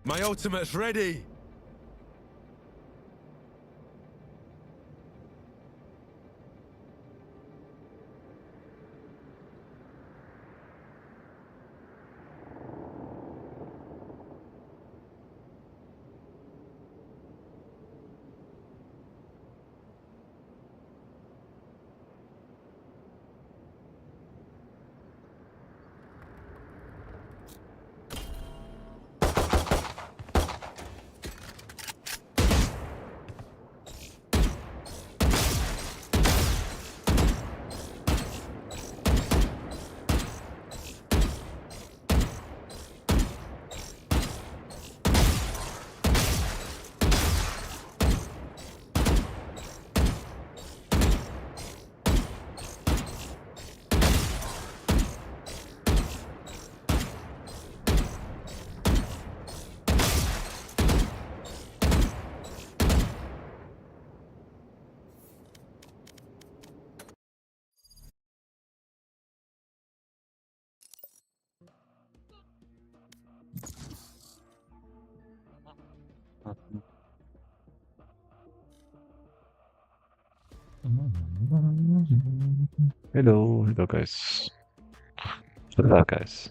My ultimate's ready. Hello guys. Hello guys.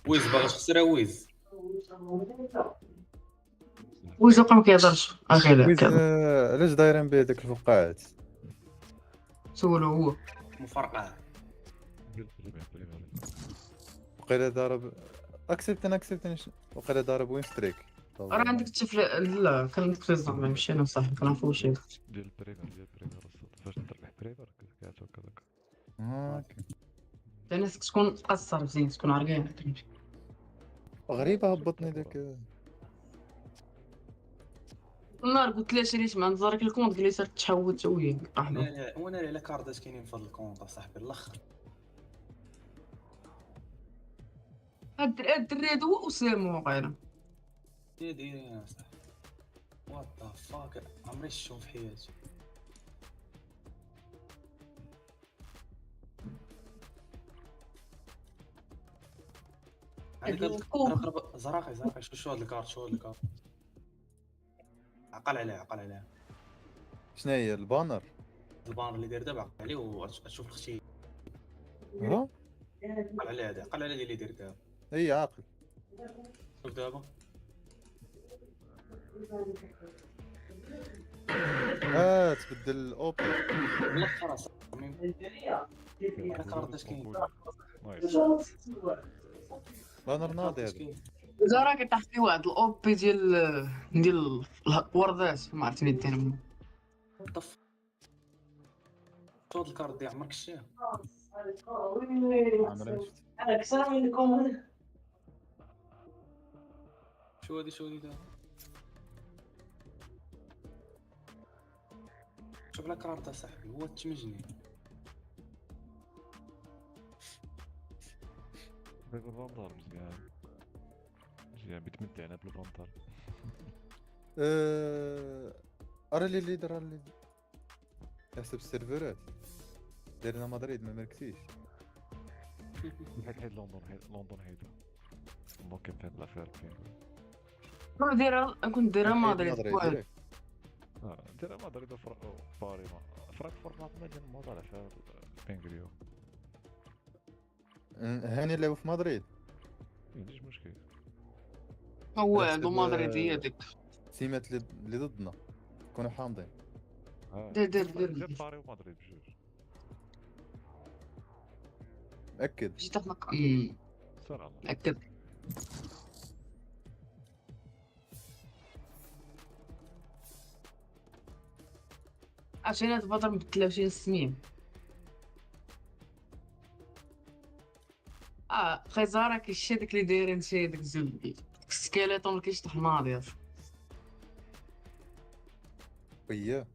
ويز باغي تخسر ويز وقع ما كيهضرش ويز علاش دايرين به ديك الفقاعات؟ سولو هو مفرقع وقيلا ضارب اكسبتني وقيلا ضارب وين ستريك راه عندك الطفل. لا كان عندك الزعما ما مشينا صاحبي كنعرفو واش ديال البريمير فاش تربح بريمير كتعطيك هكاك. اوكي يعني خصك تكون تقصر مزيان تكون عرقان. غريبه هبطني ديك النهار قلت لها شريت مع نزارك الكونت قال لي سير تحول تا وهي رحمه. وانا على كاردات كاينين في هذا الكونط اصاحبي الاخر. هاد الدري هذا هو اسامه واقيلا. ايه دايرين اصاحبي وات ذا فاك عمري شفتهم في حياتي. زراقي شو هاد الكارت عقل عليه شنو هي البانر البانر اللي داير دابا عقل عليه وتشوف اختي ها عقل على اللي داير دابا. اي عاقل شوف دابا تبدل الاوبي. لا خلاص انا قررت اش كاين. نايس. بانر ناضي اش هذا. كاين. إذا راك تحت في واحد الأوبي ديال الوردات ما عرفتني دير. طف هاد الكارت ديال عمرك شتيها. عمري ما شفت. شو هادي دابا. شوف لك كارت اصاحبي هو تمجني. داك الفاندار مزيان. مزيان بيتمتعنا بالفاندار. ارى لي الليدر ارى لي حسب السيرفرات دايرنا مدريد ما مركزيش. حيت لندن حيدها. لندن كان فيها الافير فين. كنت دايرها مدريد مدريد واحد. ديريكت. دير مدريد باري فرانكفورت نعطينا ديال الموضوع على فيها البنغريو. هاني لعبوا في مدريد. ماعنديش مشكل. هو على عنده حسب، مدريد هي ديك. سيمات اللي ضدنا كانوا حامضين. دير باري ومدريد بجوج. مأكد. جيت حنا سير على الله. متأكد. عشان هاد الفترة مبدلاو شي السميم. خيزارة كيشي داك اللي دايرين شي داك الزلبي. السكيليتون اللي كيشطح الماضي. وياه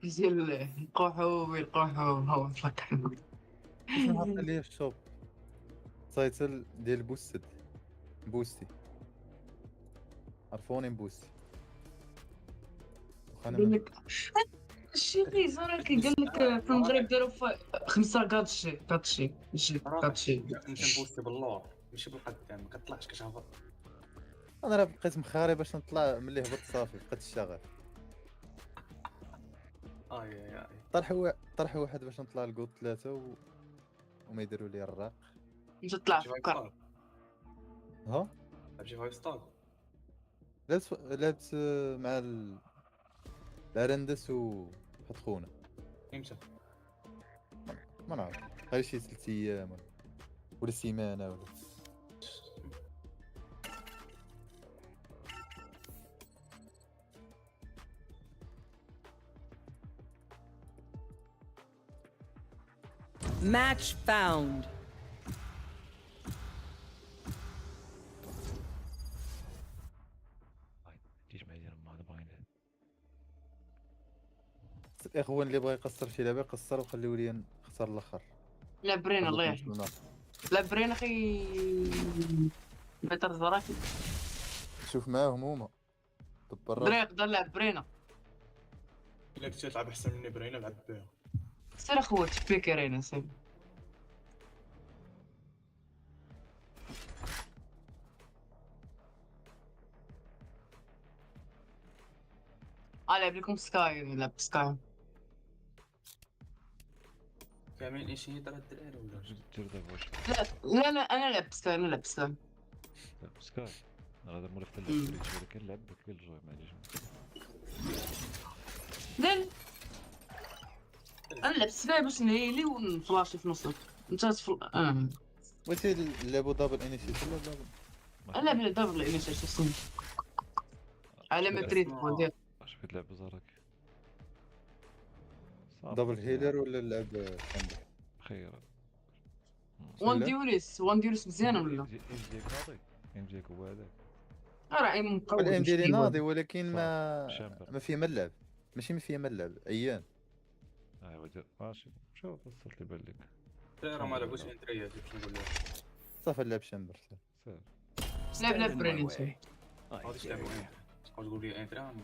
ديال القحو هو فكر. كيف نحط عليه الشوب تايتل ديال بوستي عرفوني بوستي. وخانا قال لك الشي خيزارة كي قال لك في المغرب داروا 5 كاتشي ماشي نبوستي باللور ماشي بالقدام ما كطلعش كتهبط. انا راه بقيت مخاري باش نطلع ملي هبط صافي بقيت الشغف. اي طرح واحد باش نطلع لكود 3 وما يديروا لي الراق. انت طلع فكر. ها تمشي 5 ستار. لعبت مع الارندس وحط خونا. امتى؟ ما نعرف غير شي 3 ايام ولا سيمانه ولا. Match found. تيجي معايا ديال ما باغيين. الاخوان اللي بغى يقصر شي لعبه يقصر وخليو لي نختار الاخر. لا برين الله يرحمه. لا برين اخي بيتر زراكي. شوف معاهم هما دبر دري يقدر لعب برينا. الا كنتي تلعب احسن مني برينا لعب بها. سير اخويا تبيكي رينا سير. لعب لكم سكاي. لعب سكاي. كاملين انيشيتر الدراري ولا دير دابا واش لا انا لعب سكاي. سكاي. هذا مولف تاع اللعب ولكن لعب كيلجوي ما عنديش. لا انا لعب سكاي باش نهيلي ونفلاشي في نص. انت بغيتي نلعبو دابل انيشيتيف ولا دابل؟ انا بلا دبل انيشيتيف على مدريد ودير. اش بغيت تلعب زراك. دابل هيلر ولا نلعب كومبو؟ خير. وان ديوليس مزيانه ولا؟ ام ديك هو هذاك. راه مقوي. الام ديالي ناضي ولكن شامبر. ما فيه ما اللعب. ماشي ما فيه ما اللعب عيان. ايوا دير ماشي شوف وصلت لي بالك. راه ما لعبوش انتريات باش نقول لك. صافي نلعب شامبر. سير. لا برينيتي. غادي تلعب وين؟ تقول تقول لي انترا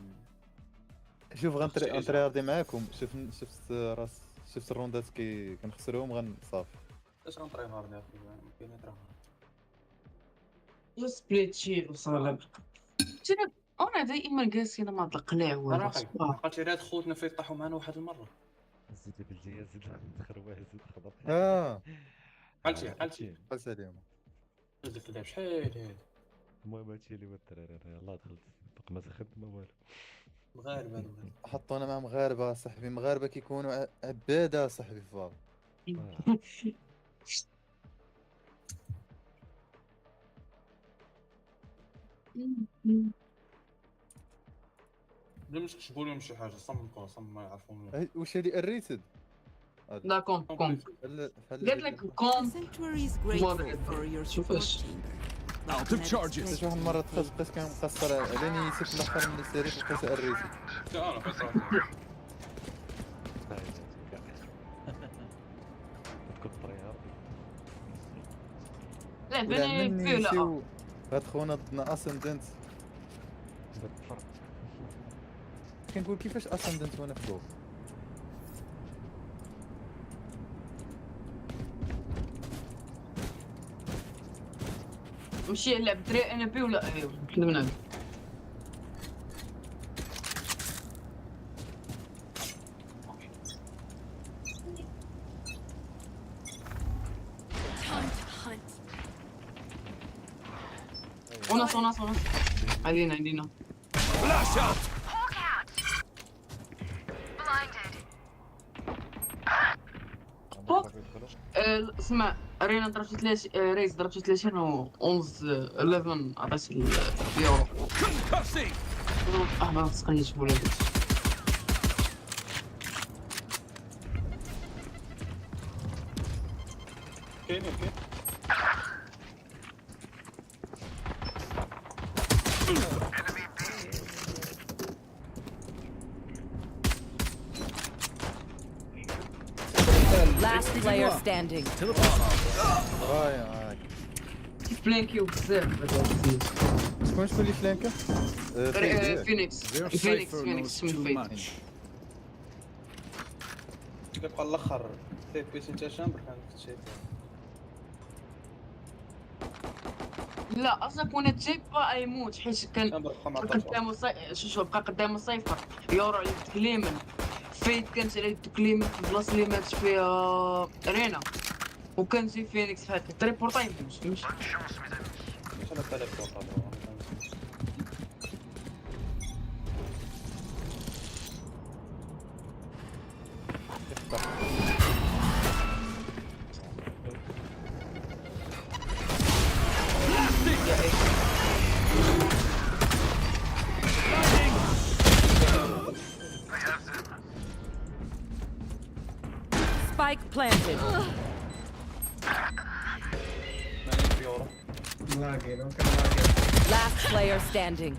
شوف غنترياردي معاكم. شفت الروندات كنخسرهم صافي. اش غنطري هارد يا اخي ما كاين انترا. سبليت شيل وصال. انا دائما جالسين مع القلاع ولا صراحه عقلتي راه خوتنا فين طاحوا معنا واحد المره. زيد بالجي زيد خرواه زيد خضر. حالتي قلت عليهم. نزلت تلعب شحال هادي. المهم هادشي اللي هو الدراري انا يلاه دخلت باقي ما سخنت ما والو. مغاربه هذو. حطونا مع مغاربه صاحبي، مغاربه كيكونوا عباده صاحبي في فال. بلا ما تكتبوا لهم شي حاجه صمتوا ما يعرفون. واش هادي الريتد؟ لا كوم بحال قالت لك كوم Sanctuary is grateful for your support chamber. Out of charges. شي واحد المره بقيت كنقصر على نيتي في الاخر من السيري لقيت الريتد. انا فايت تكون طريقة لا ولا بني مني فيه لا نسيو هاد خونا ضدنا اسندنت. بالفرق. كنقول كيفاش اسندنت وانا في جوف. مشي لعب دري انا بي ولا ايوا كلمنا وناس علينا Flash out. اسمع رينا ضربت 30 ريس ضربت 30 و 11 11 عطيت اليورو Concussing. ما تسقنيش بولا كاين Last player standing. To the bottom. رايح فلانكيو بزاف شكون اللي فلانكه؟ فينيكس Their فينيكس Cypher فينيكس knows من too فين much. كيبقى الاخر تي بي سي تاع شامبر كانت شي لا اصلا كون تجيبا يموت حيت كان شامبر بقى مع قدامه شوف بقى قدامه صيفر يورو على التكليمن فيت كانت على التكليمن في البلاصه اللي ماتت فيها رينا وكان زي فينيكس في هذاك التريبورتا يموت فهمتي انا تليبورت Spike planted. Last player standing.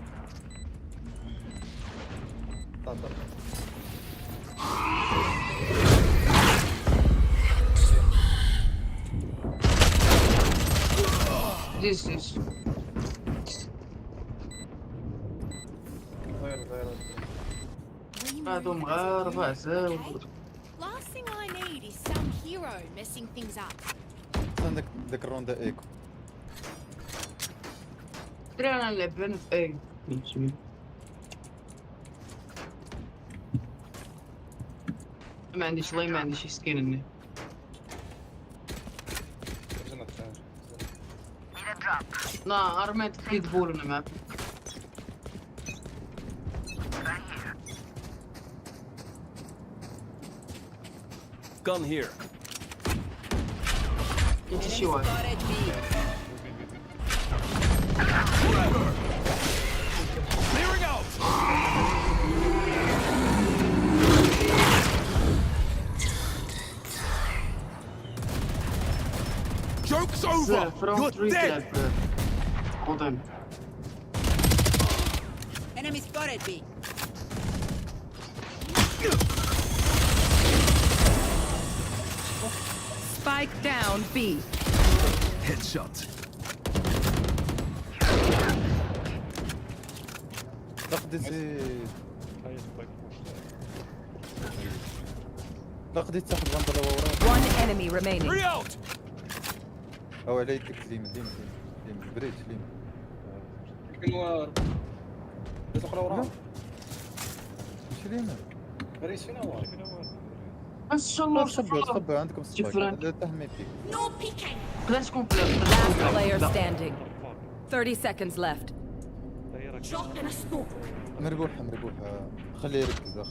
This هادو مغاربة عزاو Last thing I need is some hero messing things up. عندك ديك الروندا ايكو. دري انا نلعب انا في اي ما عنديش والله ما عنديش سكين اني لا ارميت كيد بول انا معاك Gun here. انت شي واحد Spotted B. Clearing out. Joke's over. You're dead. Hold on. Enemy spotted B. Spike down B. Headshot. لقد زيد هاي سبايك لقد تاخذ غنضرب وراه. One enemy remaining. Free out. او على يدك ديما بريد ليما. كاين والو تقرا وراه ماشي ليما. ريس فينا هو ان شاء الله صبر عندكم شوف الصباح راني. لا تهمي فيك. No peeking. قدرت تكون Last player standing. 30 seconds left. هي راك Drop in a smoke. مربوحة مربوحة، خليه يركز اخ.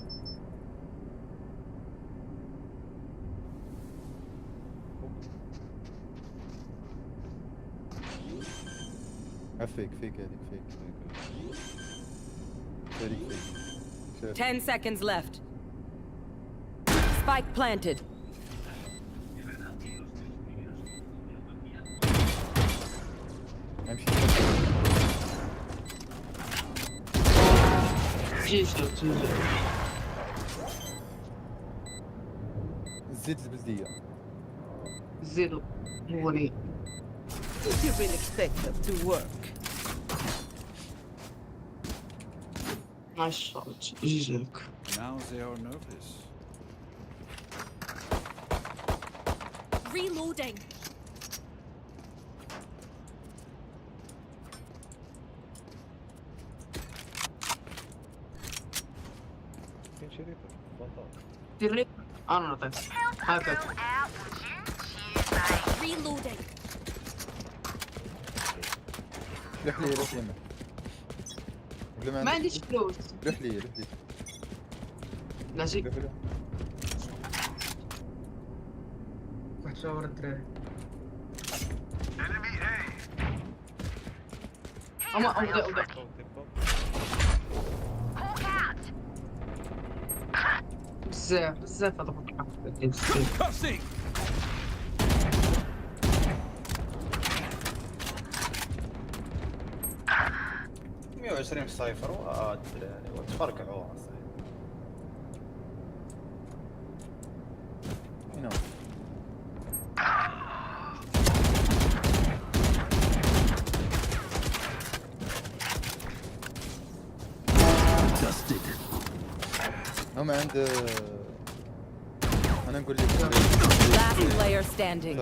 فيك فيك هذيك فيك هذيك فيك. 10 seconds left. Spike planted. امشي زيد البلدية. زيدوا هو لي. Did you really expect them to work? ما شاء الله جيجي لك. Now they are nervous. Reloading. كاين شي ريبر بطاط. دير لي انا نعطيك هكاك. Reloading. لوح لي لوح لي ولا ما عنديش فلوس. لوح لي لوح لي لا شي لوح لي. واحد شاور الدراري. اما ودا بزاف هذا Cussing! 120 في سايفر الدراري وتفرقعوا هنا Dusted. هم عند انا نقول لك Last player standing.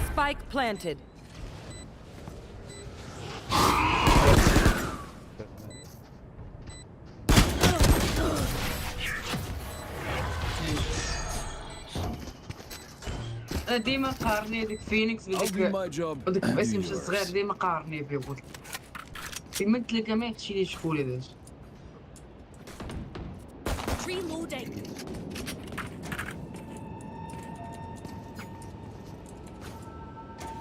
Spike planted. ديما قارني ديك فينيكس I'll do بديك my job. وديك You do اسم yours. صغير ديما قارني بيه قلت ديما تلقى ما يخشي لي شكون هذا. Reloading.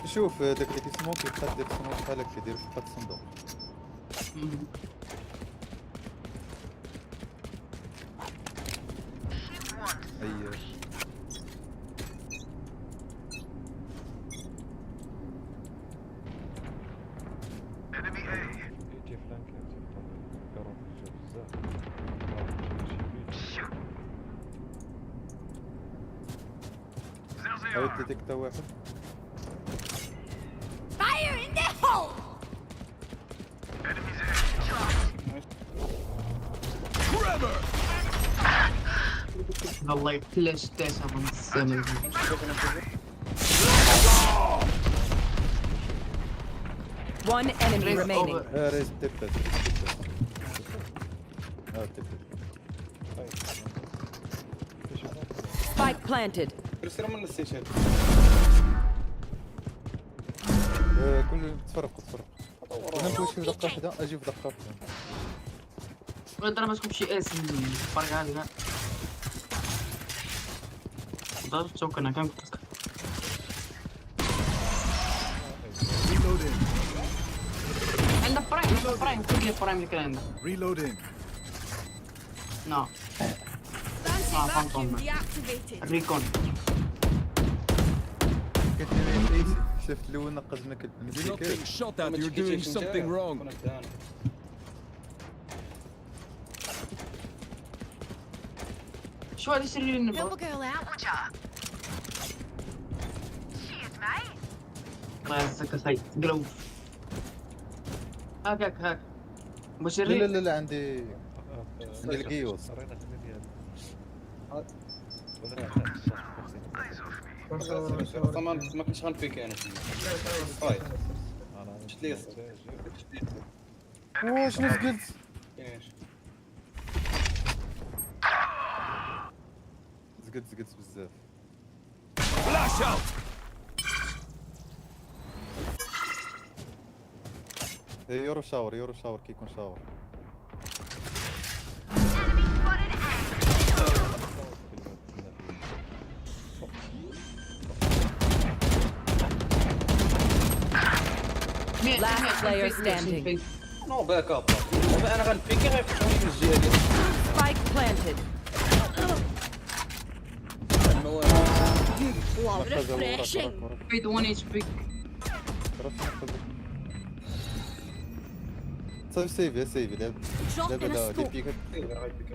شوف داك اللي كيسموك يبقى دير سموك بحال هكا يدير في الصندوق. اييه يجي فلانك كارون بزاف. هاي ديتيكتا واحد. Fire in the hole. Trevor! والله يبلاش تاسع من الزمن. One enemy Raise remaining. over. ريز تيكتا تيكتا. Spike planted. كرسي من السيشن كل تفرقوا انا نمشي في دقه واحده اجي في دقه واحده. نضرب لكم شي اسم فرق هذا. ضربت توكن كم Reloading. عنده برايم كل برايم اللي كان عنده. Reloading. نو Fancy Ah, vacuum phantom. deactivated. ريكون. كتبين شفت الاول نقزنا You're not كنمشي being shot at. You're doing something wrong. شو هذا يصير لي النبض؟ Help a girl out. الله يعزك اخي قلوب. هاك لا بشري. لا لا عندي الكيوس. رينا ديال ما كنتش غنفيك انا هاي شفت لي شنو قلت؟ زقت بزاف. Flash out. يورو شاور كيكون شاور. Last player standing. نو باك اب انا غنبيكي غيفتحوني من الجهه ديال Spike planted. Wow, refreshing. فيد 1 اتش بي. صافي سيفي دابا Drop in a لا دي scope. بيك. غيبيكي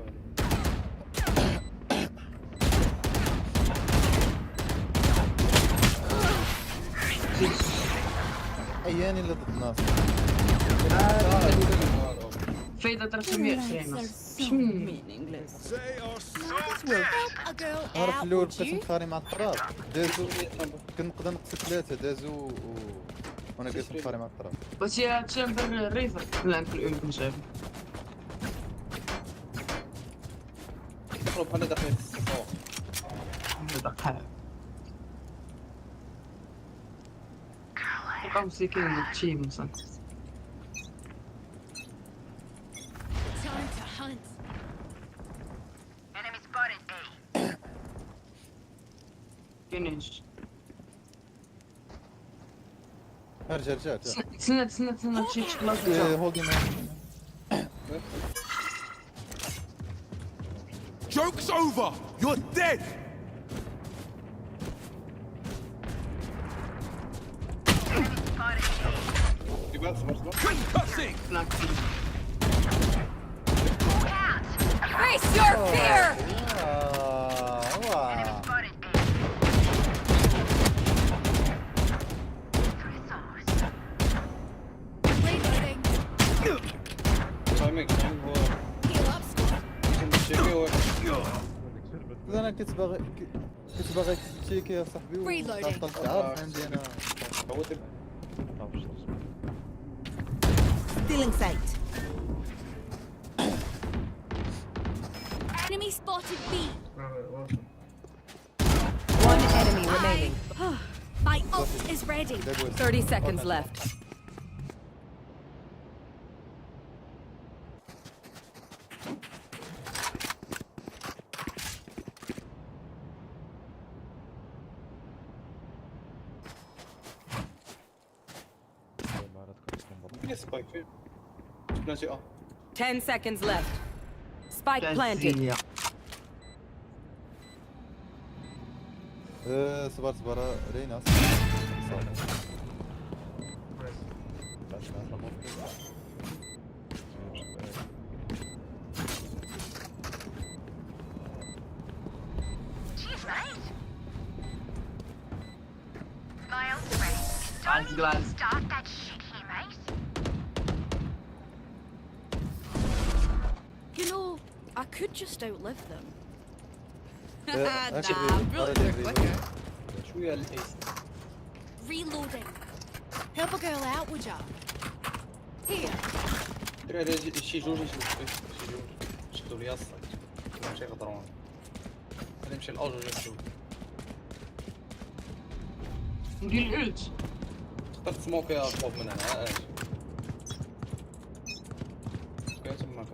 عياني اللي ضد الناس. فايدة 320 Meaningless. Help a girl عارف out, الاول would بقيت you? نتخانق مع الطراب دازو كنقدر نقصد 3 دازو وانا جالس نتخانق مع الطراب. بس هي تشامبر ريفر لا في الام مشابه. دخلوا بحال داخلين في السوق دقيقة. بقاو مسيكين التيم مثلا. Time to hunt. كاينينش. رجع تسنى شي كلاس هولدي مان. Joke's over! You're dead! Concussing! Face your fear! Reloading. تايمينغ هو Heal up, squad. انا كنت باغي تشيكي يا صاحبي Reloading. وطلت عارف عندي انا. Stealing sight. Enemy spotted B. One enemy remaining. My ult is ready. 30 seconds left. سبايك فين بلانتي 10 seconds left. Spike planted. صبر رينا glass. You know, I could just outlive them. شويه الايس Reloading. Help a girl out, would ya? Here. دري هذا شي جوج شدوا لي الصايت ماشي يغدرون غادي نمشي لأو جوج نشوف ندير الالت. تقدر تسموكي يا طوب من هنا اجي كاين تما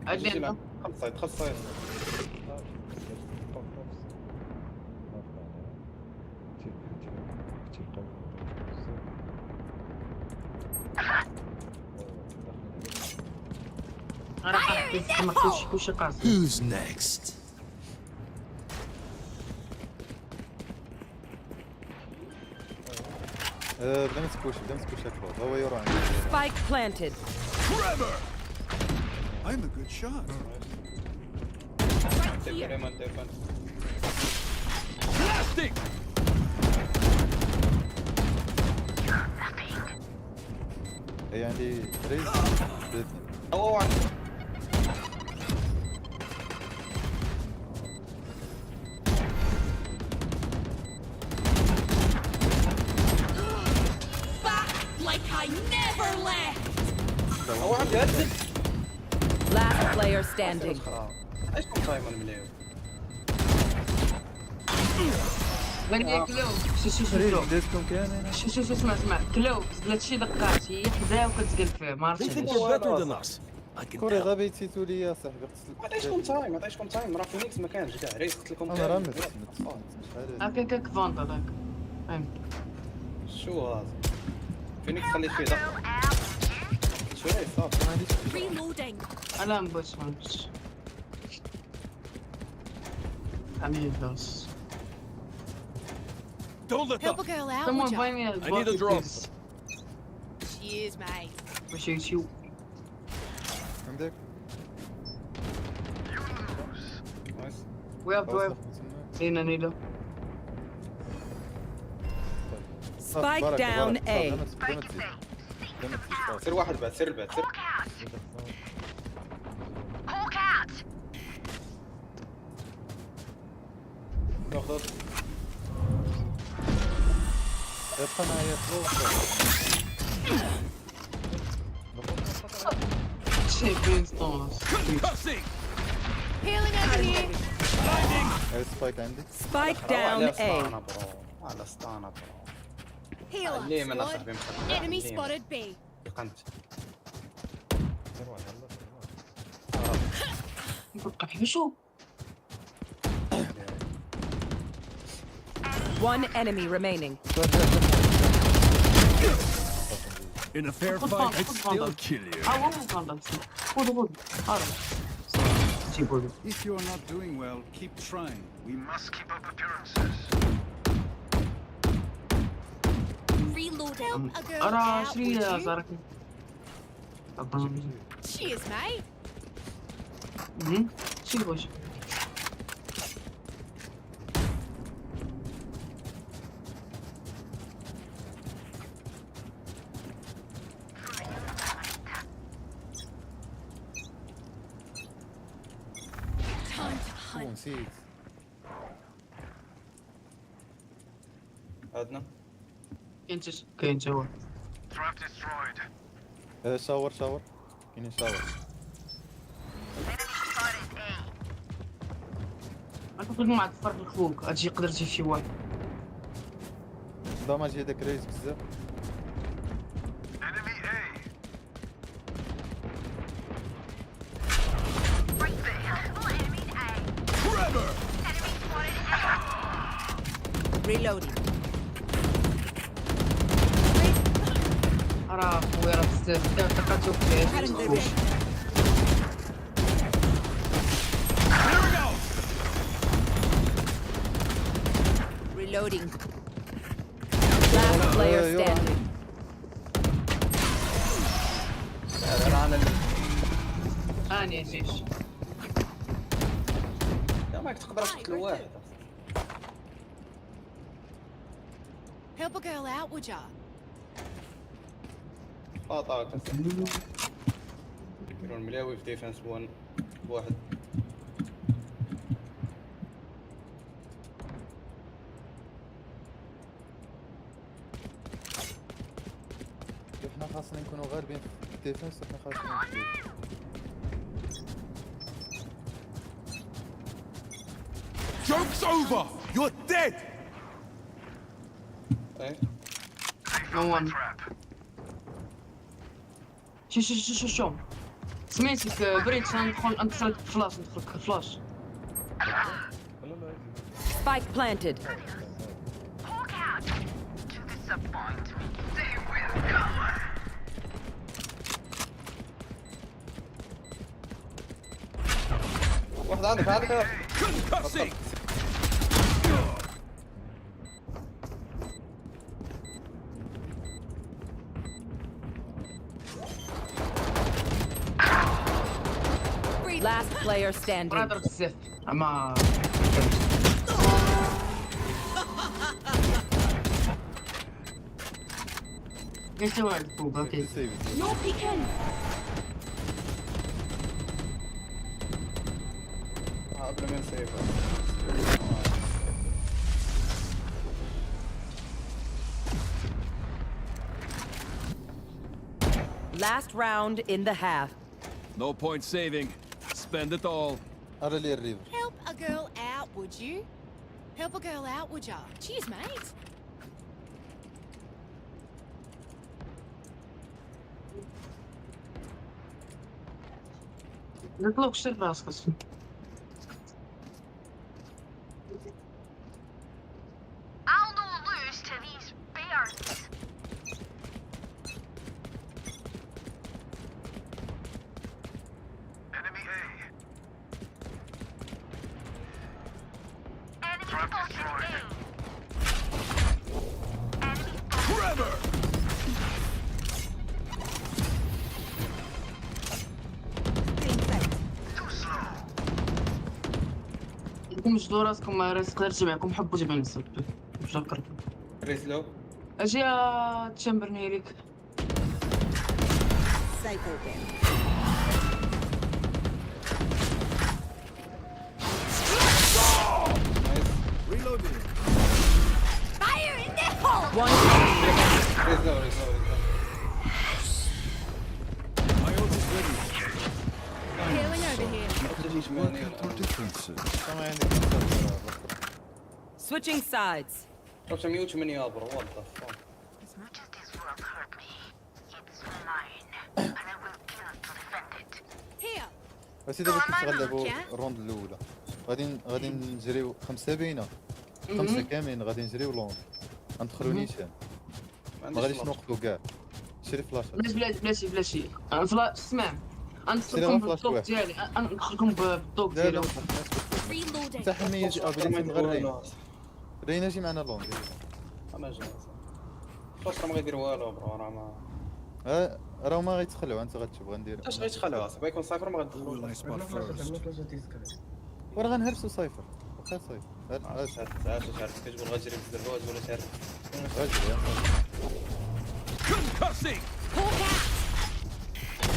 عندنا خلص صايد انا حطيت كلشي قاصد. Who's next? بدا ما تسكوش اكبر هو يورا عندي. Spike planted. Trevor! I'm a good shot. Plastic! هي عندي ريز هو واحد Back like I never left. هو واحد جالس Last player standing. ايش كنت تايم مليون غير كلوب شو رينا بديتكم كاملين. شو اسمع كلوب قالت شي دقات هي حداه وكتقلب فيه ما عرفتش They think علاش. you're better than us. I can كوري tell. غبي تيتو لي يا صاحبي. ما عطيتكم تايم راه فينيكس ما كانش كاع ريس قلت لكم انا راه كامل. هكا هكاك فاندا هكا فهمت. شو هذا فينيكس خليت فيه ضغط شويه صافي. Reloading. انا مبغيتش ما نبغيتش عمي بس Don't let Help a up. girl out, someone would buy ya? me a I need a bucket, drop. please. Cheers, mate. ماشي شو عندك نايس. ويب لينا نيدا Spike down A. سير واحد بعد سير البعد سير. ناخذ ابقى معايا فلوس. شي بريمستون Cussing. Healing over here. هاي سبايك عندي. Spike down A. على ستانا برو. Heal ليه up, من squad. صاحبي مخدع. Enemy spotted B. قنت. نبقى شو One enemy remaining. In a fair fight, I'd still kill you. هو فاندا خذ هذا جيبوا If you're not doing well, keep trying. We must keep up Reloading. Help a girl انا out, شري would you? زاركني Cheers, mate. شي واش Time to hunt. نسيت. عندنا كاين جوا شاور كاينين شاور. ما تقول مع تفرق اخوك اجي يقدر تجي شي واحد داماج هذاك ريز بزاف. Reloading. راه خويا راه بزاف دقاتو فيه Reloading. Last player standing. هذا انا اني جيش لا ما تقدرش تقتل واحد. Help a girl out, would ya? طاطا يكونون ملاوي في ديفنس بواحد. احنا خاصنا نكونوا غالبين في الديفنس. احنا خاصنا Joke's over. You're dead. ايه نوان شو سميتك بريتش ندخل فلاش فلاش Spike planted. واحد عندك Cussing. Last player standing. برادر بزاف اما قلت واحد فوق اوكي No peeking. قبل ما نسيب. Last round in the half. No point saving. Spend it all. ارى لي الريفر. Help a girl out, would you? Help a girl out, would ya? Cheers, mate. Deadlock اشتري راسك اصلا. I'll no lose to these bears. Enemy A. Enemy spotted A. Enemy Forever! انتم جدوا راسكم راسك غير جمعكم حبوا جميع الناس. مش فكرتوا. ريسلو اجي تشمبرني ليك. Cypher game. نايس. Reloading. Fire in the hole! One enemy remaining. ريسلو ريسلو My ult is ready. Healing over here. Our differences. ما عندك مشكلة. Switching sides. رحت ميوت مني يا برو وات ذا فاك. As much as this world hurt me, it's mine, and I will kill to defend it. Here. بس اذا كنت تغلبوا الروند الاولى غادي نجريو 5 بينا 5 كاملين غادي نجريو لونج ندخلوا نيشان ما غاديش نوقفوا كاع شري فلاش بلاتي فلاش اسمع شري ندخلكم فلاش بالدوق واحد ديالي ندخلكم بالدوق لا لا ديالي. Reloading. حتى حنا يجي ابيليتي من غير رينا رينا يجي معنا لونج انا جاي فاش ما غيدير والو برو راه ما راه ما غيتخلعوا انت غتشوف غندير اش غيتخلعوا اصاحبي يكون صايفر ما Who will I غندخلوش spot first? وراه غنهرسوا صايفر وقع صايفر عرفت كتقول غتجري بالزربه وتقول تعرف غاجري Concussing! Hawk out.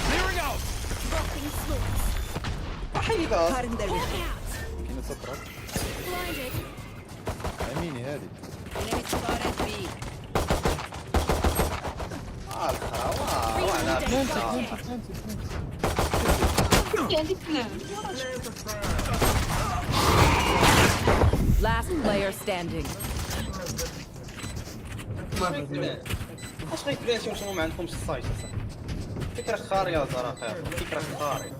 Clearing out! Dropping slopes. حيدها Hawk out. كاينه سطرات Blinded. اميني هذه Enemy spotted B. يعني بلان. Last player standing. اش غيبلاتي وانتم ما عندكمش السايت اصاحبي فكره خاريه زرقاء فكره خاريه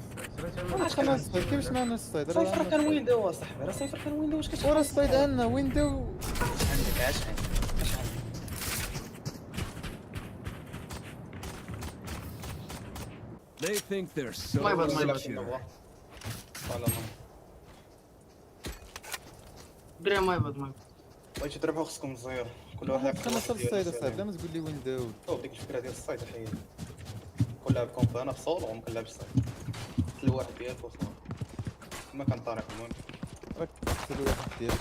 علاش خلينا الصيد كيفاش معنا الصيد صايفر كان ويندو اصاحبي راه صايفر كان ويندو واش كتشوف ورا الصيد عندنا ويندو عندك عاش عندك They think they're so My bad, my bad. secure. دري ما يبغى ما بغيتو تربحوا خصكم الزير كل واحد خلينا نوصل الصيد اصاحبي لا ما تقول لي ويندو ديك الفكره ديال الصيد حيد كل لاعب كومب انا في سولو وما كنلعبش الصيد كل واحد ديالك وصول ما كان طريق المهم راك تسلو واحد ديالك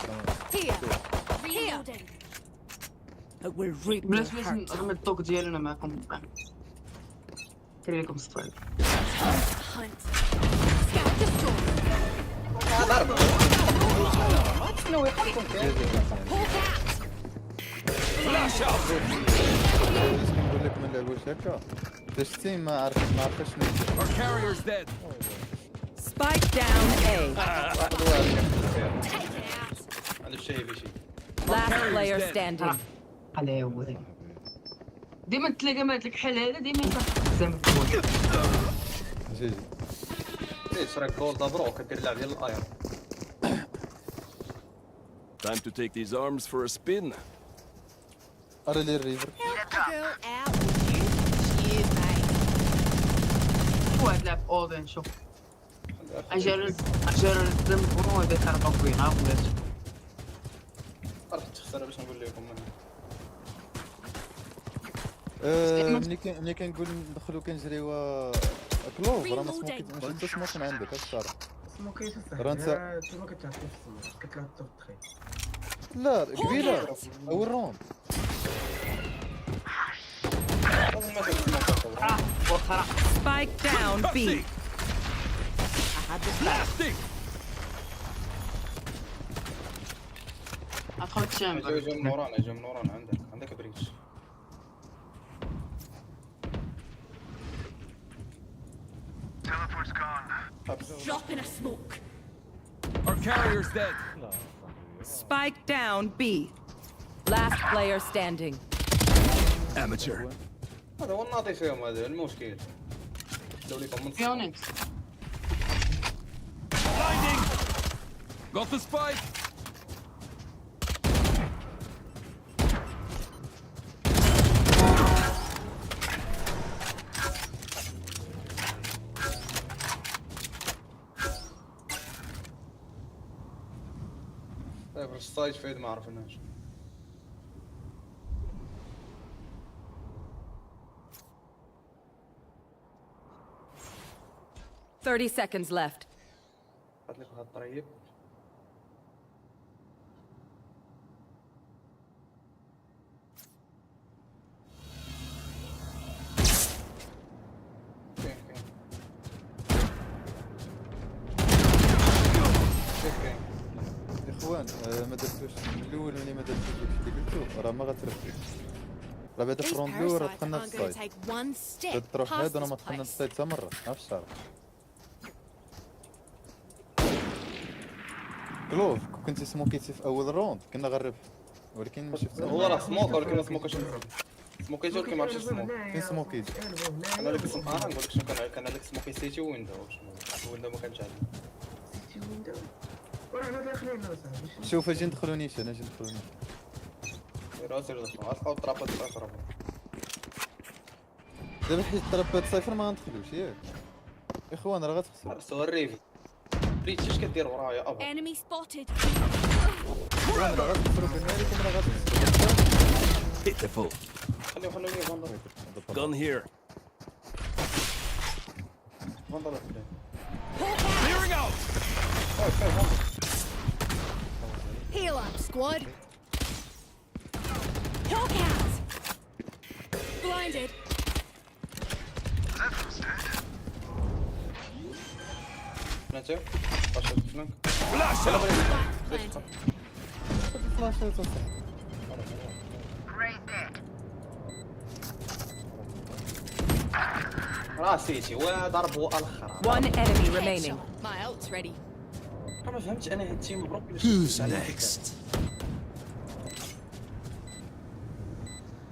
Here. Reloading. بلاش نرمي الطوق ديالي انا معكم. كاين لكم الصيد. Hunt. Scout the storm. شنو يحكم كاين Hawk out. Flash out! كنقول لك ما نلعبوش هكا باش تي ما عرفتش شنو Our carrier's dead. Spike down A. واحد Take it out. هذا الشيء بشي Last player standing. على ولدي ديما تلاقى مات لك حال هذا ديما زعما جي شراك جولد برو كدير اللعب ديال الايرون Time to take these arms for a spin. ارى لي الريفر Help a girl out, would you? Cheers, mate. واحد لعب اودين شوف اجرز الدم برو هذا كربا فينا ولات عرفت تخسر باش نقول لكم ملي كنقول ندخلو كنجريو كلوف راه ما سموكي ماشي حتى سموك من عندك الصراحه راه انت انت ما كتعرف السموك كتلعب الطوق تخيل لا قبيله اول روند Spike down B. Blasting! ادخل الشامبر جاي من ورانا جاي من ورانا عندك بريتش Drop in a smoke. Our carrier's dead. لا Spike down B. Last player standing. Amateur. هذا هو الناطي فيهم، هذا المشكل. لو ليكم من فيونيكس. Got the spike. طيب الستايج فايد ما عرفناش. Thirty seconds left. قلت لك هذا طريب. كاين يا اخوان ما درتوش من الاول ملي ما درتوش اللي قلتو راه ما غتربحوش. راه بعدا في الروند الاول راه دخلنا في السايد. بغيت تروح هاد وانا ما دخلنا في السايد حتى مره، عرفت الشعر. كلوف كنتي سموكيتي في اول روند كنا غنربح، ولكن شفت هو راه سموك ولكن ما سموكاش. سموكيتي ولكن ما عرفتش سموك. كاين سموكيتي. انا لك نقول لك شنو كان لك سموكي سيتي ويندو. ويندو ما كانش عندي. ورانا داخلين اصاحبي. شوف اجي ندخلو نيشان، اجي ندخلو نيشان. سير دخلوا غتلقاو طرابات صفر. دابا حيت طرابات صفر ما غندخلوش ياك. اخوان راه غتخسروا. حبسوا الريفي. بريتش اش كدير ورايا ابا. Enemy spotted. راه غتخسروا بالنهار لكم راه غتخسروا. Hit the foe. خليهم فندر. Gun here. فندر. Clearing out. Heal up, squad. Hellcats. Blinded. ناتو. باش فلانك. Flash out. Planted. فلاش توصل. راسيتي وضربوا الاخر. One enemy remaining. Headshot. My ult's ready. ما فهمتش انا هاد التيم مبروك. Who's next?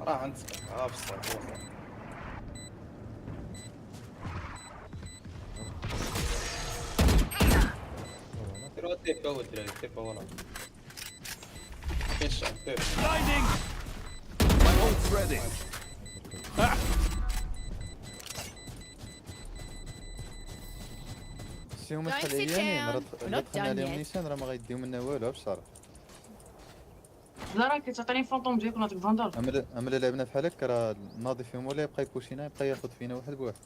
راه عندك بصح ديروا التيبا والدراري التيبا ولا كاين الشعب تيبا. Blinding. My ult's ready. شي هما Don't sit حاليا down. راه We're not دخلنا done عليهم yet. نيشان راه ما غيديو منا والو بشرف. لا راه كتعطيني فونتوم ديالك ونعطيك فاندر. اما لعبنا بحال هكا راه الناضي فيهم ولا يبقى يبوشينا يبقى ياخذ فينا واحد بواحد.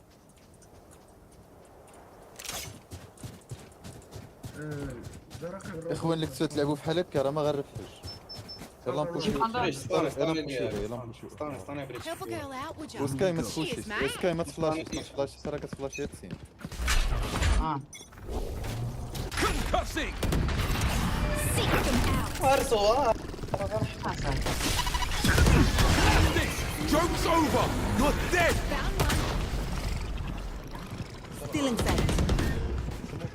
اخوان اللي كنتو تلعبوا بحال هكا راه ما غنربحوش. يلا نبوشيو. يلا نبوشيو يلا نبوشيو. استنى بريتش. Help a girl out, would you? وسكاي ما Cheers, تفوشيش، mate. سكاي ما تفلاشيش راه كتفلاشي تسين. Concussing. Seek them out. هرسوا This joke's over. You're dead. Found one. Stealing sight. Spike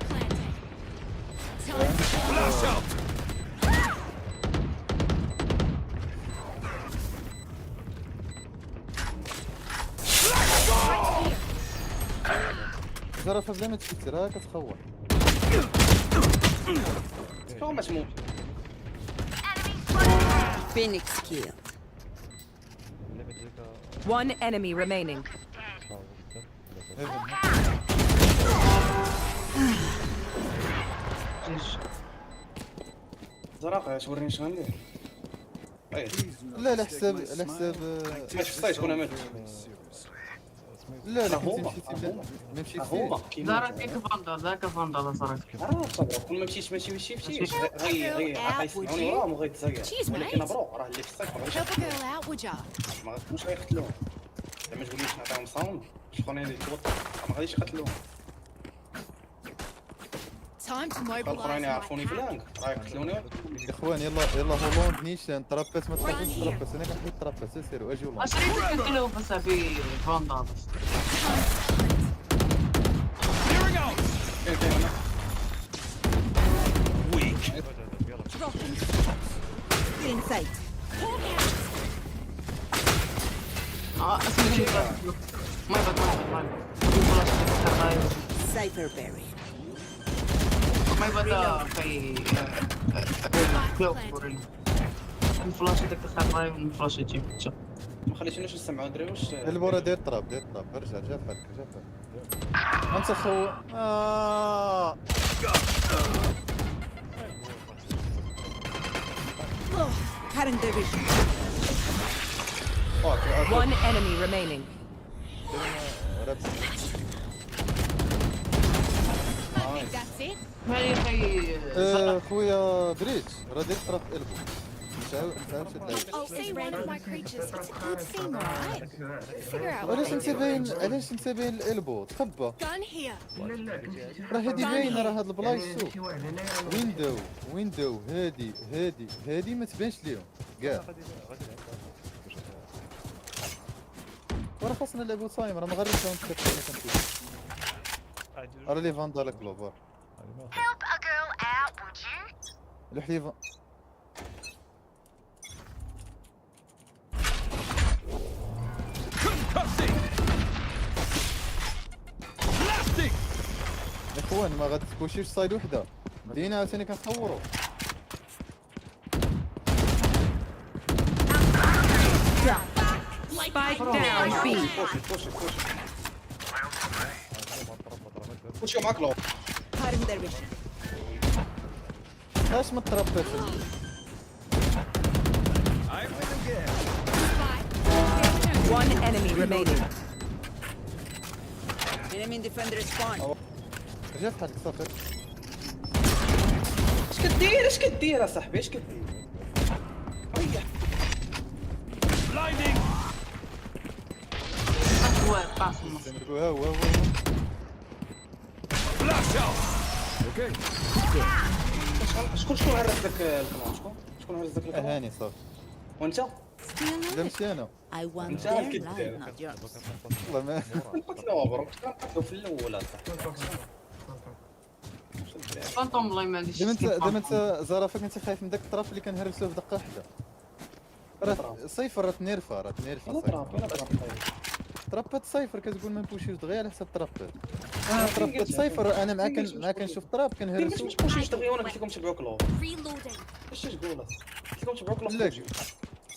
planted. Time to go. Flash out. زرافه بلا ما تشتي راه كتخوّر. هو مسموم. Phoenix kill. One enemy remaining. زرافه اش وريني شنو ندير. لا على حساب ما شفتيش كون مات. لا هو كنت مشيتي ما مشيتي هو لا راه كاين فاندر ذاك فاندر صراحه. صبر كون ما مشيتش غي غيسمعوني وراهم وغيتزاير. Cheers, ولكن mate. برو راه اللي في الصيف ما Help a girl out, would you? غاديش غيقتلوهم. زعما تقوليش نعطيهم ساوند شكون اللي يتوتر ما غاديش يقتلوهم. Time to mobilize الاخرين my يعرفوني pack. بلانك راه يقتلوني. يا اخوان يلا هولوند نيشان طرابات ما تحطوش طرابات انا كنحيد طرابات سيروا اجي والله. اش ريت قلت لهم اصاحبي فاندر. Clearing out. Cypher buried. ما يبدا في كلوب ورينا الفلاش داك الخطره والفلاش تجيب حتى ما خليتوناش نسمعوا دري واش البورا دير طراب ارجع جا فالك انت خو Cutting their vision. فاك One enemy remaining. I think that's it. ما هي خي خويا بريتش راه دير طراب البو مشاو I'll say one of my creatures. It's a good thing, right? Figure out what علاش they انت do. باين علاش انت باين الالبو تخبى Gun here. لا لا راه هادي باينه راه هاد البلايص شوف شي واحد هنايا ويندو هادي ما تبانش ليهم كاع وراه خاصنا نلعبو تايم راه ما غاديش راه لي فان دالك كلوفر Help a girl out, would you? الحليفه يا اخوان ما غاتكوشيش سايد وحده بدينا عاوتاني كنصورو Spike down B. وشو معاك لو Cutting their vision. اش ما تربيت One enemy remaining. Enemy defender spawn. رجع في حالك صافي اش كدير اصاحبي اش كدير ريح هو قاسم ها هو شكون هرس داك الكلام شكون هرس داك الكلام هاني صافي وانت لا ماشي انا I want انت their كدير life, not yours. والله ما قتلوا مبروك كنقتلوا في الاول اصاحبي فانتوم والله ما عنديش دابا انت زرافك انت خايف من داك الطرف اللي كنهرسوه في دقه واحده راه صيفر راه تنيرفا طرابات صيفر كتقول ما نبوشيوش دغيا على حساب طرابات طرابات صيفر انا مع كنشوف طراب كنهرسو مش تمشيش دغيا وانا قلت لكم تبعوك لو Reloading. اش تقول قلت لكم تبعوك لو لا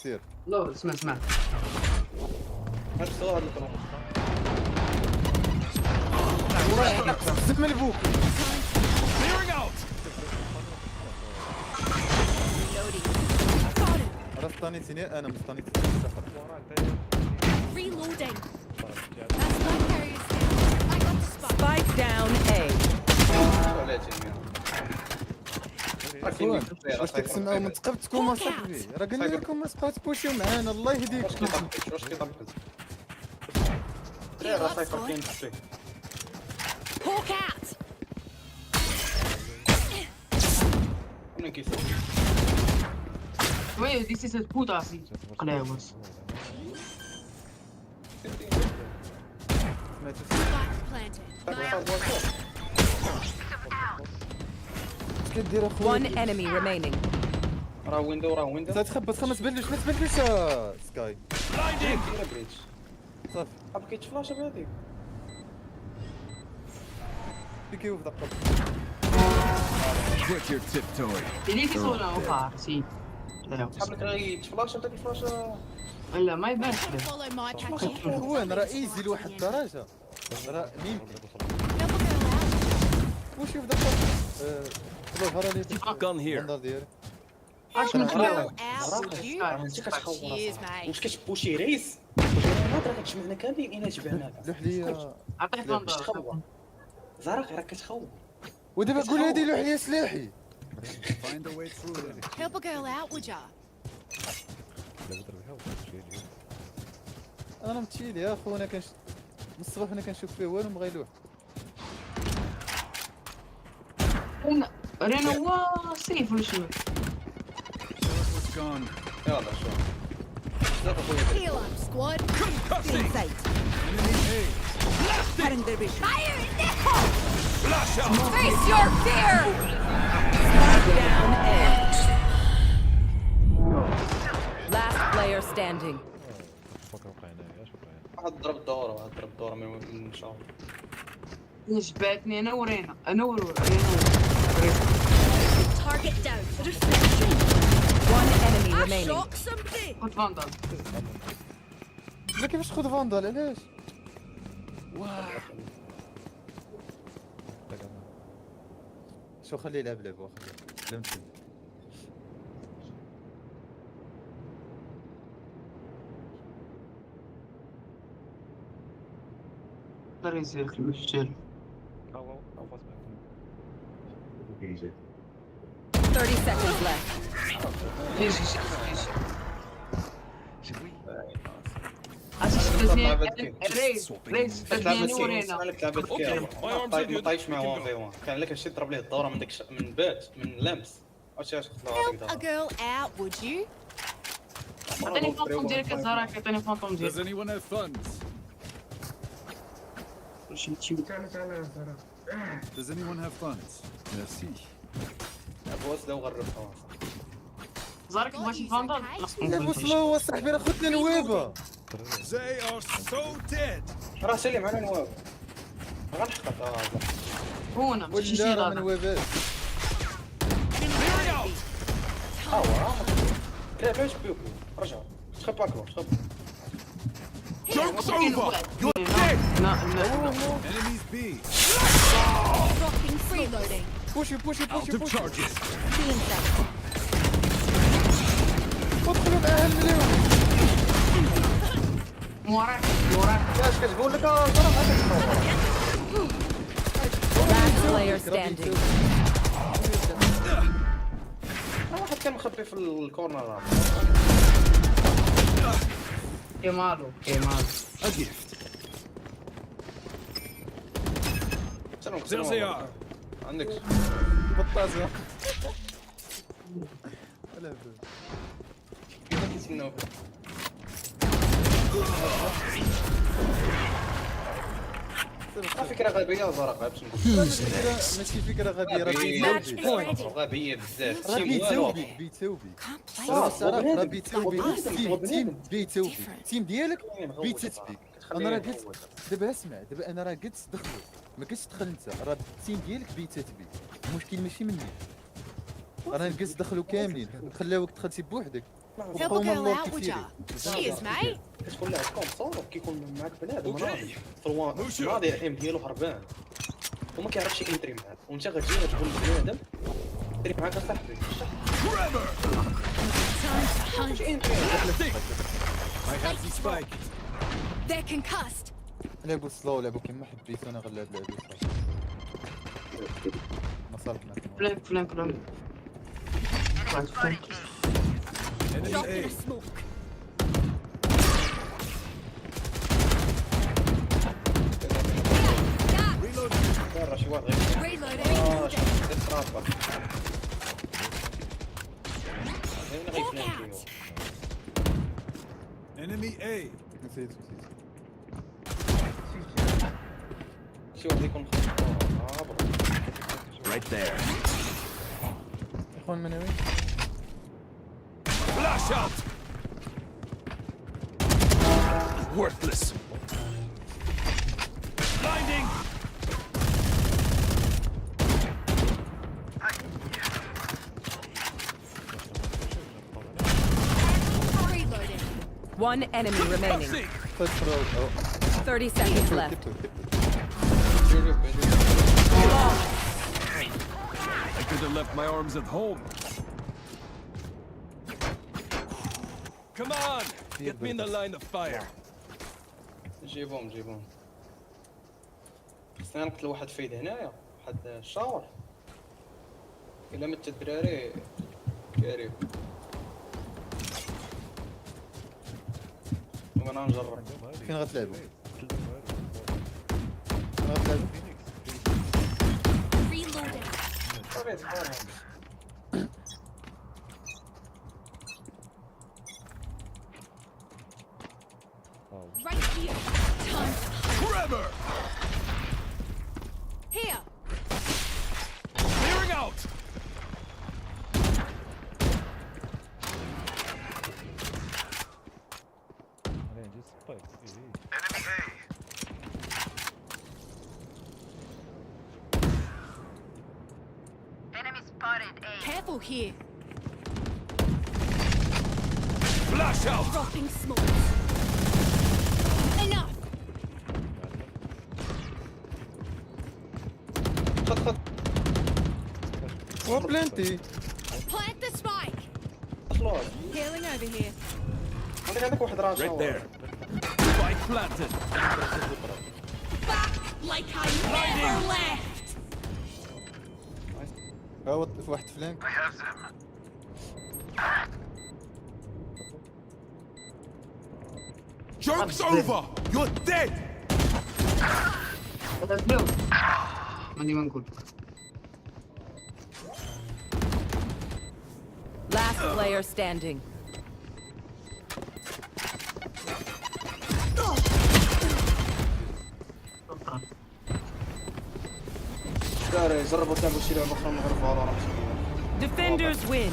سير لا اسمع هرسوا هذا الكلام زعما البوك راه ستانيتيني انا مستانيتيني Reloading. That spike carrier's down. I got the spike. Spike down A. اخوان واش كتسمعوا من تقبتكم اصاحبي راه قلنا لكم ما تبقاو تبوشيو معانا الله يهديك واش كيطبقت Heal راه up, صايفر squad. كاين تحتيه Hawk out. منين كيسوي وي دي سي بودا سي قلاوس Spike planted. اش كدير اخويا One enemy remaining. راه ويندو تتخبى ما تبلش سكاي دير بريتش صافي بقيت فلاش بهذيك بيكيو في دقه Quit your tiptoeing. اللي كيسونا وقع سي صحاب لك راه يتفلاش داك الفلاش لا ما يبانش ليه Follow my tracking. اخوان راه ايزي لواحد الدرجه راه مين Help a girl out. وشوف دقه كلوفر اللي Gun here. النظر ديالي اش من Girl كلاو out, would you? انت كتخوف Cheers, mate. واش كتبوشي ريس راه كتجمعنا كاملين اين جبعناك لوح لي عطيه باش فندق تخوف زهرك راك كتخوف ودابا قول هادي لوح لي سلاحي Find a way through them. Help a girl out, would ya? انا متشيل يا اخو انا من الصباح انا كنشوف فيه والو مغيلوح رينا هو سيف ولا شنو What's gone? يلا شوف Heal up, squad. In sight. Cutting their vision. Fire in the hole. Face your fear. Spike down A. Last player standing. فكر بقى هنايا اش بقى هنا واحد ضرب الدوره من شهر جباتني انا ورينا انا ورينا Target down. Reflection. One enemy I remaining. shot somebody. كنت فاندال. لا كيفاش تاخذ فاندال علاش؟ شو خليه يلعب لعبه خليه لا مسد. يقدر يزير المشكل. أو فاس معك. 30 seconds left. ايش شوي. ريس بدني ورينا. مالك لعبت كيا ما طايش مع 1 في 1 كان لك شي ضرب ليه الدوره من داك من بات من لمس اش Help a girl out, would you? عطيني فانتوم ديالك الزهراء عطيني فانتوم Does ديالك. anyone have funds? تعال زهرة. Does anyone have funds? Merci. بوس لو غربها زهراء بغيتي فاندال؟ لا وصلوا هو صاحبي راه خدنا نوابه. They are so dead. راه سلم على نواب غنحقق هونا ماشي شي ولا راه من غلط. نوابات. لا باش بيكو رجع تخبى اكبر تخبى Joke's over. لا Enemies B. Rocking freeloading. بوشي بوشي Out بوشي of بوشي. charges. Being set. ادخلوا معاه المليون. وراك اش كتقول لك صراحه Last player standing. واحد كان مخبي في الكورنر اي مالو A gift. There they are. عندك بطازه. لا كيف كيسمنوه فكرة غبية زرقاء باش نقول ماشي فكره غبيه راه غبية بزاف راه بيتوبي Can't راه play. الصراحه راه بيتوبي تيم بيتوبي التيم ديالك بيتتبي انا راه قلت دابا اسمع دابا انا راه قلت دخلوا ما قلتش دخل انت راه التيم ديالك بيتتبي المشكل ماشي مني انا قلت دخلوا كاملين خلاوك دخلتي بوحدك Help a girl out, would ya? Cheers, mate. كتكون لاعب كونسول كيكون معاك بنادم راضي في الماضي الايم ديالو هربان وما كيعرفش ينتري معاك وانت غتجي غتقول لبنادم تري معاك اصاحبي I have the spike. They're concussed. لعبوا سلو لعبوا كيما حبيت انا غنلعب لعبه ما صالحنا فلان Enemy Drop in A. a smoke. راه شي واحد غير Reloading. ترافا Walk out. Enemy A. نسيت شي واحد يكون Right there. اخوان من وين Flash out. Worthless. Blinding. Reloading. One enemy remaining. Toxic. 30 seconds left. I could have left my arms at home. Come on, get me in the line of fire. جيبهم بس انا قلت لواحد فايد هنايا واحد الشاور الا مت الدراري كريم وانا نجرب فين غتلعبوا غتلعبوا Reloading. Right here. Time to Forever. here. Clearing out. Careful here. Flash out! Dropping smokes. Enough. خد وبلانتي Plant the spike. خلاص. Healing over here. عندك واحد راس. Right there. Spike planted. Back like I never left. ها في واحد فلانك. Joke's over! You're dead! ماني ما نقول. Last player standing. شكرا. داري جربوا تلعبوا شي لعبه اخرى من غير فالورانت. Defenders win.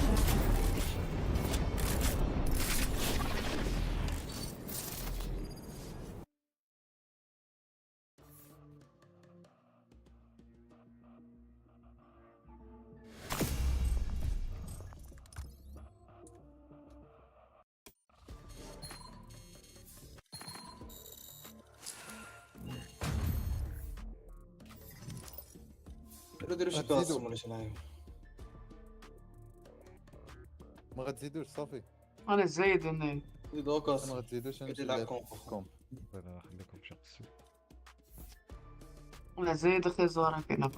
ديروا شي كاستم ولا شي لعيبه. ما غتزيدوش صافي. انا زايد انا. زيدوا ما كاستم. غتزيدوش بدي نلعب كومب. كومب. انا خليكم شخصي. انا زايد اخي زهره كاينه.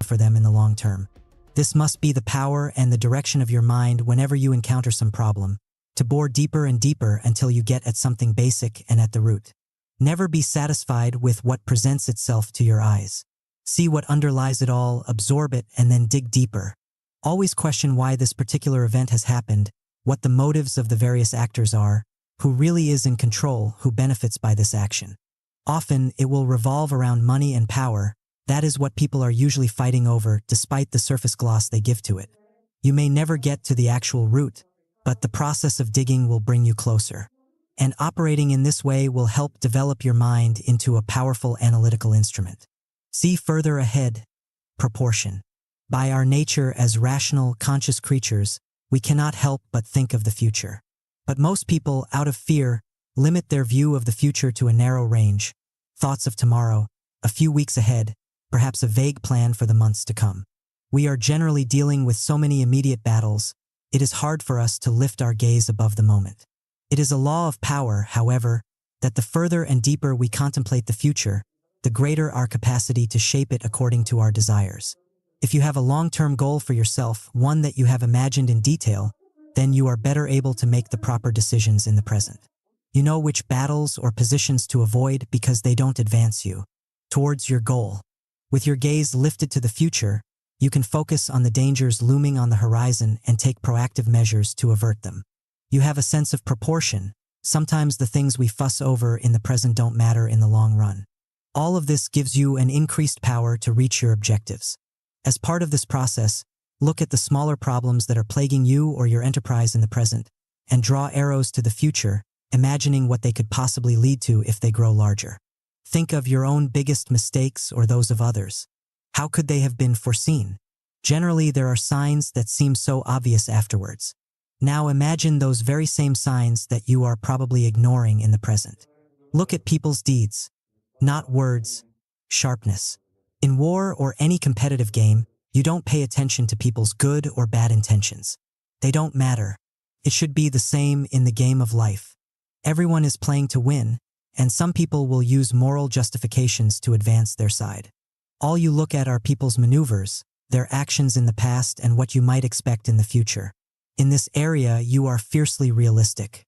For them in the long term. This must be the power and the direction of your mind whenever you encounter some problem, to bore deeper and deeper until you get at something basic and at the root. Never be satisfied with what presents itself to your eyes. See what underlies it all, absorb it, and then dig deeper. Always question why this particular event has happened, what the motives of the various actors are, who really is in control, who benefits by this action. Often, it will revolve around money and power. That is what people are usually fighting over, despite the surface gloss they give to it. You may never get to the actual root, but the process of digging will bring you closer. And operating in this way will help develop your mind into a powerful analytical instrument. See further ahead. Proportion. By our nature as rational, conscious creatures, we cannot help but think of the future. But most people, out of fear, limit their view of the future to a narrow range. Thoughts of tomorrow, a few weeks ahead, perhaps a vague plan for the months to come. We are generally dealing with so many immediate battles, it is hard for us to lift our gaze above the moment. It is a law of power, however, that the further and deeper we contemplate the future, the greater our capacity to shape it according to our desires. If you have a long-term goal for yourself, one that you have imagined in detail, then you are better able to make the proper decisions in the present. You know which battles or positions to avoid because they don't advance you towards your goal. With your gaze lifted to the future, you can focus on the dangers looming on the horizon and take proactive measures to avert them. You have a sense of proportion. Sometimes the things we fuss over in the present don't matter in the long run. All of this gives you an increased power to reach your objectives. As part of this process, look at the smaller problems that are plaguing you or your enterprise in the present, and draw arrows to the future, imagining what they could possibly lead to if they grow larger. Think of your own biggest mistakes or those of others. How could they have been foreseen? Generally, there are signs that seem so obvious afterwards. Now imagine those very same signs that you are probably ignoring in the present. Look at people's deeds, not words, sharpness. In war or any competitive game, you don't pay attention to people's good or bad intentions. They don't matter. It should be the same in the game of life. Everyone is playing to win, and some people will use moral justifications to advance their side. All you look at are people's maneuvers, their actions in the past, and what you might expect in the future. In this area, you are fiercely realistic.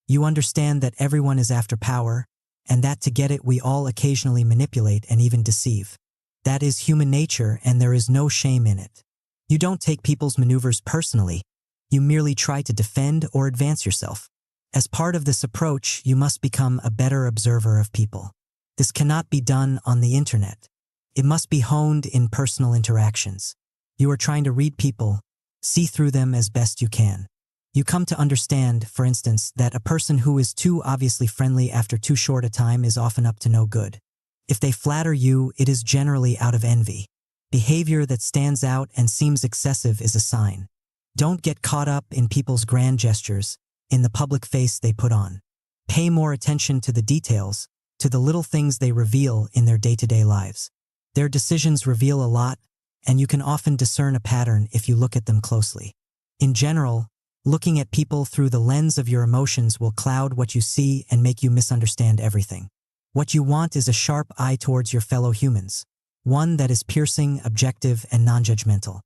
You understand that everyone is after power, and that to get it we all occasionally manipulate and even deceive. That is human nature, and there is no shame in it. You don't take people's maneuvers personally. You merely try to defend or advance yourself. As part of this approach, you must become a better observer of people. This cannot be done on the internet. It must be honed in personal interactions. You are trying to read people, see through them as best you can. You come to understand, for instance, that a person who is too obviously friendly after too short a time is often up to no good. If they flatter you, it is generally out of envy. Behavior that stands out and seems excessive is a sign. Don't get caught up in people's grand gestures, in the public face they put on. Pay more attention to the details, to the little things they reveal in their day-to-day lives. Their decisions reveal a lot, and you can often discern a pattern if you look at them closely. In general, looking at people through the lens of your emotions will cloud what you see and make you misunderstand everything. What you want is a sharp eye towards your fellow humans, one that is piercing, objective, and non-judgmental.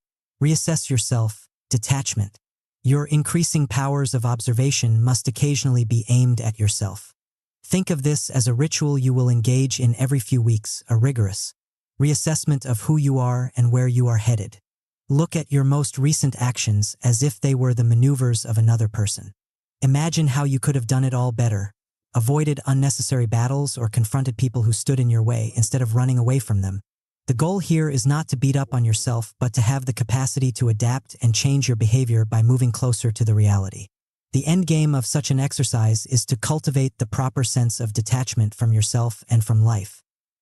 Reassess yourself. Detachment. Your increasing powers of observation must occasionally be aimed at yourself. Think of this as a ritual you will engage in every few weeks, a rigorous reassessment of who you are and where you are headed. Look at your most recent actions as if they were the maneuvers of another person. Imagine how you could have done it all better, avoided unnecessary battles, or confronted people who stood in your way instead of running away from them. The goal here is not to beat up on yourself, but to have the capacity to adapt and change your behavior by moving closer to the reality. The end game of such an exercise is to cultivate the proper sense of detachment from yourself and from life.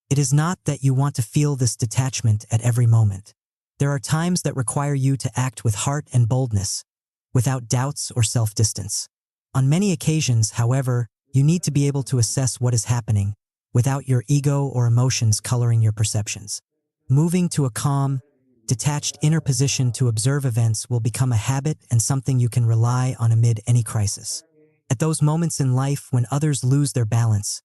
It is not that you want to feel this detachment at every moment. There are times that require you to act with heart and boldness, without doubts or self-distance. On many occasions, however, you need to be able to assess what is happening, without your ego or emotions coloring your perceptions. Moving to a calm, detached inner position to observe events will become a habit and something you can rely on amid any crisis. At those moments in life when others lose their balance,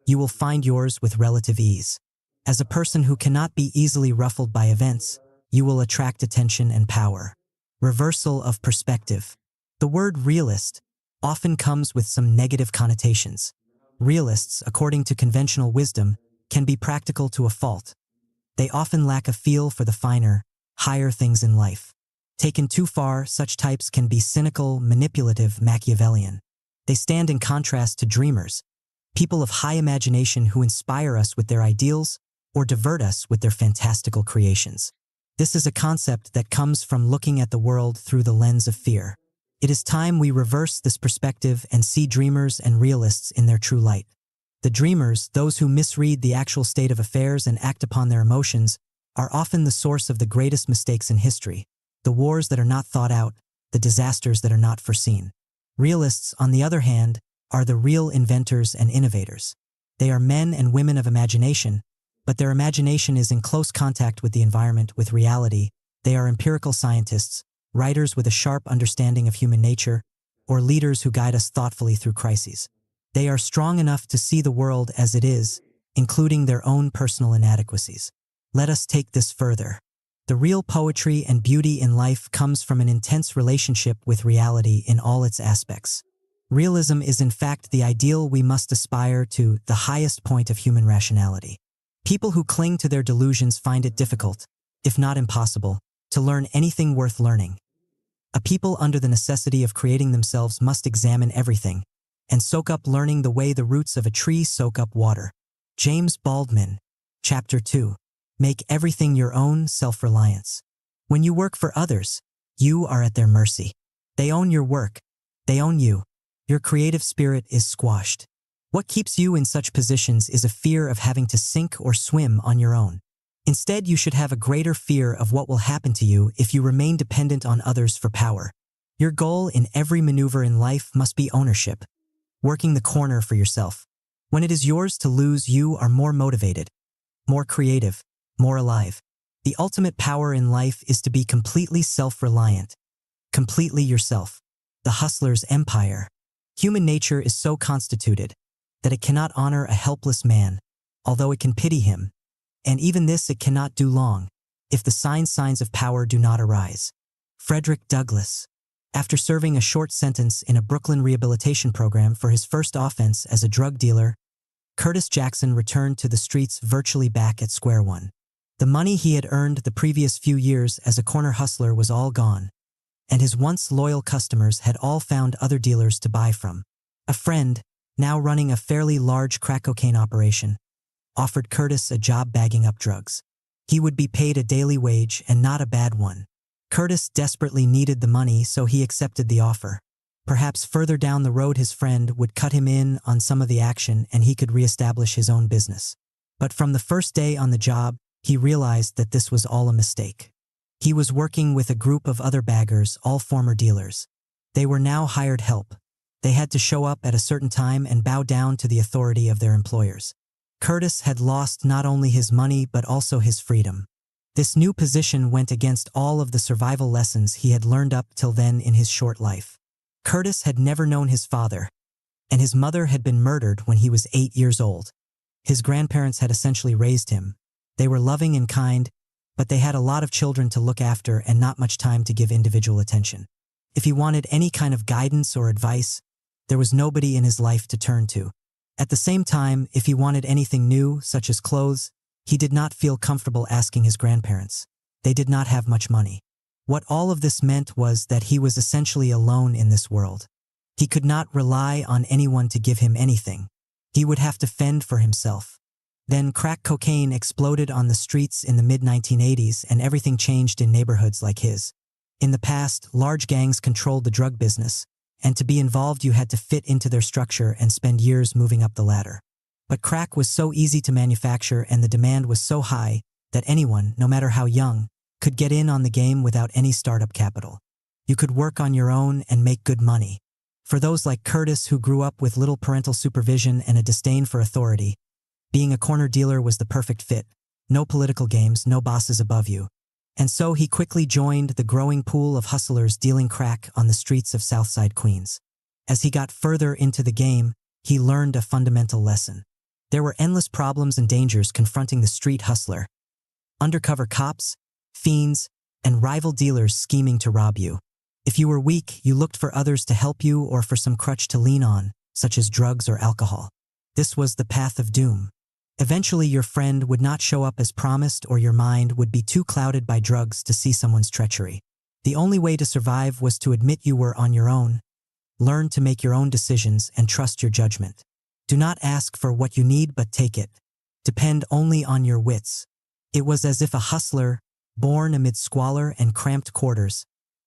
you will find yours with relative ease. As a person who cannot be easily ruffled by events, you will attract attention and power. Reversal of perspective. The word realist often comes with some negative connotations. Realists, according to conventional wisdom, can be practical to a fault. They often lack a feel for the finer, higher things in life. Taken too far, such types can be cynical, manipulative, Machiavellian. They stand in contrast to dreamers, people of high imagination who inspire us with their ideals or divert us with their fantastical creations. This is a concept that comes from looking at the world through the lens of fear. It is time we reverse this perspective and see dreamers and realists in their true light. The dreamers, those who misread the actual state of affairs and act upon their emotions, are often the source of the greatest mistakes in history, the wars that are not thought out, the disasters that are not foreseen. Realists, on the other hand, are the real inventors and innovators. They are men and women of imagination, but their imagination is in close contact with the environment, with reality. They are empirical scientists, writers with a sharp understanding of human nature, or leaders who guide us thoughtfully through crises. They are strong enough to see the world as it is, including their own personal inadequacies. Let us take this further. The real poetry and beauty in life comes from an intense relationship with reality in all its aspects. Realism is in fact the ideal we must aspire to, the highest point of human rationality. People who cling to their delusions find it difficult, if not impossible, to learn anything worth learning. A people under the necessity of creating themselves must examine everything, and soak up learning the way the roots of a tree soak up water. James Baldwin, Chapter 2. Make everything your own, self-reliance. When you work for others, you are at their mercy. They own your work. They own you. Your creative spirit is squashed. What keeps you in such positions is a fear of having to sink or swim on your own. Instead, you should have a greater fear of what will happen to you if you remain dependent on others for power. Your goal in every maneuver in life must be ownership, working the corner for yourself. When it is yours to lose, you are more motivated, more creative, more alive. The ultimate power in life is to be completely self-reliant, completely yourself. The hustler's empire. Human nature is so constituted that it cannot honor a helpless man, although it can pity him, and even this it cannot do long, if the signs of power do not arise. Frederick Douglass. After serving a short sentence in a Brooklyn rehabilitation program for his first offense as a drug dealer, Curtis Jackson returned to the streets virtually back at square one. The money he had earned the previous few years as a corner hustler was all gone, and his once loyal customers had all found other dealers to buy from. A friend, now running a fairly large crack cocaine operation, offered Curtis a job bagging up drugs. He would be paid a daily wage and not a bad one. Curtis desperately needed the money, so he accepted the offer. Perhaps further down the road his friend would cut him in on some of the action and he could reestablish his own business. But from the first day on the job, he realized that this was all a mistake. He was working with a group of other baggers, all former dealers. They were now hired help. They had to show up at a certain time and bow down to the authority of their employers. Curtis had lost not only his money but also his freedom. This new position went against all of the survival lessons he had learned up till then in his short life. Curtis had never known his father, and his mother had been murdered when he was 8 years old. His grandparents had essentially raised him. They were loving and kind, but they had a lot of children to look after and not much time to give individual attention. If he wanted any kind of guidance or advice, there was nobody in his life to turn to. At the same time, if he wanted anything new, such as clothes, he did not feel comfortable asking his grandparents. They did not have much money. What all of this meant was that he was essentially alone in this world. He could not rely on anyone to give him anything. He would have to fend for himself. Then crack cocaine exploded on the streets in the mid-1980s and everything changed in neighborhoods like his. In the past, large gangs controlled the drug business, and to be involved you had to fit into their structure and spend years moving up the ladder. But crack was so easy to manufacture and the demand was so high that anyone, no matter how young, could get in on the game without any startup capital. You could work on your own and make good money. For those like Curtis who grew up with little parental supervision and a disdain for authority, being a corner dealer was the perfect fit. No political games, no bosses above you. And so he quickly joined the growing pool of hustlers dealing crack on the streets of Southside Queens. As he got further into the game, he learned a fundamental lesson. There were endless problems and dangers confronting the street hustler. Undercover cops, fiends, and rival dealers scheming to rob you. If you were weak, you looked for others to help you or for some crutch to lean on, such as drugs or alcohol. This was the path of doom. Eventually your friend would not show up as promised or your mind would be too clouded by drugs to see someone's treachery. The only way to survive was to admit you were on your own, learn to make your own decisions and trust your judgment. Do not ask for what you need but take it. Depend only on your wits. It was as if a hustler, born amid squalor and cramped quarters,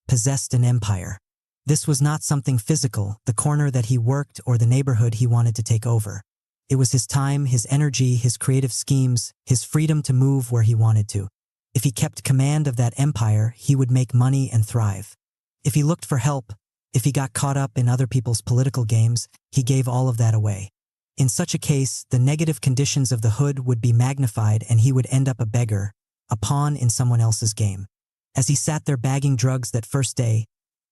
possessed an empire. This was not something physical, the corner that he worked or the neighborhood he wanted to take over. It was his time, his energy, his creative schemes, his freedom to move where he wanted to. If he kept command of that empire, he would make money and thrive. If he looked for help, if he got caught up in other people's political games, he gave all of that away. In such a case, the negative conditions of the hood would be magnified and he would end up a beggar, a pawn in someone else's game. As he sat there bagging drugs that first day,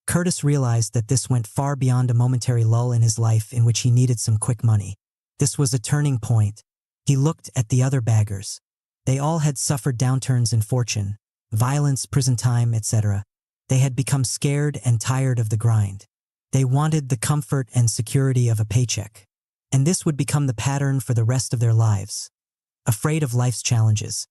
Curtis realized that this went far beyond a momentary lull in his life in which he needed some quick money. This was a turning point. He looked at the other baggers. They all had suffered downturns in fortune, violence, prison time, etc. They had become scared and tired of the grind. They wanted the comfort and security of a paycheck. And this would become the pattern for the rest of their lives. Afraid of life's challenges,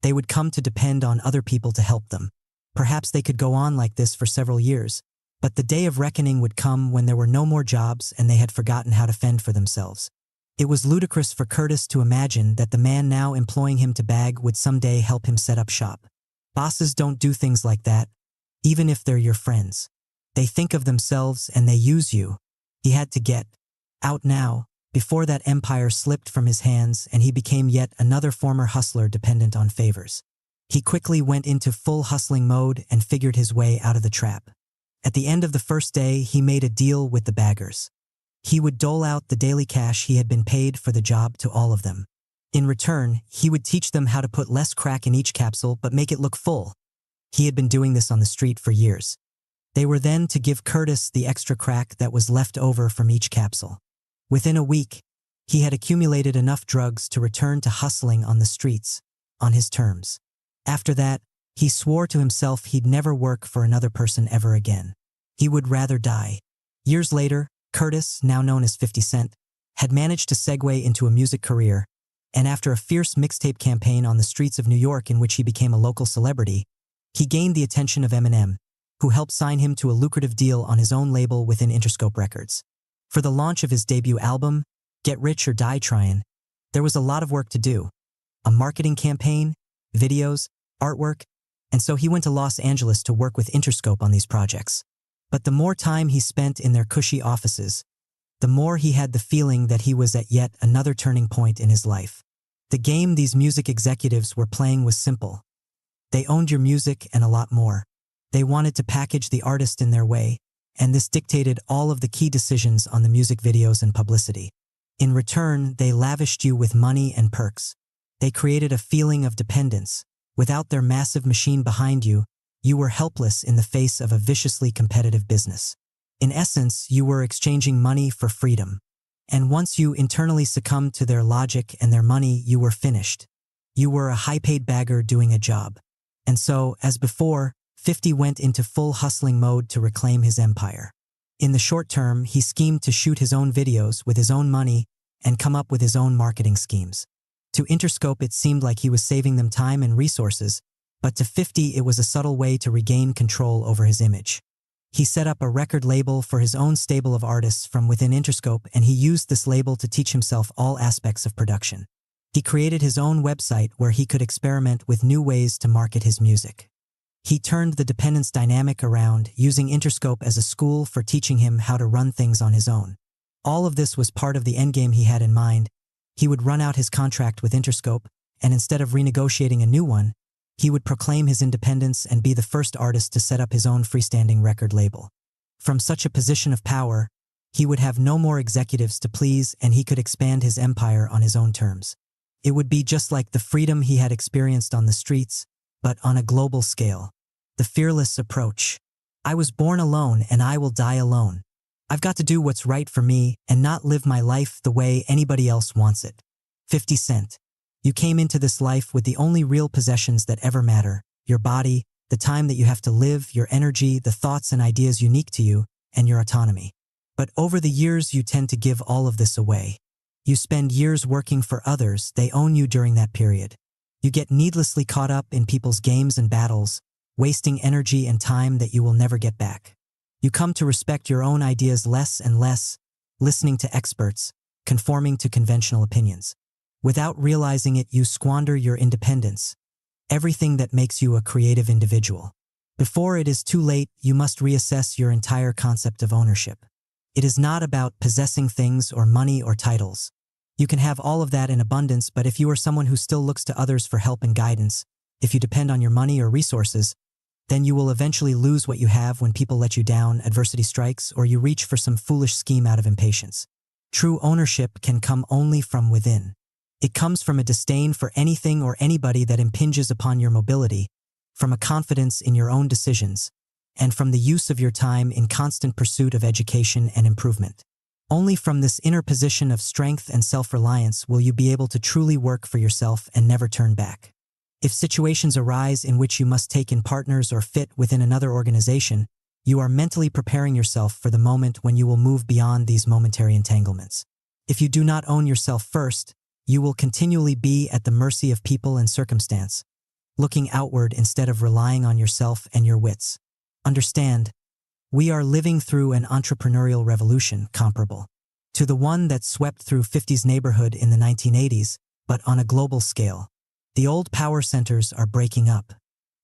they would come to depend on other people to help them. Perhaps they could go on like this for several years, but the day of reckoning would come when there were no more jobs and they had forgotten how to fend for themselves. It was ludicrous for Curtis to imagine that the man now employing him to bag would someday help him set up shop. Bosses don't do things like that, even if they're your friends. They think of themselves and they use you. He had to get out now, before that empire slipped from his hands and he became yet another former hustler dependent on favors. He quickly went into full hustling mode and figured his way out of the trap. At the end of the first day, he made a deal with the baggers. He would dole out the daily cash he had been paid for the job to all of them. In return, he would teach them how to put less crack in each capsule but make it look full. He had been doing this on the street for years. They were then to give Curtis the extra crack that was left over from each capsule. Within a week, he had accumulated enough drugs to return to hustling on the streets, on his terms. After that, he swore to himself he'd never work for another person ever again. He would rather die. Years later, Curtis, now known as 50 Cent, had managed to segue into a music career, and after a fierce mixtape campaign on the streets of New York in which he became a local celebrity, he gained the attention of Eminem, who helped sign him to a lucrative deal on his own label within Interscope Records. For the launch of his debut album, Get Rich or Die Tryin', there was a lot of work to do. A marketing campaign, videos, artwork, and so he went to Los Angeles to work with Interscope on these projects. But the more time he spent in their cushy offices, the more he had the feeling that he was at yet another turning point in his life. The game these music executives were playing was simple. They owned your music and a lot more. They wanted to package the artist in their way, and this dictated all of the key decisions on the music videos and publicity. In return, they lavished you with money and perks. They created a feeling of dependence. Without their massive machine behind you, you were helpless in the face of a viciously competitive business. In essence, you were exchanging money for freedom. And once you internally succumbed to their logic and their money, you were finished. You were a high-paid bagger doing a job. And so, as before, 50 went into full hustling mode to reclaim his empire. In the short term, he schemed to shoot his own videos with his own money and come up with his own marketing schemes. To Interscope, it seemed like he was saving them time and resources, but to 50, it was a subtle way to regain control over his image. He set up a record label for his own stable of artists from within Interscope, and he used this label to teach himself all aspects of production. He created his own website where he could experiment with new ways to market his music. He turned the dependence dynamic around, using Interscope as a school for teaching him how to run things on his own. All of this was part of the endgame he had in mind. He would run out his contract with Interscope, and instead of renegotiating a new one, he would proclaim his independence and be the first artist to set up his own freestanding record label. From such a position of power, he would have no more executives to please, and he could expand his empire on his own terms. It would be just like the freedom he had experienced on the streets, but on a global scale. The fearless approach. I was born alone and I will die alone. I've got to do what's right for me and not live my life the way anybody else wants it. 50 Cent. You came into this life with the only real possessions that ever matter: your body, the time that you have to live, your energy, the thoughts and ideas unique to you, and your autonomy. But over the years, you tend to give all of this away. You spend years working for others, they own you during that period. You get needlessly caught up in people's games and battles, wasting energy and time that you will never get back. You come to respect your own ideas less and less, listening to experts, conforming to conventional opinions. Without realizing it, you squander your independence, everything that makes you a creative individual. Before it is too late, you must reassess your entire concept of ownership. It is not about possessing things or money or titles. You can have all of that in abundance, but if you are someone who still looks to others for help and guidance, if you depend on your money or resources, then you will eventually lose what you have when people let you down, adversity strikes, or you reach for some foolish scheme out of impatience. True ownership can come only from within. It comes from a disdain for anything or anybody that impinges upon your mobility, from a confidence in your own decisions, and from the use of your time in constant pursuit of education and improvement. Only from this inner position of strength and self-reliance will you be able to truly work for yourself and never turn back. If situations arise in which you must take in partners or fit within another organization, you are mentally preparing yourself for the moment when you will move beyond these momentary entanglements. If you do not own yourself first, you will continually be at the mercy of people and circumstance, looking outward instead of relying on yourself and your wits. Understand, we are living through an entrepreneurial revolution comparable to the one that swept through 50's neighborhood in the 1980s, but on a global scale. The old power centers are breaking up.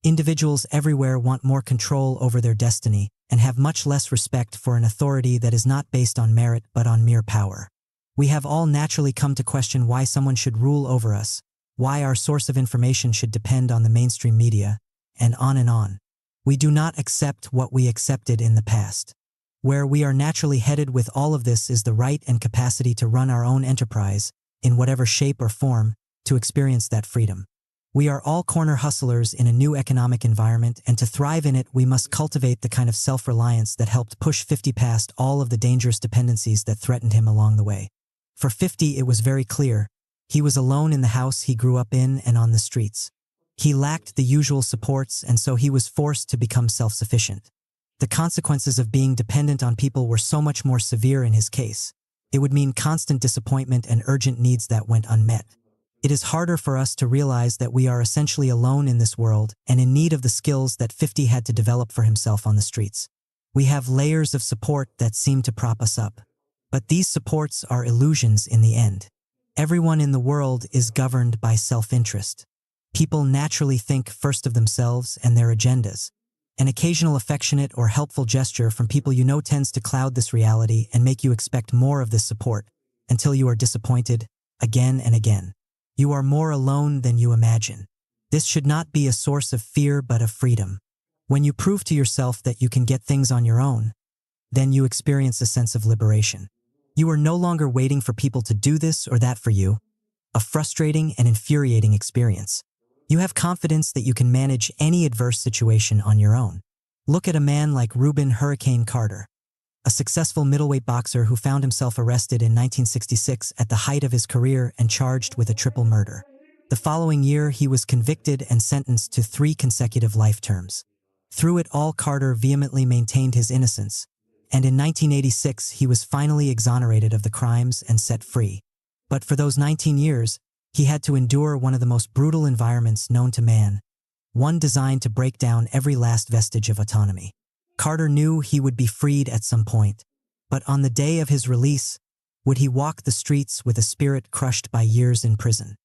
Individuals everywhere want more control over their destiny and have much less respect for an authority that is not based on merit but on mere power. We have all naturally come to question why someone should rule over us, why our source of information should depend on the mainstream media, and on and on. We do not accept what we accepted in the past. Where we are naturally headed with all of this is the right and capacity to run our own enterprise, in whatever shape or form, to experience that freedom. We are all corner hustlers in a new economic environment, and to thrive in it, we must cultivate the kind of self-reliance that helped push 50 past all of the dangerous dependencies that threatened him along the way. For 50, it was very clear. He was alone in the house he grew up in and on the streets. He lacked the usual supports, and so he was forced to become self-sufficient. The consequences of being dependent on people were so much more severe in his case. It would mean constant disappointment and urgent needs that went unmet. It is harder for us to realize that we are essentially alone in this world and in need of the skills that 50 had to develop for himself on the streets. We have layers of support that seem to prop us up. But these supports are illusions in the end. Everyone in the world is governed by self-interest. People naturally think first of themselves and their agendas. An occasional affectionate or helpful gesture from people you know tends to cloud this reality and make you expect more of this support, until you are disappointed, again and again. You are more alone than you imagine. This should not be a source of fear but of freedom. When you prove to yourself that you can get things on your own, then you experience a sense of liberation. You are no longer waiting for people to do this or that for you, a frustrating and infuriating experience. You have confidence that you can manage any adverse situation on your own. Look at a man like Reuben Hurricane Carter, a successful middleweight boxer who found himself arrested in 1966 at the height of his career and charged with a triple murder. The following year, he was convicted and sentenced to 3 consecutive life terms. Through it all, Carter vehemently maintained his innocence, and in 1986 he was finally exonerated of the crimes and set free. But for those 19 years, he had to endure one of the most brutal environments known to man, one designed to break down every last vestige of autonomy. Carter knew he would be freed at some point, but on the day of his release, would he walk the streets with a spirit crushed by years in prison?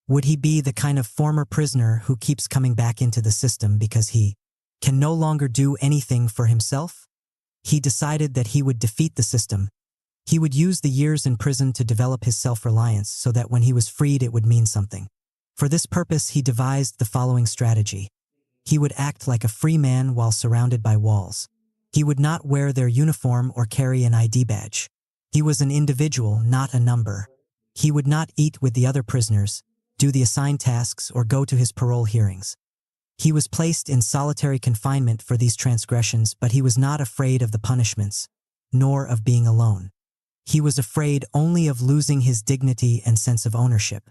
Would he be the kind of former prisoner who keeps coming back into the system because he can no longer do anything for himself? He decided that he would defeat the system. He would use the years in prison to develop his self-reliance so that when he was freed it would mean something. For this purpose, he devised the following strategy. He would act like a free man while surrounded by walls. He would not wear their uniform or carry an ID badge. He was an individual, not a number. He would not eat with the other prisoners, do the assigned tasks, or go to his parole hearings. He was placed in solitary confinement for these transgressions, but he was not afraid of the punishments, nor of being alone. He was afraid only of losing his dignity and sense of ownership.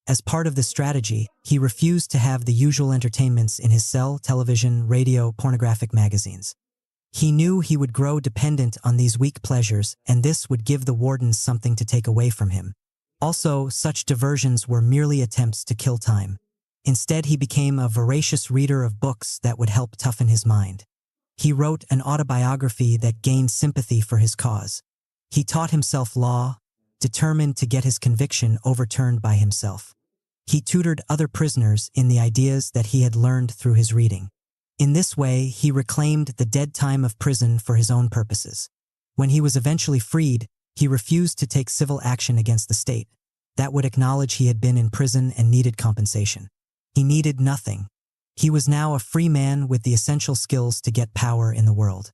As part of this strategy, he refused to have the usual entertainments in his cell, television, radio, pornographic magazines. He knew he would grow dependent on these weak pleasures, and this would give the wardens something to take away from him. Also, such diversions were merely attempts to kill time. Instead, he became a voracious reader of books that would help toughen his mind. He wrote an autobiography that gained sympathy for his cause. He taught himself law, determined to get his conviction overturned by himself. He tutored other prisoners in the ideas that he had learned through his reading. In this way, he reclaimed the dead time of prison for his own purposes. When he was eventually freed, he refused to take civil action against the state. That would acknowledge he had been in prison and needed compensation. He needed nothing. He was now a free man with the essential skills to get power in the world.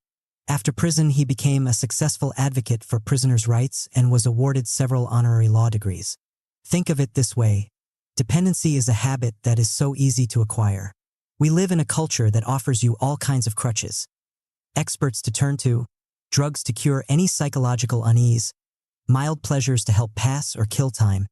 After prison, he became a successful advocate for prisoners' rights and was awarded several honorary law degrees. Think of it this way. Dependency is a habit that is so easy to acquire. We live in a culture that offers you all kinds of crutches. Experts to turn to, drugs to cure any psychological unease, mild pleasures to help pass or kill time,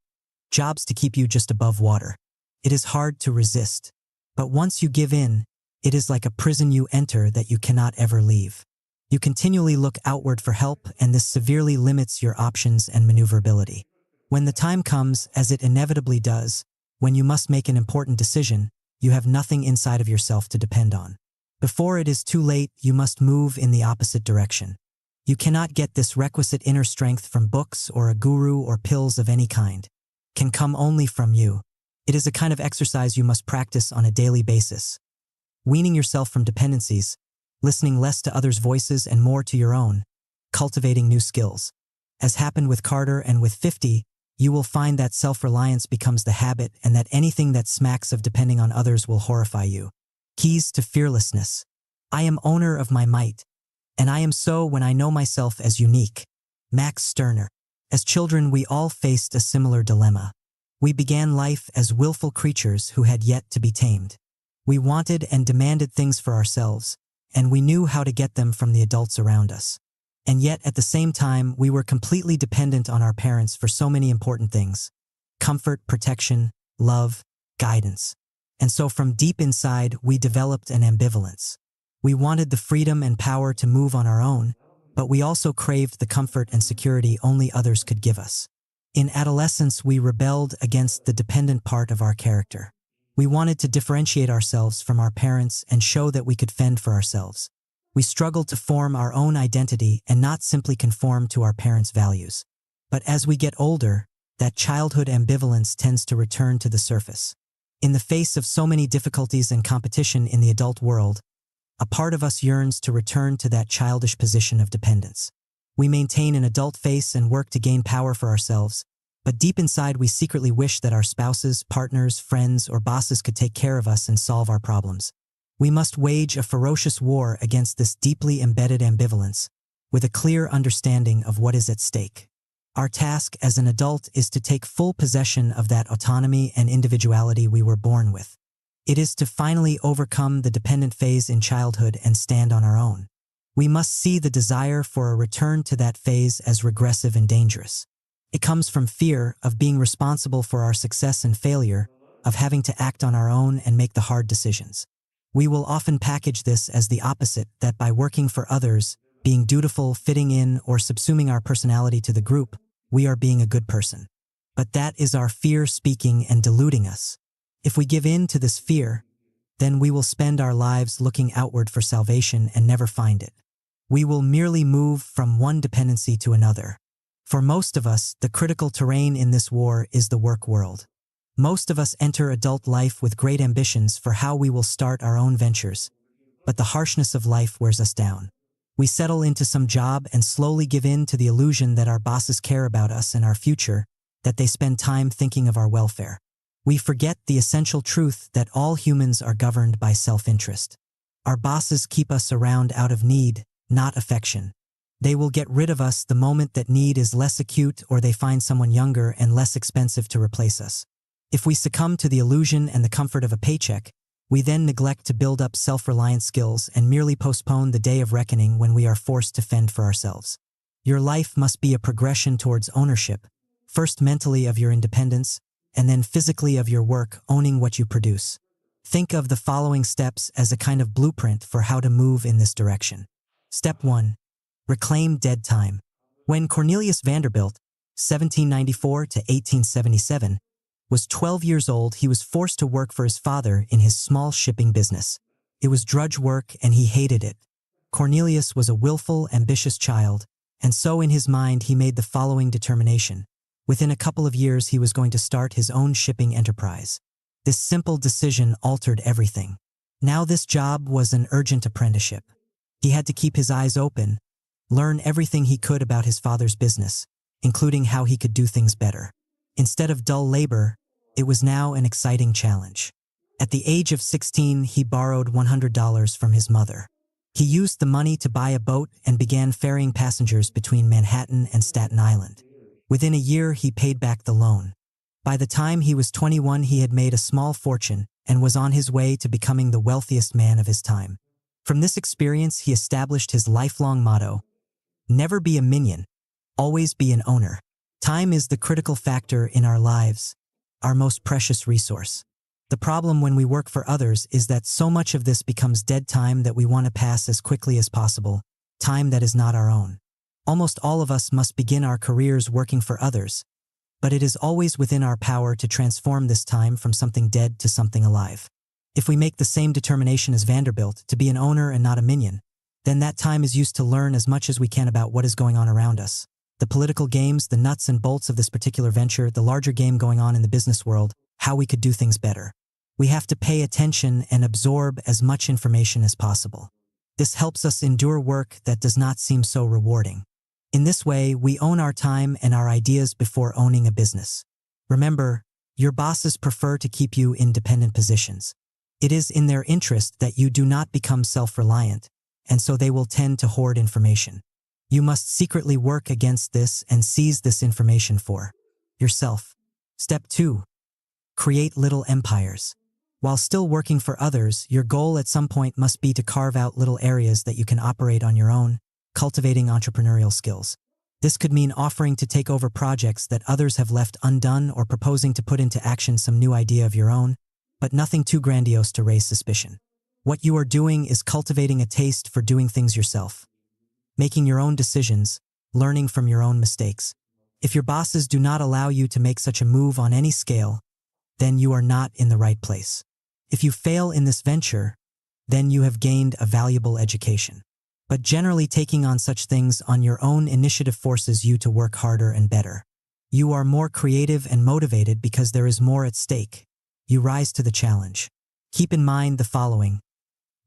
jobs to keep you just above water. It is hard to resist. But once you give in, it is like a prison you enter that you cannot ever leave. You continually look outward for help, and this severely limits your options and maneuverability. When the time comes, as it inevitably does, when you must make an important decision, you have nothing inside of yourself to depend on. Before it is too late, you must move in the opposite direction. You cannot get this requisite inner strength from books or a guru or pills of any kind. It can come only from you. It is a kind of exercise you must practice on a daily basis. Weaning yourself from dependencies, listening less to others' voices and more to your own, cultivating new skills. As happened with Carter and with 50, you will find that self-reliance becomes the habit and that anything that smacks of depending on others will horrify you. Keys to fearlessness. I am owner of my might, and I am so when I know myself as unique. Max Stirner. As children, we all faced a similar dilemma. We began life as willful creatures who had yet to be tamed. We wanted and demanded things for ourselves, and we knew how to get them from the adults around us. And yet, at the same time, we were completely dependent on our parents for so many important things: comfort, protection, love, guidance. And so from deep inside, we developed an ambivalence. We wanted the freedom and power to move on our own, but we also craved the comfort and security only others could give us. In adolescence, we rebelled against the dependent part of our character. We wanted to differentiate ourselves from our parents and show that we could fend for ourselves. We struggled to form our own identity and not simply conform to our parents' values. But as we get older, that childhood ambivalence tends to return to the surface. In the face of so many difficulties and competition in the adult world, A part of us yearns to return to that childish position of dependence. We maintain an adult face and work to gain power for ourselves, but deep inside we secretly wish that our spouses, partners, friends, or bosses could take care of us and solve our problems. We must wage a ferocious war against this deeply embedded ambivalence, with a clear understanding of what is at stake. Our task as an adult is to take full possession of that autonomy and individuality we were born with. It is to finally overcome the dependent phase in childhood and stand on our own. We must see the desire for a return to that phase as regressive and dangerous. It comes from fear of being responsible for our success and failure, of having to act on our own and make the hard decisions. We will often package this as the opposite, that by working for others, being dutiful, fitting in, or subsuming our personality to the group, we are being a good person. But that is our fear speaking and deluding us. If we give in to this fear, then we will spend our lives looking outward for salvation and never find it. We will merely move from one dependency to another. For most of us, the critical terrain in this war is the work world. Most of us enter adult life with great ambitions for how we will start our own ventures, but the harshness of life wears us down. We settle into some job and slowly give in to the illusion that our bosses care about us and our future, that they spend time thinking of our welfare. We forget the essential truth that all humans are governed by self-interest. Our bosses keep us around out of need, not affection. They will get rid of us the moment that need is less acute or they find someone younger and less expensive to replace us. If we succumb to the illusion and the comfort of a paycheck, we then neglect to build up self-reliant skills and merely postpone the day of reckoning when we are forced to fend for ourselves. Your life must be a progression towards ownership, first mentally of your independence, and then physically of your work, owning what you produce. Think of the following steps as a kind of blueprint for how to move in this direction. Step 1. Reclaim dead time. When Cornelius Vanderbilt, 1794 to 1877, was 12 years old, he was forced to work for his father in his small shipping business. It was drudge work and he hated it. Cornelius was a willful, ambitious child, and so in his mind he made the following determination. Within a couple of years he was going to start his own shipping enterprise. This simple decision altered everything. Now this job was an urgent apprenticeship. He had to keep his eyes open, learn everything he could about his father's business, including how he could do things better. Instead of dull labor, it was now an exciting challenge. At the age of 16, he borrowed $100 from his mother. He used the money to buy a boat and began ferrying passengers between Manhattan and Staten Island. Within a year, he paid back the loan. By the time he was 21, he had made a small fortune and was on his way to becoming the wealthiest man of his time. From this experience, he established his lifelong motto: never be a minion, always be an owner. Time is the critical factor in our lives, our most precious resource. The problem when we work for others is that so much of this becomes dead time that we want to pass as quickly as possible, time that is not our own. Almost all of us must begin our careers working for others, but it is always within our power to transform this time from something dead to something alive. If we make the same determination as Vanderbilt to be an owner and not a minion, then that time is used to learn as much as we can about what is going on around us. The political games, the nuts and bolts of this particular venture, the larger game going on in the business world, how we could do things better. We have to pay attention and absorb as much information as possible. This helps us endure work that does not seem so rewarding. In this way, we own our time and our ideas before owning a business. Remember, your bosses prefer to keep you in dependent positions. It is in their interest that you do not become self-reliant, and so they will tend to hoard information. You must secretly work against this and seize this information for yourself. Step 2. Create little empires. While still working for others, your goal at some point must be to carve out little areas that you can operate on your own, cultivating entrepreneurial skills. This could mean offering to take over projects that others have left undone or proposing to put into action some new idea of your own, but nothing too grandiose to raise suspicion. What you are doing is cultivating a taste for doing things yourself, making your own decisions, learning from your own mistakes. If your bosses do not allow you to make such a move on any scale, then you are not in the right place. If you fail in this venture, then you have gained a valuable education. But generally taking on such things on your own initiative forces you to work harder and better. You are more creative and motivated because there is more at stake. You rise to the challenge. Keep in mind the following.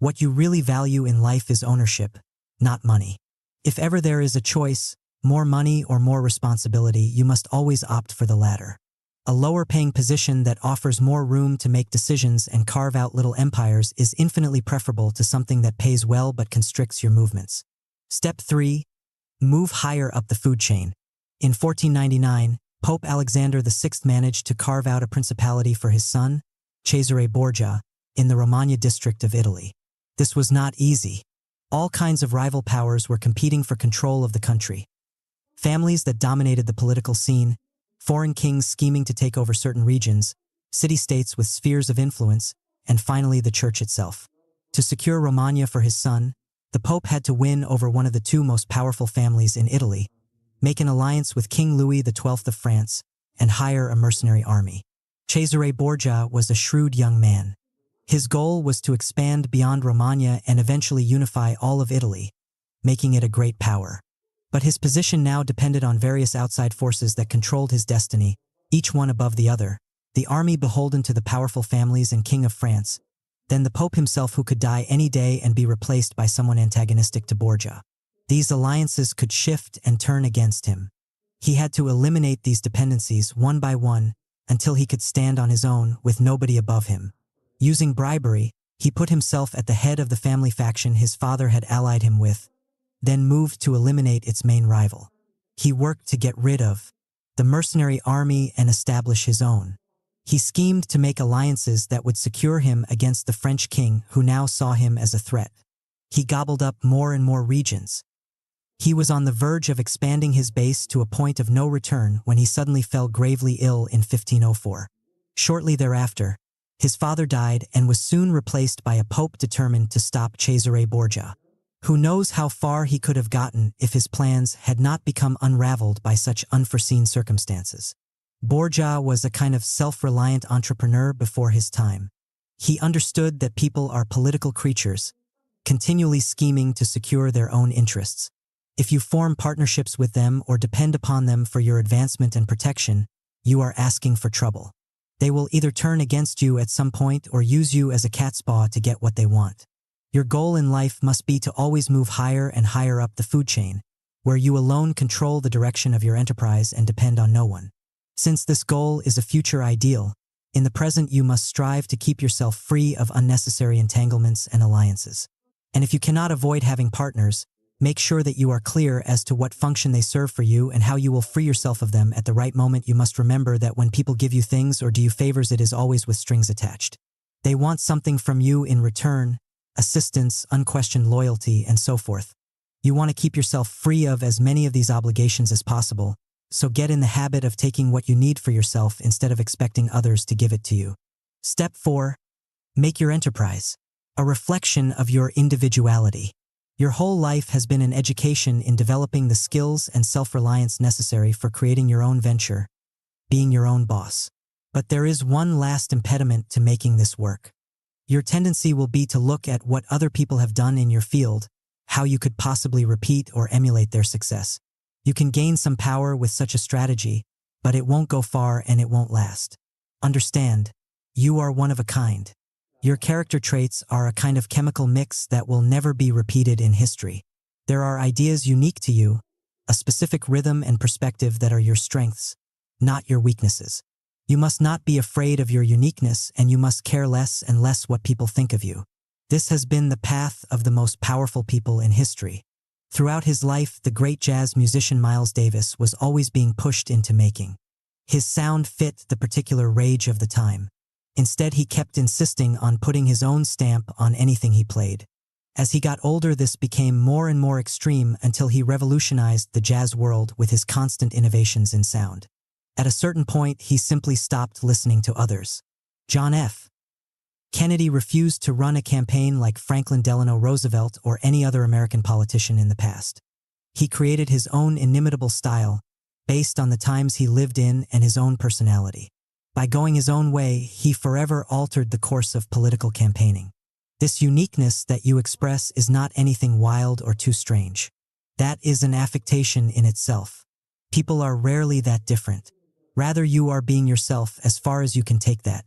What you really value in life is ownership, not money. If ever there is a choice, more money or more responsibility, you must always opt for the latter. A lower-paying position that offers more room to make decisions and carve out little empires is infinitely preferable to something that pays well but constricts your movements. Step 3. Move higher up the food chain. In 1499, Pope Alexander VI managed to carve out a principality for his son, Cesare Borgia, in the Romagna district of Italy. This was not easy. All kinds of rival powers were competing for control of the country. Families that dominated the political scene, foreign kings scheming to take over certain regions, city-states with spheres of influence, and finally the church itself. To secure Romagna for his son, the Pope had to win over one of the two most powerful families in Italy, make an alliance with King Louis XII of France, and hire a mercenary army. Cesare Borgia was a shrewd young man. His goal was to expand beyond Romagna and eventually unify all of Italy, making it a great power. But his position now depended on various outside forces that controlled his destiny, each one above the other, the army beholden to the powerful families and King of France, then the Pope himself who could die any day and be replaced by someone antagonistic to Borgia. These alliances could shift and turn against him. He had to eliminate these dependencies one by one until he could stand on his own with nobody above him. Using bribery, he put himself at the head of the family faction his father had allied him with, then moved to eliminate its main rival. He worked to get rid of the mercenary army and establish his own. He schemed to make alliances that would secure him against the French king who now saw him as a threat. He gobbled up more and more regions. He was on the verge of expanding his base to a point of no return when he suddenly fell gravely ill in 1504. Shortly thereafter, his father died and was soon replaced by a pope determined to stop Cesare Borgia. Who knows how far he could have gotten if his plans had not become unraveled by such unforeseen circumstances. Borgia was a kind of self-reliant entrepreneur before his time. He understood that people are political creatures, continually scheming to secure their own interests. If you form partnerships with them or depend upon them for your advancement and protection, you are asking for trouble. They will either turn against you at some point or use you as a cat's paw to get what they want. Your goal in life must be to always move higher and higher up the food chain, where you alone control the direction of your enterprise and depend on no one. Since this goal is a future ideal, in the present you must strive to keep yourself free of unnecessary entanglements and alliances. And if you cannot avoid having partners, make sure that you are clear as to what function they serve for you and how you will free yourself of them at the right moment. You must remember that when people give you things or do you favors, it is always with strings attached. They want something from you in return, assistance, unquestioned loyalty, and so forth. You want to keep yourself free of as many of these obligations as possible, so get in the habit of taking what you need for yourself instead of expecting others to give it to you. Step 4. Make your enterprise a reflection of your individuality. Your whole life has been an education in developing the skills and self-reliance necessary for creating your own venture, being your own boss. But there is one last impediment to making this work. Your tendency will be to look at what other people have done in your field, how you could possibly repeat or emulate their success. You can gain some power with such a strategy, but it won't go far and it won't last. Understand, you are one of a kind. Your character traits are a kind of chemical mix that will never be repeated in history. There are ideas unique to you, a specific rhythm and perspective that are your strengths, not your weaknesses. You must not be afraid of your uniqueness, and you must care less and less what people think of you. This has been the path of the most powerful people in history. Throughout his life, the great jazz musician Miles Davis was always being pushed into making his sound fit the particular rage of the time. Instead, he kept insisting on putting his own stamp on anything he played. As he got older, this became more and more extreme until he revolutionized the jazz world with his constant innovations in sound. At a certain point, he simply stopped listening to others. John F. Kennedy refused to run a campaign like Franklin Delano Roosevelt or any other American politician in the past. He created his own inimitable style, based on the times he lived in and his own personality. By going his own way, he forever altered the course of political campaigning. This uniqueness that you express is not anything wild or too strange. That is an affectation in itself. People are rarely that different. Rather, you are being yourself as far as you can take that.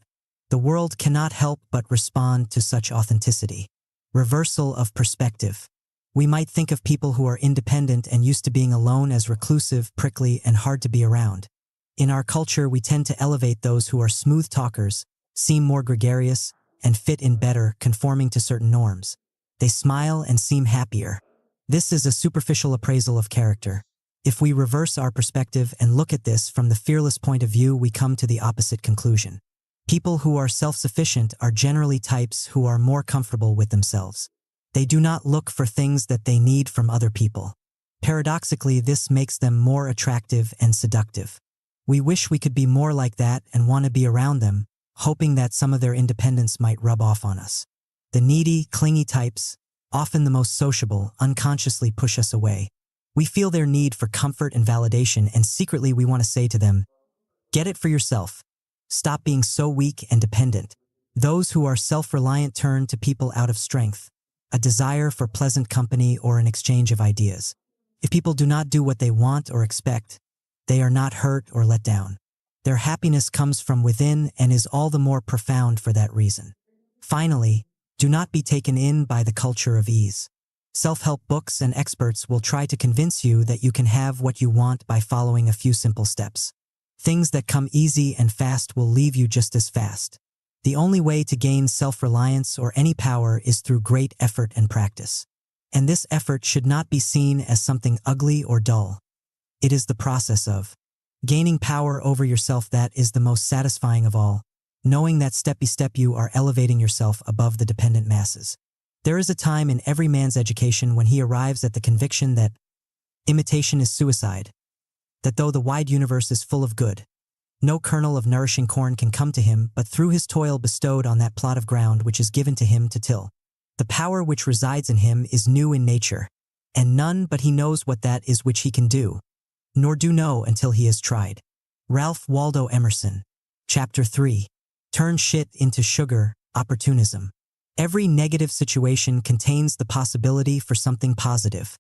The world cannot help but respond to such authenticity. Reversal of perspective. We might think of people who are independent and used to being alone as reclusive, prickly, and hard to be around. In our culture, we tend to elevate those who are smooth talkers, seem more gregarious, and fit in better, conforming to certain norms. They smile and seem happier. This is a superficial appraisal of character. If we reverse our perspective and look at this from the fearless point of view, we come to the opposite conclusion. People who are self-sufficient are generally types who are more comfortable with themselves. They do not look for things that they need from other people. Paradoxically, this makes them more attractive and seductive. We wish we could be more like that and want to be around them, hoping that some of their independence might rub off on us. The needy, clingy types, often the most sociable, unconsciously push us away. We feel their need for comfort and validation, and secretly we want to say to them, "Get it for yourself. Stop being so weak and dependent." Those who are self-reliant turn to people out of strength, a desire for pleasant company or an exchange of ideas. If people do not do what they want or expect, they are not hurt or let down. Their happiness comes from within and is all the more profound for that reason. Finally, do not be taken in by the culture of ease. Self-help books and experts will try to convince you that you can have what you want by following a few simple steps. Things that come easy and fast will leave you just as fast. The only way to gain self-reliance or any power is through great effort and practice. And this effort should not be seen as something ugly or dull. It is the process of gaining power over yourself that is the most satisfying of all, knowing that step by step you are elevating yourself above the dependent masses. There is a time in every man's education when he arrives at the conviction that imitation is suicide, that though the wide universe is full of good, no kernel of nourishing corn can come to him but through his toil bestowed on that plot of ground which is given to him to till. The power which resides in him is new in nature, and none but he knows what that is which he can do, nor do know until he has tried. Ralph Waldo Emerson. Chapter 3. Turn shit into sugar, opportunism. Every negative situation contains the possibility for something positive,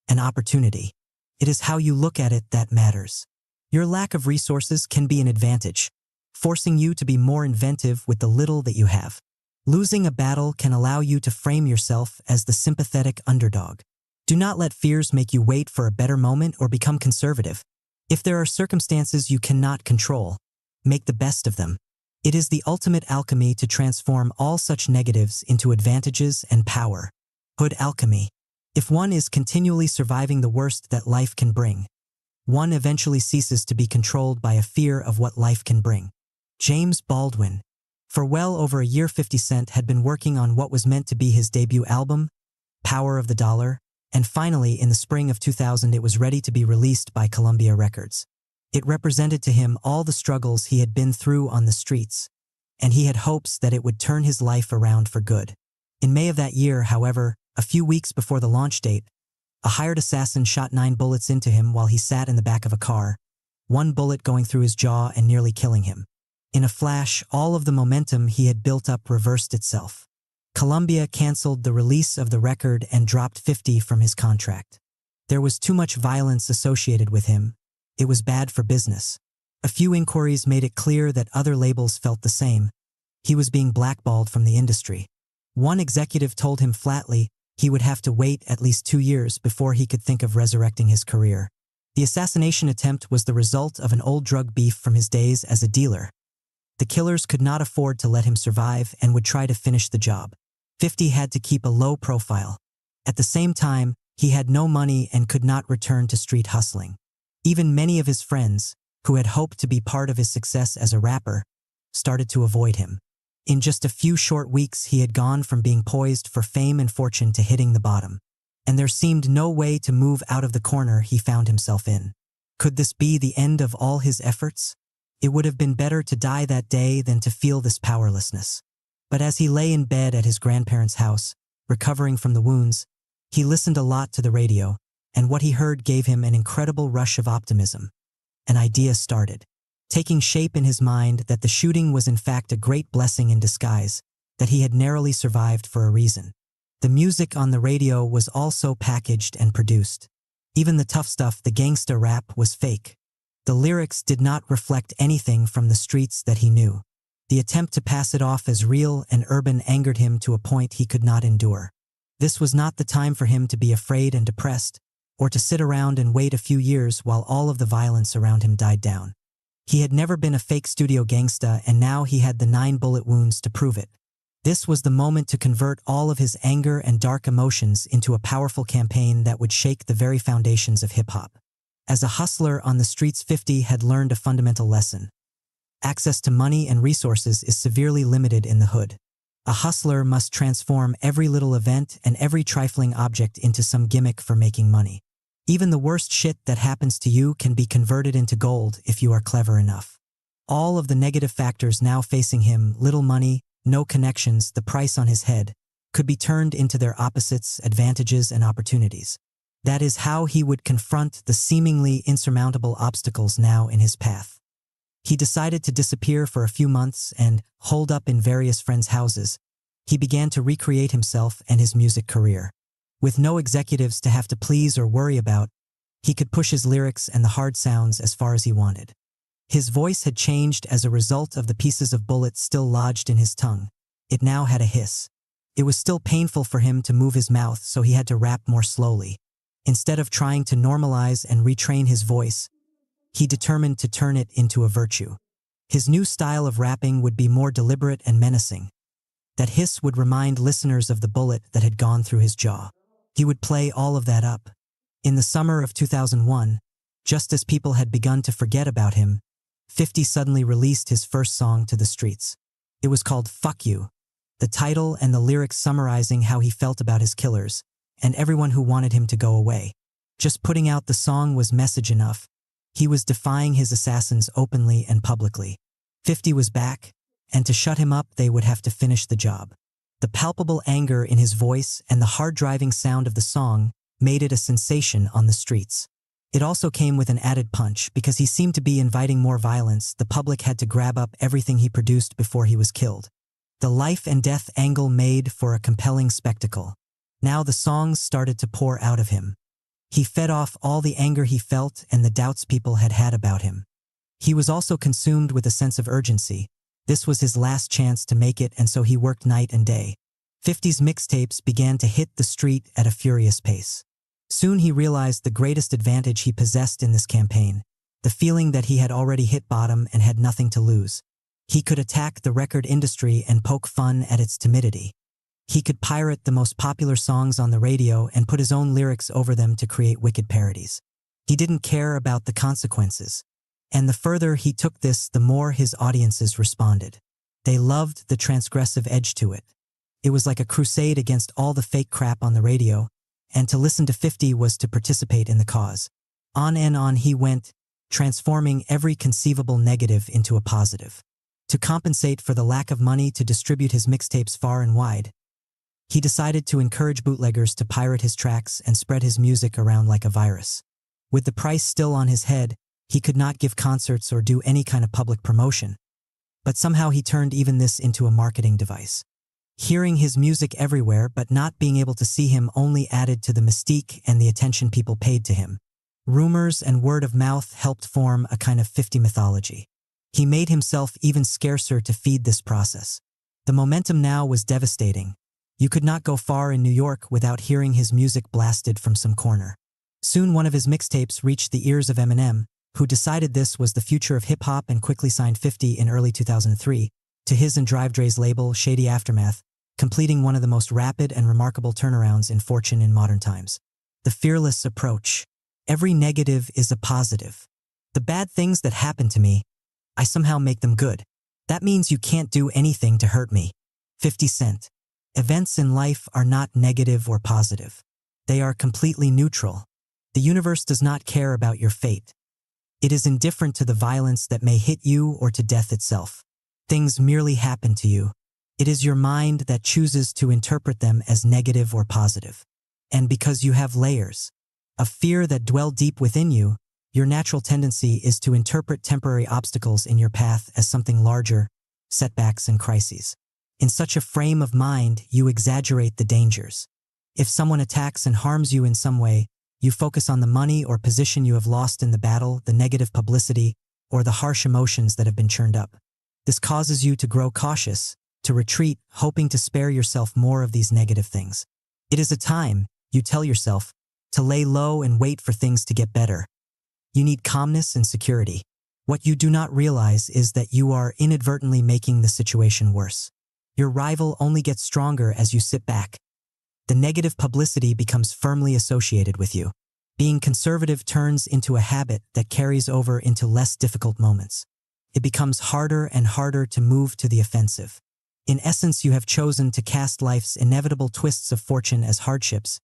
an opportunity. It is how you look at it that matters. Your lack of resources can be an advantage, forcing you to be more inventive with the little that you have. Losing a battle can allow you to frame yourself as the sympathetic underdog. Do not let fears make you wait for a better moment or become conservative. If there are circumstances you cannot control, make the best of them. It is the ultimate alchemy to transform all such negatives into advantages and power. Hood alchemy. If one is continually surviving the worst that life can bring, one eventually ceases to be controlled by a fear of what life can bring. James Baldwin. For well over a year 50 Cent had been working on what was meant to be his debut album, Power of the Dollar, and finally in the spring of 2000 it was ready to be released by Columbia Records. It represented to him all the struggles he had been through on the streets, and he had hopes that it would turn his life around for good. In May of that year, however, a few weeks before the launch date, a hired assassin shot 9 bullets into him while he sat in the back of a car, one bullet going through his jaw and nearly killing him. In a flash, all of the momentum he had built up reversed itself. Columbia canceled the release of the record and dropped 50 from his contract. There was too much violence associated with him. It was bad for business. A few inquiries made it clear that other labels felt the same. He was being blackballed from the industry. One executive told him flatly he would have to wait at least 2 years before he could think of resurrecting his career. The assassination attempt was the result of an old drug beef from his days as a dealer. The killers could not afford to let him survive and would try to finish the job. 50 had to keep a low profile. At the same time, he had no money and could not return to street hustling. Even many of his friends, who had hoped to be part of his success as a rapper, started to avoid him. In just a few short weeks, he had gone from being poised for fame and fortune to hitting the bottom. And there seemed no way to move out of the corner he found himself in. Could this be the end of all his efforts? It would have been better to die that day than to feel this powerlessness. But as he lay in bed at his grandparents' house, recovering from the wounds, he listened a lot to the radio, and what he heard gave him an incredible rush of optimism. An idea started, taking shape in his mind that the shooting was in fact a great blessing in disguise, that he had narrowly survived for a reason. The music on the radio was also packaged and produced. Even the tough stuff, the gangsta rap, was fake. The lyrics did not reflect anything from the streets that he knew. The attempt to pass it off as real and urban angered him to a point he could not endure. This was not the time for him to be afraid and depressed, or to sit around and wait a few years while all of the violence around him died down. He had never been a fake studio gangsta, and now he had the 9 bullet wounds to prove it. This was the moment to convert all of his anger and dark emotions into a powerful campaign that would shake the very foundations of hip-hop. As a hustler on the streets, 50 had learned a fundamental lesson. Access to money and resources is severely limited in the hood. A hustler must transform every little event and every trifling object into some gimmick for making money. Even the worst shit that happens to you can be converted into gold if you are clever enough. All of the negative factors now facing him, little money, no connections, the price on his head, could be turned into their opposites, advantages, and opportunities. That is how he would confront the seemingly insurmountable obstacles now in his path. He decided to disappear for a few months and, holed up in various friends' houses, he began to recreate himself and his music career. With no executives to have to please or worry about, he could push his lyrics and the hard sounds as far as he wanted. His voice had changed as a result of the pieces of bullets still lodged in his tongue. It now had a hiss. It was still painful for him to move his mouth, so he had to rap more slowly. Instead of trying to normalize and retrain his voice, he determined to turn it into a virtue. His new style of rapping would be more deliberate and menacing. That hiss would remind listeners of the bullet that had gone through his jaw. He would play all of that up. In the summer of 2001, just as people had begun to forget about him, 50 suddenly released his first song to the streets. It was called Fuck You, the title and the lyrics summarizing how he felt about his killers and everyone who wanted him to go away. Just putting out the song was message enough. He was defying his assassins openly and publicly. 50 was back, and to shut him up they would have to finish the job. The palpable anger in his voice and the hard-driving sound of the song made it a sensation on the streets. It also came with an added punch. Because he seemed to be inviting more violence, the public had to grab up everything he produced before he was killed. The life and death angle made for a compelling spectacle. Now the songs started to pour out of him. He fed off all the anger he felt and the doubts people had had about him. He was also consumed with a sense of urgency. This was his last chance to make it, and so he worked night and day. 50's mixtapes began to hit the street at a furious pace. Soon he realized the greatest advantage he possessed in this campaign, the feeling that he had already hit bottom and had nothing to lose. He could attack the record industry and poke fun at its timidity. He could pirate the most popular songs on the radio and put his own lyrics over them to create wicked parodies. He didn't care about the consequences. And the further he took this, the more his audiences responded. They loved the transgressive edge to it. It was like a crusade against all the fake crap on the radio, and to listen to 50 was to participate in the cause. On and on he went, transforming every conceivable negative into a positive. To compensate for the lack of money to distribute his mixtapes far and wide, he decided to encourage bootleggers to pirate his tracks and spread his music around like a virus. With the price still on his head, he could not give concerts or do any kind of public promotion. But somehow he turned even this into a marketing device. Hearing his music everywhere but not being able to see him only added to the mystique and the attention people paid to him. Rumors and word of mouth helped form a kind of 50 mythology. He made himself even scarcer to feed this process. The momentum now was devastating. You could not go far in New York without hearing his music blasted from some corner. Soon one of his mixtapes reached the ears of Eminem, who decided this was the future of hip-hop and quickly signed 50 in early 2003 to his and Drive Dre's label, Shady Aftermath, completing one of the most rapid and remarkable turnarounds in fortune in modern times. The fearless approach. Every negative is a positive. The bad things that happen to me, I somehow make them good. That means you can't do anything to hurt me. 50 Cent. Events in life are not negative or positive. They are completely neutral. The universe does not care about your fate. It is indifferent to the violence that may hit you or to death itself. Things merely happen to you. It is your mind that chooses to interpret them as negative or positive. And because you have layers of fear that dwell deep within you, your natural tendency is to interpret temporary obstacles in your path as something larger, setbacks and crises. In such a frame of mind, you exaggerate the dangers. If someone attacks and harms you in some way, you focus on the money or position you have lost in the battle, the negative publicity, or the harsh emotions that have been churned up. This causes you to grow cautious, to retreat, hoping to spare yourself more of these negative things. It is a time, you tell yourself, to lay low and wait for things to get better. You need calmness and security. What you do not realize is that you are inadvertently making the situation worse. Your rival only gets stronger as you sit back. The negative publicity becomes firmly associated with you. Being conservative turns into a habit that carries over into less difficult moments. It becomes harder and harder to move to the offensive. In essence, you have chosen to cast life's inevitable twists of fortune as hardships,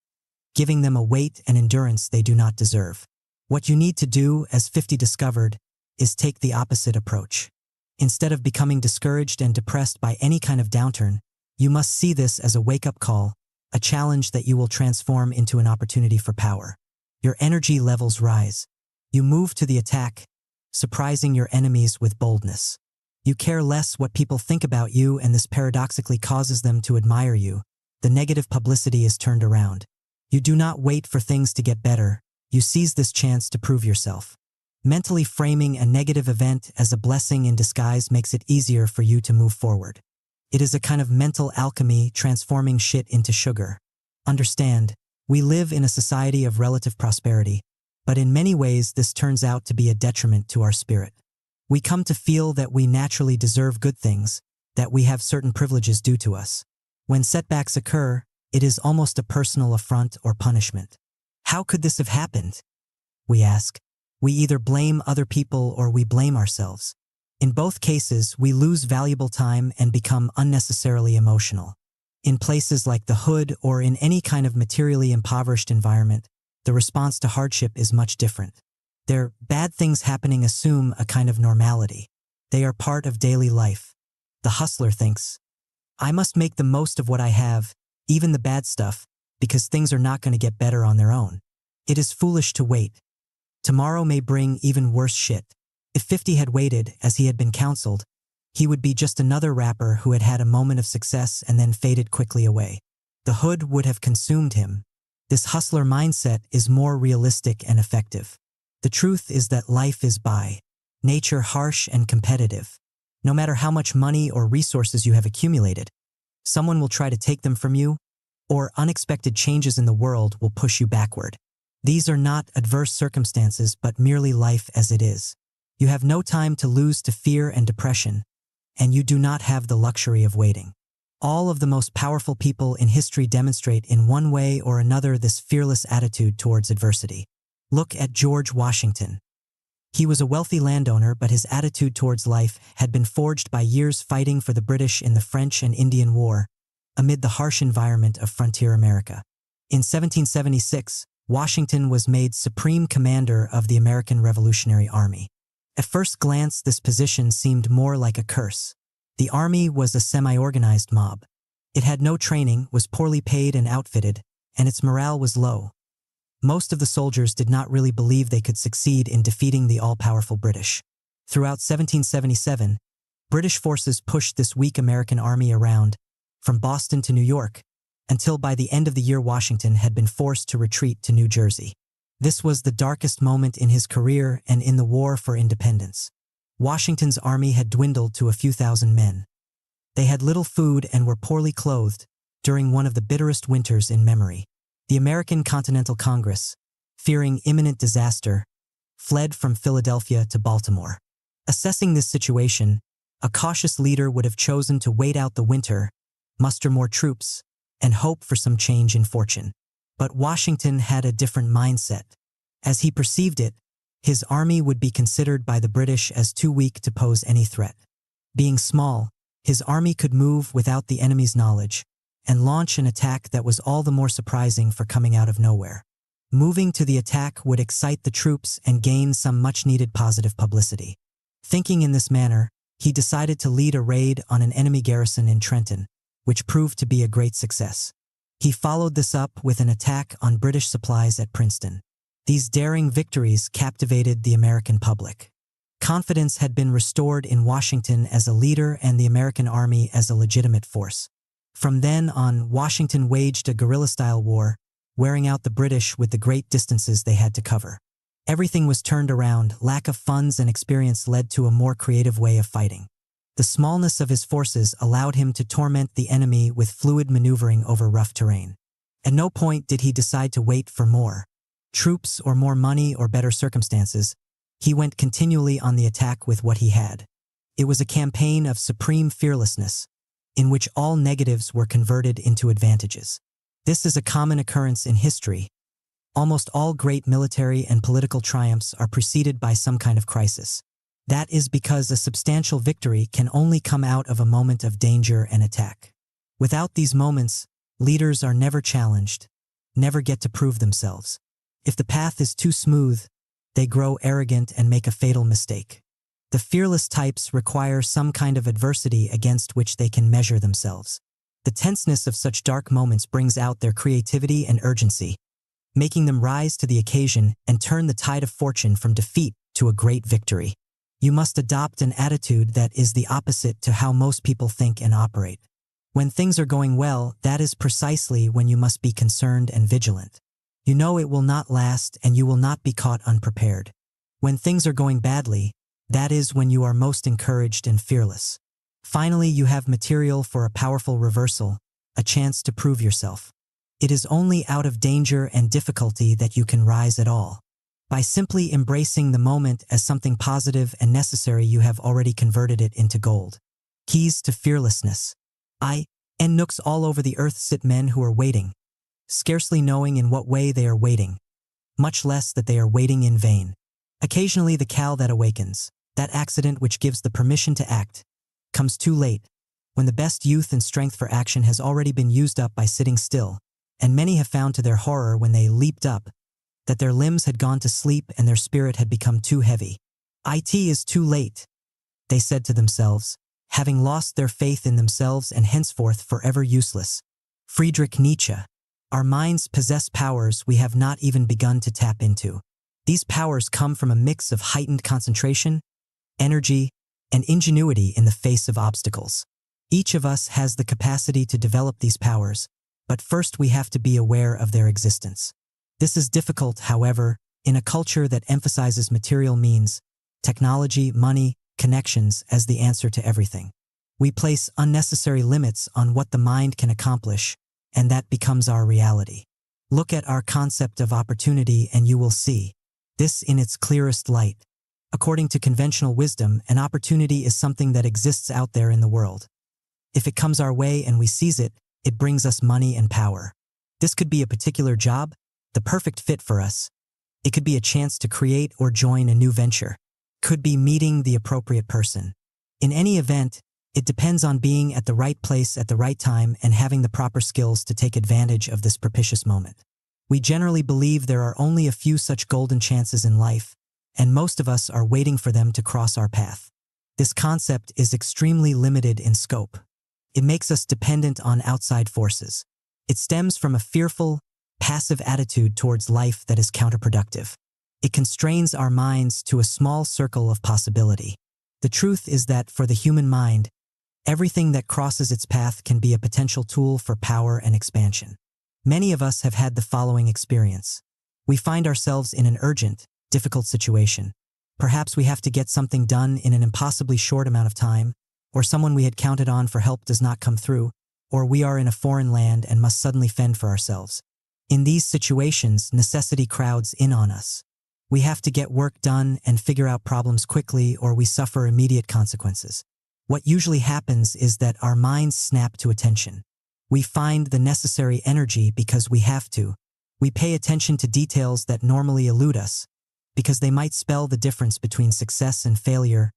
giving them a weight and endurance they do not deserve. What you need to do, as 50 discovered, is take the opposite approach. Instead of becoming discouraged and depressed by any kind of downturn, you must see this as a wake-up call, a challenge that you will transform into an opportunity for power. Your energy levels rise. You move to the attack, surprising your enemies with boldness. You care less what people think about you, and this paradoxically causes them to admire you. The negative publicity is turned around. You do not wait for things to get better. You seize this chance to prove yourself. Mentally framing a negative event as a blessing in disguise makes it easier for you to move forward. It is a kind of mental alchemy, transforming shit into sugar. Understand, we live in a society of relative prosperity, but in many ways this turns out to be a detriment to our spirit. We come to feel that we naturally deserve good things, that we have certain privileges due to us. When setbacks occur, it is almost a personal affront or punishment. How could this have happened? We ask. We either blame other people or we blame ourselves. In both cases, we lose valuable time and become unnecessarily emotional. In places like the hood or in any kind of materially impoverished environment, the response to hardship is much different. Their bad things happening assume a kind of normality. They are part of daily life. The hustler thinks, I must make the most of what I have, even the bad stuff, because things are not going to get better on their own. It is foolish to wait. Tomorrow may bring even worse shit. If 50 had waited, as he had been counseled, he would be just another rapper who had had a moment of success and then faded quickly away. The hood would have consumed him. This hustler mindset is more realistic and effective. The truth is that life is by nature harsh and competitive. No matter how much money or resources you have accumulated, someone will try to take them from you, or unexpected changes in the world will push you backward. These are not adverse circumstances, but merely life as it is. You have no time to lose to fear and depression, and you do not have the luxury of waiting. All of the most powerful people in history demonstrate in one way or another this fearless attitude towards adversity. Look at George Washington. He was a wealthy landowner, but his attitude towards life had been forged by years fighting for the British in the French and Indian War, amid the harsh environment of frontier America. In 1776, Washington was made Supreme Commander of the American Revolutionary Army. At first glance, this position seemed more like a curse. The army was a semi-organized mob. It had no training, was poorly paid and outfitted, and its morale was low. Most of the soldiers did not really believe they could succeed in defeating the all-powerful British. Throughout 1777, British forces pushed this weak American army around, from Boston to New York, until by the end of the year Washington had been forced to retreat to New Jersey. This was the darkest moment in his career and in the war for independence. Washington's army had dwindled to a few thousand men. They had little food and were poorly clothed during one of the bitterest winters in memory. The American Continental Congress, fearing imminent disaster, fled from Philadelphia to Baltimore. Assessing this situation, a cautious leader would have chosen to wait out the winter, muster more troops, and hope for some change in fortune. But Washington had a different mindset. As he perceived it, his army would be considered by the British as too weak to pose any threat. Being small, his army could move without the enemy's knowledge and launch an attack that was all the more surprising for coming out of nowhere. Moving to the attack would excite the troops and gain some much-needed positive publicity. Thinking in this manner, he decided to lead a raid on an enemy garrison in Trenton, which proved to be a great success. He followed this up with an attack on British supplies at Princeton. These daring victories captivated the American public. Confidence had been restored in Washington as a leader and the American army as a legitimate force. From then on, Washington waged a guerrilla-style war, wearing out the British with the great distances they had to cover. Everything was turned around. Lack of funds and experience led to a more creative way of fighting. The smallness of his forces allowed him to torment the enemy with fluid maneuvering over rough terrain. At no point did he decide to wait for more troops or more money or better circumstances. He went continually on the attack with what he had. It was a campaign of supreme fearlessness, in which all negatives were converted into advantages. This is a common occurrence in history. Almost all great military and political triumphs are preceded by some kind of crisis. That is because a substantial victory can only come out of a moment of danger and attack. Without these moments, leaders are never challenged, never get to prove themselves. If the path is too smooth, they grow arrogant and make a fatal mistake. The fearless types require some kind of adversity against which they can measure themselves. The tenseness of such dark moments brings out their creativity and urgency, making them rise to the occasion and turn the tide of fortune from defeat to a great victory. You must adopt an attitude that is the opposite to how most people think and operate. When things are going well, that is precisely when you must be concerned and vigilant. You know it will not last and you will not be caught unprepared. When things are going badly, that is when you are most encouraged and fearless. Finally, you have material for a powerful reversal, a chance to prove yourself. It is only out of danger and difficulty that you can rise at all. By simply embracing the moment as something positive and necessary, you have already converted it into gold. Keys to fearlessness. And nooks all over the earth sit men who are waiting, scarcely knowing in what way they are waiting, much less that they are waiting in vain. Occasionally the call that awakens, that accident which gives the permission to act, comes too late, when the best youth and strength for action has already been used up by sitting still, and many have found to their horror when they leaped up, that their limbs had gone to sleep and their spirit had become too heavy. It is too late, they said to themselves, having lost their faith in themselves and henceforth forever useless. Friedrich Nietzsche. Our minds possess powers we have not even begun to tap into. These powers come from a mix of heightened concentration, energy, and ingenuity in the face of obstacles. Each of us has the capacity to develop these powers, but first we have to be aware of their existence. This is difficult, however, in a culture that emphasizes material means, technology, money, connections as the answer to everything. We place unnecessary limits on what the mind can accomplish, and that becomes our reality. Look at our concept of opportunity and you will see this in its clearest light. According to conventional wisdom, an opportunity is something that exists out there in the world. If it comes our way and we seize it, it brings us money and power. This could be a particular job, the perfect fit for us. It could be a chance to create or join a new venture. Could be meeting the appropriate person. In any event, it depends on being at the right place at the right time and having the proper skills to take advantage of this propitious moment. We generally believe there are only a few such golden chances in life, and most of us are waiting for them to cross our path. This concept is extremely limited in scope. It makes us dependent on outside forces. It stems from a fearful, passive attitude towards life that is counterproductive. It constrains our minds to a small circle of possibility. The truth is that for the human mind, everything that crosses its path can be a potential tool for power and expansion. Many of us have had the following experience. We find ourselves in an urgent, difficult situation. Perhaps we have to get something done in an impossibly short amount of time, or someone we had counted on for help does not come through, or we are in a foreign land and must suddenly fend for ourselves. In these situations, necessity crowds in on us. We have to get work done and figure out problems quickly, or we suffer immediate consequences. What usually happens is that our minds snap to attention. We find the necessary energy because we have to. We pay attention to details that normally elude us, because they might spell the difference between success and failure,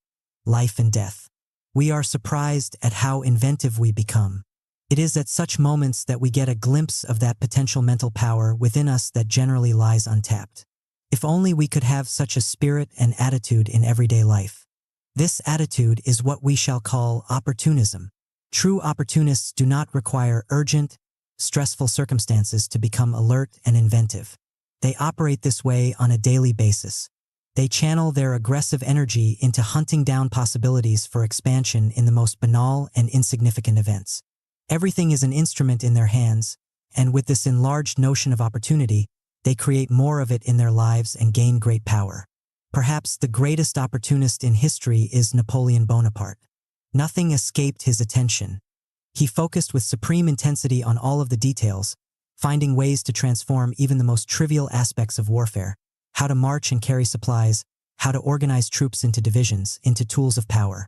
life and death. We are surprised at how inventive we become. It is at such moments that we get a glimpse of that potential mental power within us that generally lies untapped. If only we could have such a spirit and attitude in everyday life. This attitude is what we shall call opportunism. True opportunists do not require urgent, stressful circumstances to become alert and inventive. They operate this way on a daily basis. They channel their aggressive energy into hunting down possibilities for expansion in the most banal and insignificant events. Everything is an instrument in their hands, and with this enlarged notion of opportunity, they create more of it in their lives and gain great power. Perhaps the greatest opportunist in history is Napoleon Bonaparte. Nothing escaped his attention. He focused with supreme intensity on all of the details, finding ways to transform even the most trivial aspects of warfare, how to march and carry supplies, how to organize troops into divisions, into tools of power.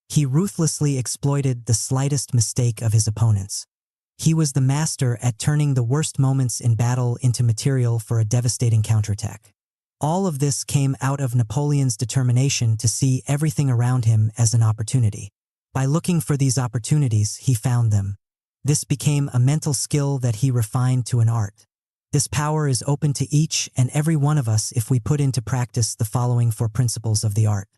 He ruthlessly exploited the slightest mistake of his opponents. He was the master at turning the worst moments in battle into material for a devastating counterattack. All of this came out of Napoleon's determination to see everything around him as an opportunity. By looking for these opportunities, he found them. This became a mental skill that he refined to an art. This power is open to each and every one of us if we put into practice the following 4 principles of the art.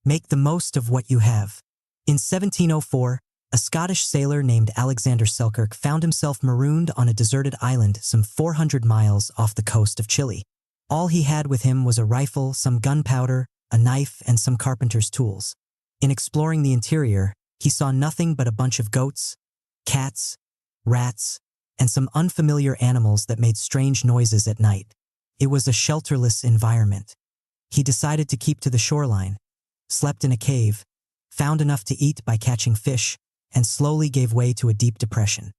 Make the most of what you have. In 1704, a Scottish sailor named Alexander Selkirk found himself marooned on a deserted island some 400 miles off the coast of Chile. All he had with him was a rifle, some gunpowder, a knife, and some carpenter's tools. In exploring the interior, he saw nothing but a bunch of goats, cats, rats, and some unfamiliar animals that made strange noises at night. It was a shelterless environment. He decided to keep to the shoreline, slept in a cave, found enough to eat by catching fish, and slowly gave way to a deep depression.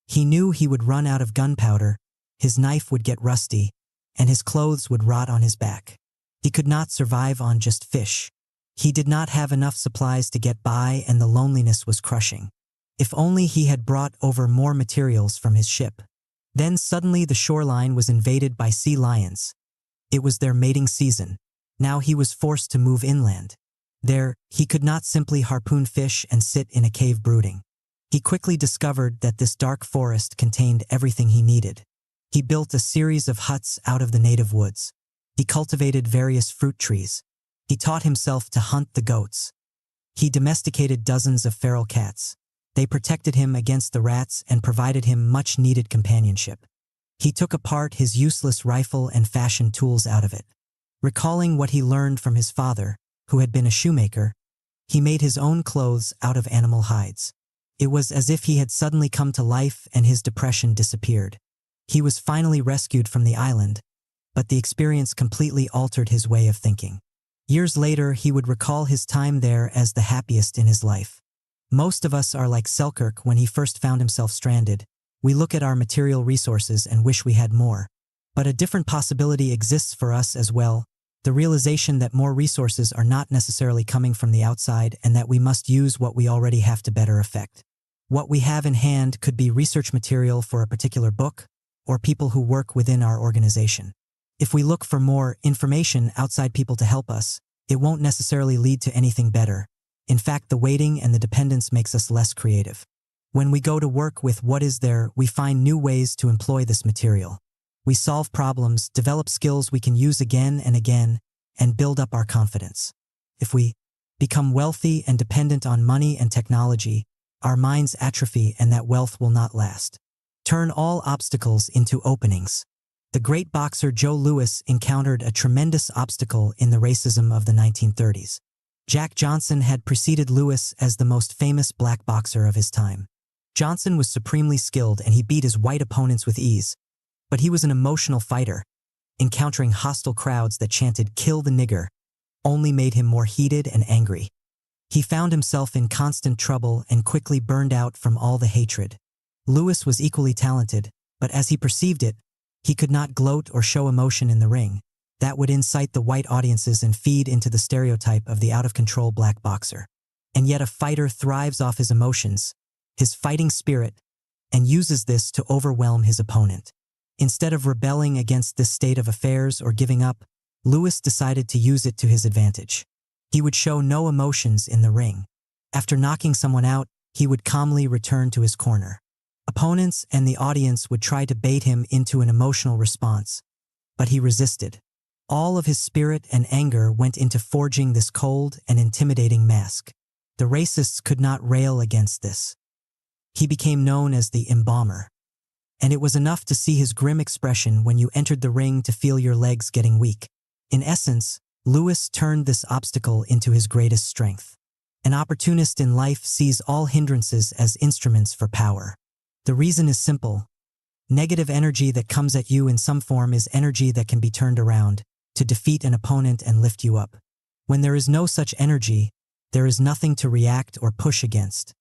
He knew he would run out of gunpowder, his knife would get rusty, and his clothes would rot on his back. He could not survive on just fish. He did not have enough supplies to get by, and the loneliness was crushing. If only he had brought over more materials from his ship. Then suddenly the shoreline was invaded by sea lions. It was their mating season. Now he was forced to move inland. There, he could not simply harpoon fish and sit in a cave brooding. He quickly discovered that this dark forest contained everything he needed. He built a series of huts out of the native woods. He cultivated various fruit trees. He taught himself to hunt the goats. He domesticated dozens of feral cats. They protected him against the rats and provided him much-needed companionship. He took apart his useless rifle and fashioned tools out of it. Recalling what he learned from his father, who had been a shoemaker, he made his own clothes out of animal hides. It was as if he had suddenly come to life and his depression disappeared. He was finally rescued from the island, but the experience completely altered his way of thinking. Years later, he would recall his time there as the happiest in his life. Most of us are like Selkirk when he first found himself stranded. We look at our material resources and wish we had more. But a different possibility exists for us as well, the realization that more resources are not necessarily coming from the outside and that we must use what we already have to better effect. What we have in hand could be research material for a particular book, or people who work within our organization. If we look for more information outside people to help us, it won't necessarily lead to anything better. In fact, the waiting and the dependence makes us less creative. When we go to work with what is there, we find new ways to employ this material. We solve problems, develop skills we can use again and again, and build up our confidence. If we become wealthy and dependent on money and technology, our minds atrophy and that wealth will not last. Turn all obstacles into openings. The great boxer Joe Louis encountered a tremendous obstacle in the racism of the 1930s. Jack Johnson had preceded Louis as the most famous black boxer of his time. Johnson was supremely skilled and he beat his white opponents with ease. But he was an emotional fighter. Encountering hostile crowds that chanted "Kill the nigger" only made him more heated and angry. He found himself in constant trouble and quickly burned out from all the hatred. Louis was equally talented, but as he perceived it, he could not gloat or show emotion in the ring. That would incite the white audiences and feed into the stereotype of the out-of-control black boxer. And yet a fighter thrives off his emotions, his fighting spirit, and uses this to overwhelm his opponent. Instead of rebelling against this state of affairs or giving up, Louis decided to use it to his advantage. He would show no emotions in the ring. After knocking someone out, he would calmly return to his corner. Opponents and the audience would try to bait him into an emotional response, but he resisted. All of his spirit and anger went into forging this cold and intimidating mask. The racists could not rail against this. He became known as the Embalmer. And it was enough to see his grim expression when you entered the ring to feel your legs getting weak. In essence, Louis turned this obstacle into his greatest strength. An opportunist in life sees all hindrances as instruments for power. The reason is simple. Negative energy that comes at you in some form is energy that can be turned around to defeat an opponent and lift you up. When there is no such energy, there is nothing to react or push against.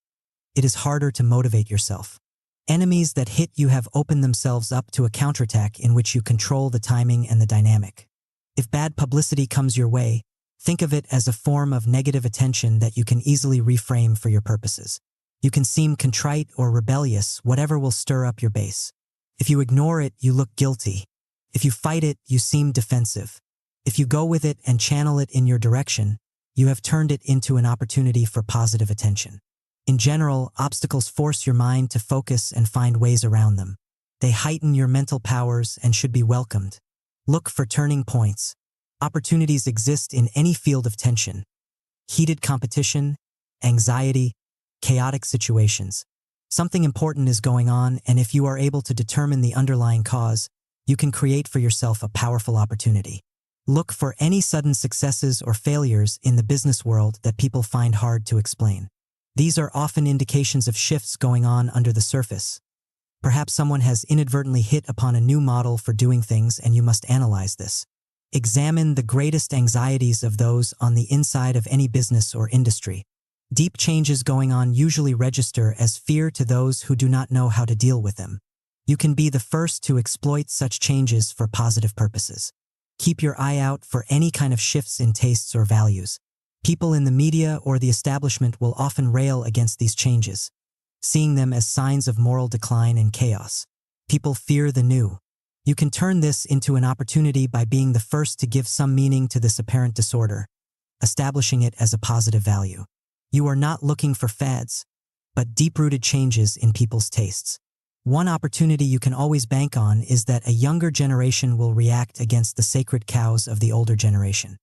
It is harder to motivate yourself. Enemies that hit you have opened themselves up to a counterattack in which you control the timing and the dynamic. If bad publicity comes your way, think of it as a form of negative attention that you can easily reframe for your purposes. You can seem contrite or rebellious, whatever will stir up your base. If you ignore it, you look guilty. If you fight it, you seem defensive. If you go with it and channel it in your direction, you have turned it into an opportunity for positive attention. In general, obstacles force your mind to focus and find ways around them. They heighten your mental powers and should be welcomed. Look for turning points. Opportunities exist in any field of tension. Heated competition, anxiety, chaotic situations. Something important is going on, and if you are able to determine the underlying cause, you can create for yourself a powerful opportunity. Look for any sudden successes or failures in the business world that people find hard to explain. These are often indications of shifts going on under the surface. Perhaps someone has inadvertently hit upon a new model for doing things, and you must analyze this. Examine the greatest anxieties of those on the inside of any business or industry. Deep changes going on usually register as fear to those who do not know how to deal with them. You can be the first to exploit such changes for positive purposes. Keep your eye out for any kind of shifts in tastes or values. People in the media or the establishment will often rail against these changes, seeing them as signs of moral decline and chaos. People fear the new. You can turn this into an opportunity by being the first to give some meaning to this apparent disorder, establishing it as a positive value. You are not looking for fads, but deep-rooted changes in people's tastes. One opportunity you can always bank on is that a younger generation will react against the sacred cows of the older generation.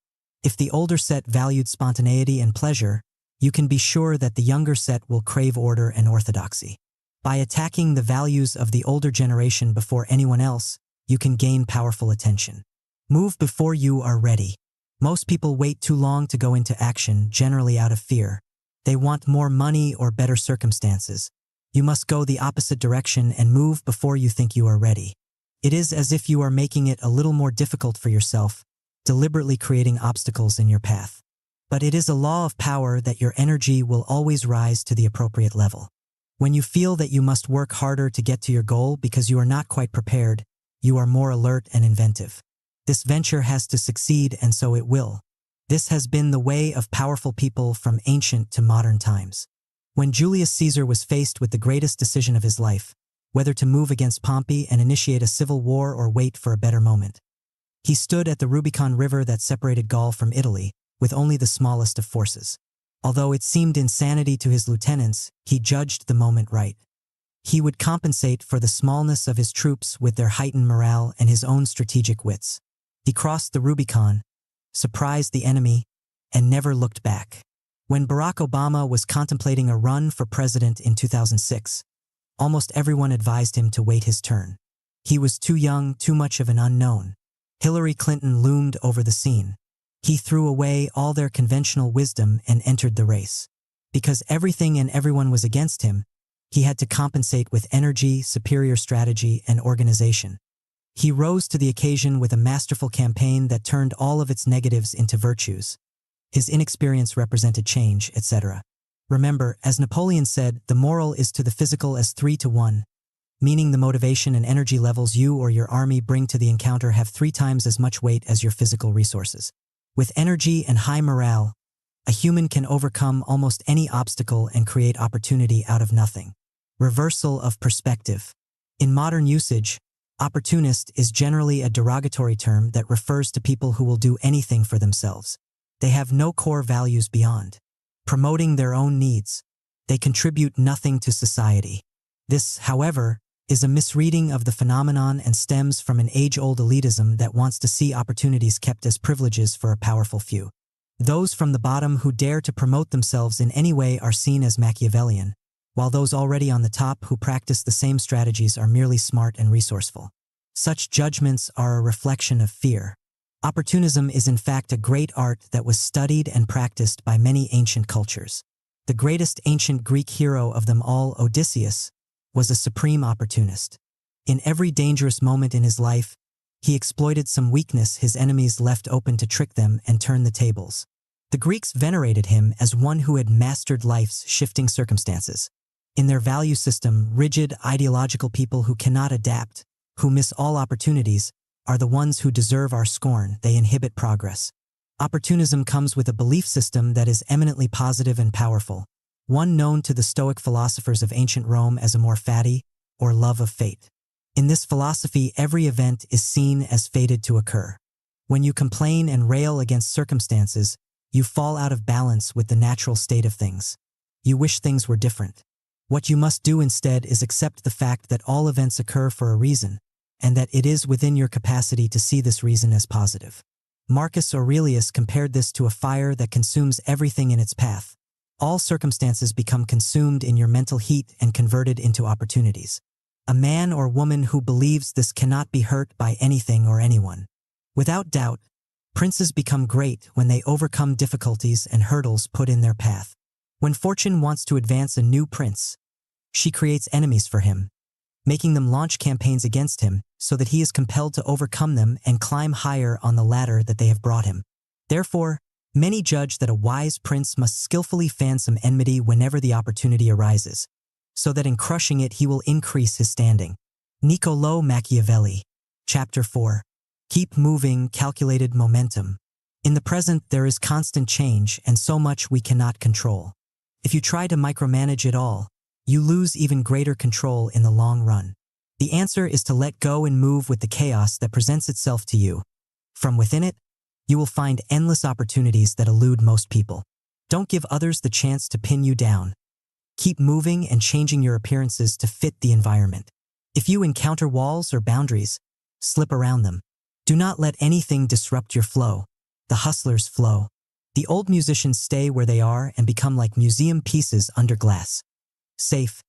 If the older set valued spontaneity and pleasure, you can be sure that the younger set will crave order and orthodoxy. By attacking the values of the older generation before anyone else, you can gain powerful attention. Move before you are ready. Most people wait too long to go into action, generally out of fear. They want more money or better circumstances. You must go the opposite direction and move before you think you are ready. It is as if you are making it a little more difficult for yourself, deliberately creating obstacles in your path. But it is a law of power that your energy will always rise to the appropriate level. When you feel that you must work harder to get to your goal because you are not quite prepared, you are more alert and inventive. This venture has to succeed, and so it will. This has been the way of powerful people from ancient to modern times. When Julius Caesar was faced with the greatest decision of his life, whether to move against Pompey and initiate a civil war or wait for a better moment, he stood at the Rubicon River that separated Gaul from Italy, with only the smallest of forces. Although it seemed insanity to his lieutenants, he judged the moment right. He would compensate for the smallness of his troops with their heightened morale and his own strategic wits. He crossed the Rubicon, surprised the enemy, and never looked back. When Barack Obama was contemplating a run for president in 2006, almost everyone advised him to wait his turn. He was too young, too much of an unknown. Hillary Clinton loomed over the scene. He threw away all their conventional wisdom and entered the race. Because everything and everyone was against him, he had to compensate with energy, superior strategy, and organization. He rose to the occasion with a masterful campaign that turned all of its negatives into virtues. His inexperience represented change, etc. Remember, as Napoleon said, the moral is to the physical as 3 to 1, meaning the motivation and energy levels you or your army bring to the encounter have 3 times as much weight as your physical resources. With energy and high morale, a human can overcome almost any obstacle and create opportunity out of nothing. Reversal of perspective. In modern usage, opportunist is generally a derogatory term that refers to people who will do anything for themselves. They have no core values beyond promoting their own needs. They contribute nothing to society. This, however, is a misreading of the phenomenon and stems from an age-old elitism that wants to see opportunities kept as privileges for a powerful few. Those from the bottom who dare to promote themselves in any way are seen as Machiavellian, while those already on the top who practice the same strategies are merely smart and resourceful. Such judgments are a reflection of fear. Opportunism is in fact a great art that was studied and practiced by many ancient cultures. The greatest ancient Greek hero of them all, Odysseus, was a supreme opportunist. In every dangerous moment in his life, he exploited some weakness his enemies left open to trick them and turn the tables. The Greeks venerated him as one who had mastered life's shifting circumstances. In their value system, rigid, ideological people who cannot adapt, who miss all opportunities, are the ones who deserve our scorn. They inhibit progress. Opportunism comes with a belief system that is eminently positive and powerful, one known to the Stoic philosophers of ancient Rome as amor fati, or love of fate. In this philosophy, every event is seen as fated to occur. When you complain and rail against circumstances, you fall out of balance with the natural state of things. You wish things were different. What you must do instead is accept the fact that all events occur for a reason, and that it is within your capacity to see this reason as positive. Marcus Aurelius compared this to a fire that consumes everything in its path. All circumstances become consumed in your mental heat and converted into opportunities. A man or woman who believes this cannot be hurt by anything or anyone. Without doubt, princes become great when they overcome difficulties and hurdles put in their path. When fortune wants to advance a new prince, she creates enemies for him, making them launch campaigns against him so that he is compelled to overcome them and climb higher on the ladder that they have brought him. Therefore, many judge that a wise prince must skillfully fan some enmity whenever the opportunity arises, so that in crushing it he will increase his standing. Niccolò Machiavelli. Chapter 4. Keep moving, calculated momentum. In the present, there is constant change and so much we cannot control. If you try to micromanage it all, you lose even greater control in the long run. The answer is to let go and move with the chaos that presents itself to you. From within it, you will find endless opportunities that elude most people. Don't give others the chance to pin you down. Keep moving and changing your appearances to fit the environment. If you encounter walls or boundaries, slip around them. Do not let anything disrupt your flow. The hustlers flow. The old musicians stay where they are and become like museum pieces under glass. Safe,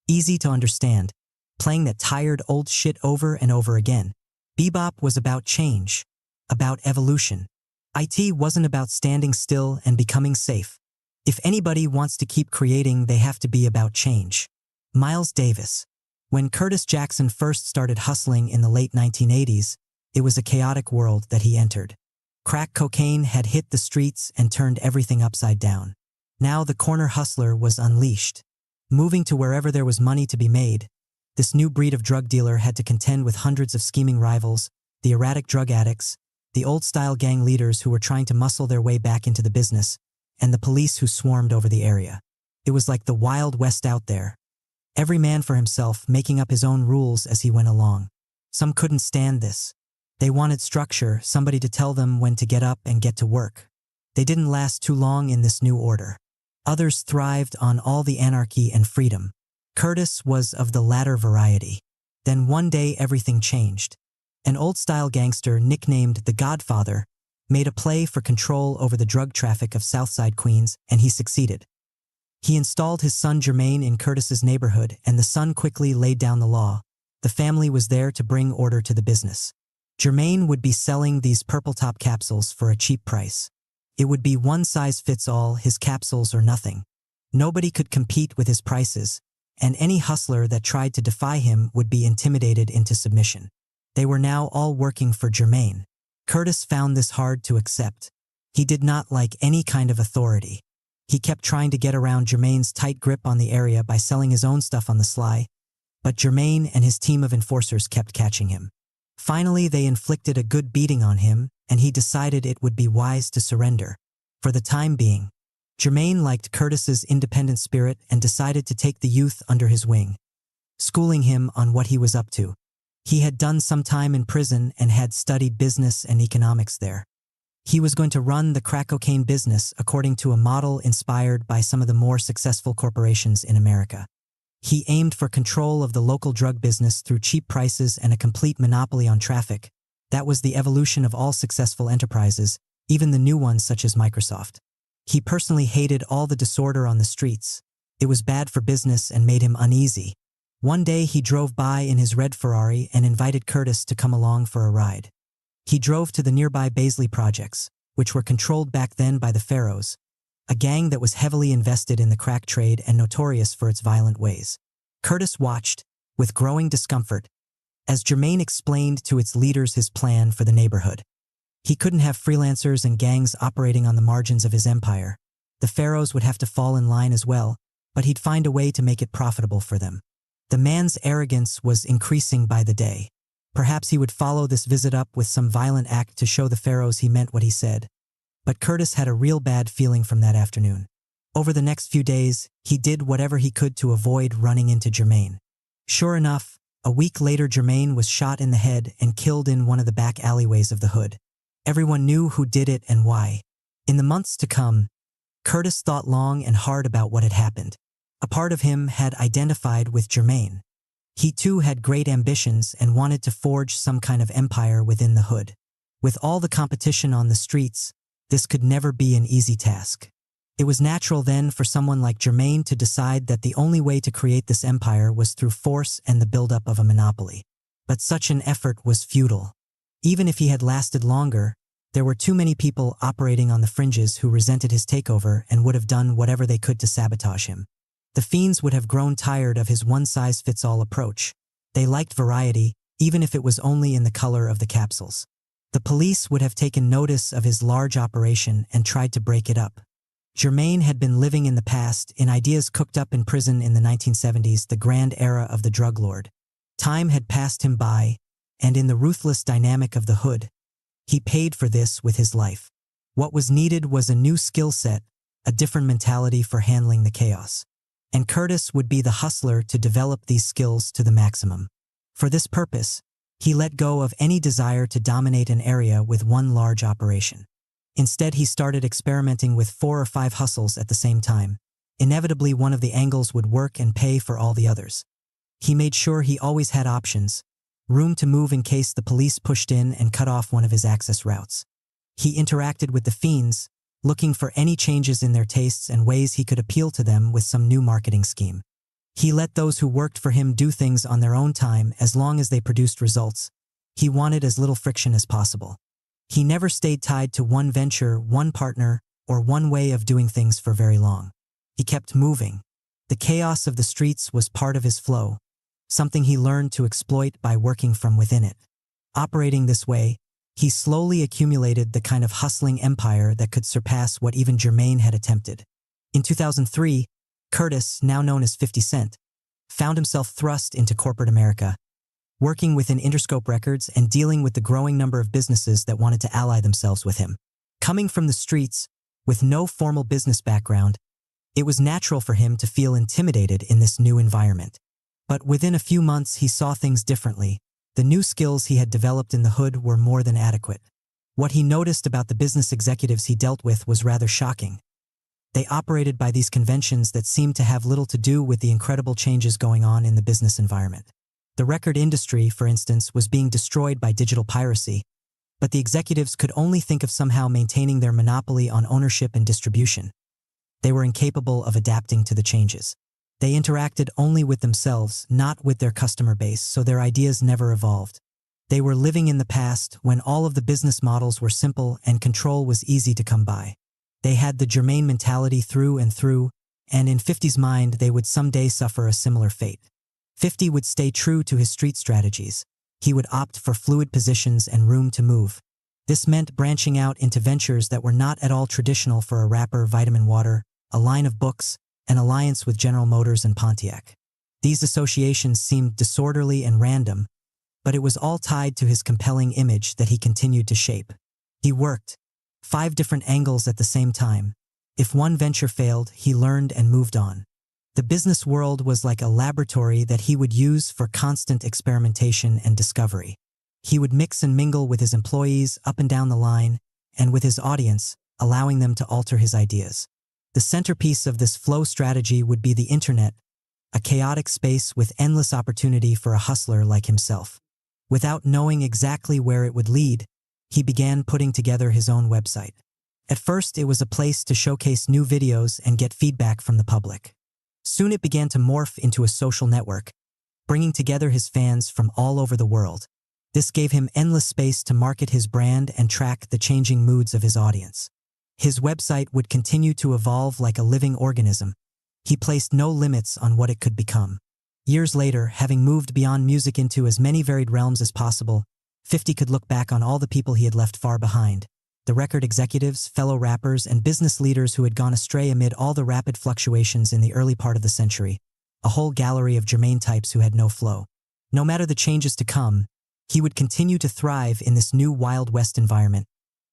easy to understand, playing that tired old shit over and over again. Bebop was about change, about evolution. IT wasn't about standing still and becoming safe. If anybody wants to keep creating, they have to be about change. Miles Davis. When Curtis Jackson first started hustling in the late 1980s, it was a chaotic world that he entered. Crack cocaine had hit the streets and turned everything upside down. Now the corner hustler was unleashed. Moving to wherever there was money to be made, this new breed of drug dealer had to contend with hundreds of scheming rivals, the erratic drug addicts, the old-style gang leaders who were trying to muscle their way back into the business, and the police who swarmed over the area. It was like the Wild West out there. Every man for himself, making up his own rules as he went along. Some couldn't stand this. They wanted structure, somebody to tell them when to get up and get to work. They didn't last too long in this new order. Others thrived on all the anarchy and freedom. Curtis was of the latter variety. Then one day everything changed. An old-style gangster nicknamed the Godfather made a play for control over the drug traffic of Southside Queens, and he succeeded. He installed his son Jermaine in Curtis's neighborhood, and the son quickly laid down the law. The family was there to bring order to the business. Jermaine would be selling these purple top capsules for a cheap price. It would be one size fits all, his capsules or nothing. Nobody could compete with his prices, and any hustler that tried to defy him would be intimidated into submission. They were now all working for Jermaine. Curtis found this hard to accept. He did not like any kind of authority. He kept trying to get around Jermaine's tight grip on the area by selling his own stuff on the sly, but Jermaine and his team of enforcers kept catching him. Finally, they inflicted a good beating on him, and he decided it would be wise to surrender. For the time being, Jermaine liked Curtis's independent spirit and decided to take the youth under his wing, schooling him on what he was up to. He had done some time in prison and had studied business and economics there. He was going to run the crack cocaine business according to a model inspired by some of the more successful corporations in America. He aimed for control of the local drug business through cheap prices and a complete monopoly on traffic. That was the evolution of all successful enterprises, even the new ones such as Microsoft. He personally hated all the disorder on the streets. It was bad for business and made him uneasy. One day he drove by in his red Ferrari and invited Curtis to come along for a ride. He drove to the nearby Baisley projects, which were controlled back then by the Pharaohs, a gang that was heavily invested in the crack trade and notorious for its violent ways. Curtis watched, with growing discomfort, as Jermaine explained to its leaders his plan for the neighborhood. He couldn't have freelancers and gangs operating on the margins of his empire. The Pharaohs would have to fall in line as well, but he'd find a way to make it profitable for them. The man's arrogance was increasing by the day. Perhaps he would follow this visit up with some violent act to show the pharaohs he meant what he said. But Curtis had a real bad feeling from that afternoon. Over the next few days, he did whatever he could to avoid running into Jermaine. Sure enough, a week later Jermaine was shot in the head and killed in one of the back alleyways of the hood. Everyone knew who did it and why. In the months to come, Curtis thought long and hard about what had happened. A part of him had identified with Jermaine. He too had great ambitions and wanted to forge some kind of empire within the hood. With all the competition on the streets, this could never be an easy task. It was natural then for someone like Jermaine to decide that the only way to create this empire was through force and the buildup of a monopoly. But such an effort was futile. Even if he had lasted longer, there were too many people operating on the fringes who resented his takeover and would have done whatever they could to sabotage him. The fiends would have grown tired of his one-size-fits-all approach. They liked variety, even if it was only in the color of the capsules. The police would have taken notice of his large operation and tried to break it up. Jermaine had been living in the past, in ideas cooked up in prison in the 1970s, the grand era of the drug lord. Time had passed him by, and in the ruthless dynamic of the hood, he paid for this with his life. What was needed was a new skill set, a different mentality for handling the chaos. And Curtis would be the hustler to develop these skills to the maximum. For this purpose, he let go of any desire to dominate an area with one large operation. Instead, he started experimenting with 4 or 5 hustles at the same time. Inevitably, one of the angles would work and pay for all the others. He made sure he always had options, room to move in case the police pushed in and cut off one of his access routes. He interacted with the fiends, looking for any changes in their tastes and ways he could appeal to them with some new marketing scheme. He let those who worked for him do things on their own time as long as they produced results. He wanted as little friction as possible. He never stayed tied to one venture, one partner, or one way of doing things for very long. He kept moving. The chaos of the streets was part of his flow, something he learned to exploit by working from within it. Operating this way, he slowly accumulated the kind of hustling empire that could surpass what even Jermaine had attempted. In 2003, Curtis, now known as 50 Cent, found himself thrust into corporate America, working within Interscope Records and dealing with the growing number of businesses that wanted to ally themselves with him. Coming from the streets, with no formal business background, it was natural for him to feel intimidated in this new environment. But within a few months, he saw things differently. The new skills he had developed in the hood were more than adequate. What he noticed about the business executives he dealt with was rather shocking. They operated by these conventions that seemed to have little to do with the incredible changes going on in the business environment. The record industry, for instance, was being destroyed by digital piracy, but the executives could only think of somehow maintaining their monopoly on ownership and distribution. They were incapable of adapting to the changes. They interacted only with themselves, not with their customer base, so their ideas never evolved. They were living in the past when all of the business models were simple and control was easy to come by. They had the Jermaine mentality through and through, and in 50's mind they would someday suffer a similar fate. 50 would stay true to his street strategies. He would opt for fluid positions and room to move. This meant branching out into ventures that were not at all traditional for a rapper, Vitamin Water, a line of books, an alliance with General Motors and Pontiac. These associations seemed disorderly and random, but it was all tied to his compelling image that he continued to shape. He worked 5 different angles at the same time. If one venture failed, he learned and moved on. The business world was like a laboratory that he would use for constant experimentation and discovery. He would mix and mingle with his employees up and down the line, and with his audience, allowing them to alter his ideas. The centerpiece of this flow strategy would be the internet, a chaotic space with endless opportunity for a hustler like himself. Without knowing exactly where it would lead, he began putting together his own website. At first, it was a place to showcase new videos and get feedback from the public. Soon it began to morph into a social network, bringing together his fans from all over the world. This gave him endless space to market his brand and track the changing moods of his audience. His website would continue to evolve like a living organism. He placed no limits on what it could become. Years later, having moved beyond music into as many varied realms as possible, 50 could look back on all the people he had left far behind. the record executives, fellow rappers, and business leaders who had gone astray amid all the rapid fluctuations in the early part of the century, a whole gallery of germane types who had no flow. No matter the changes to come, he would continue to thrive in this new Wild West environment,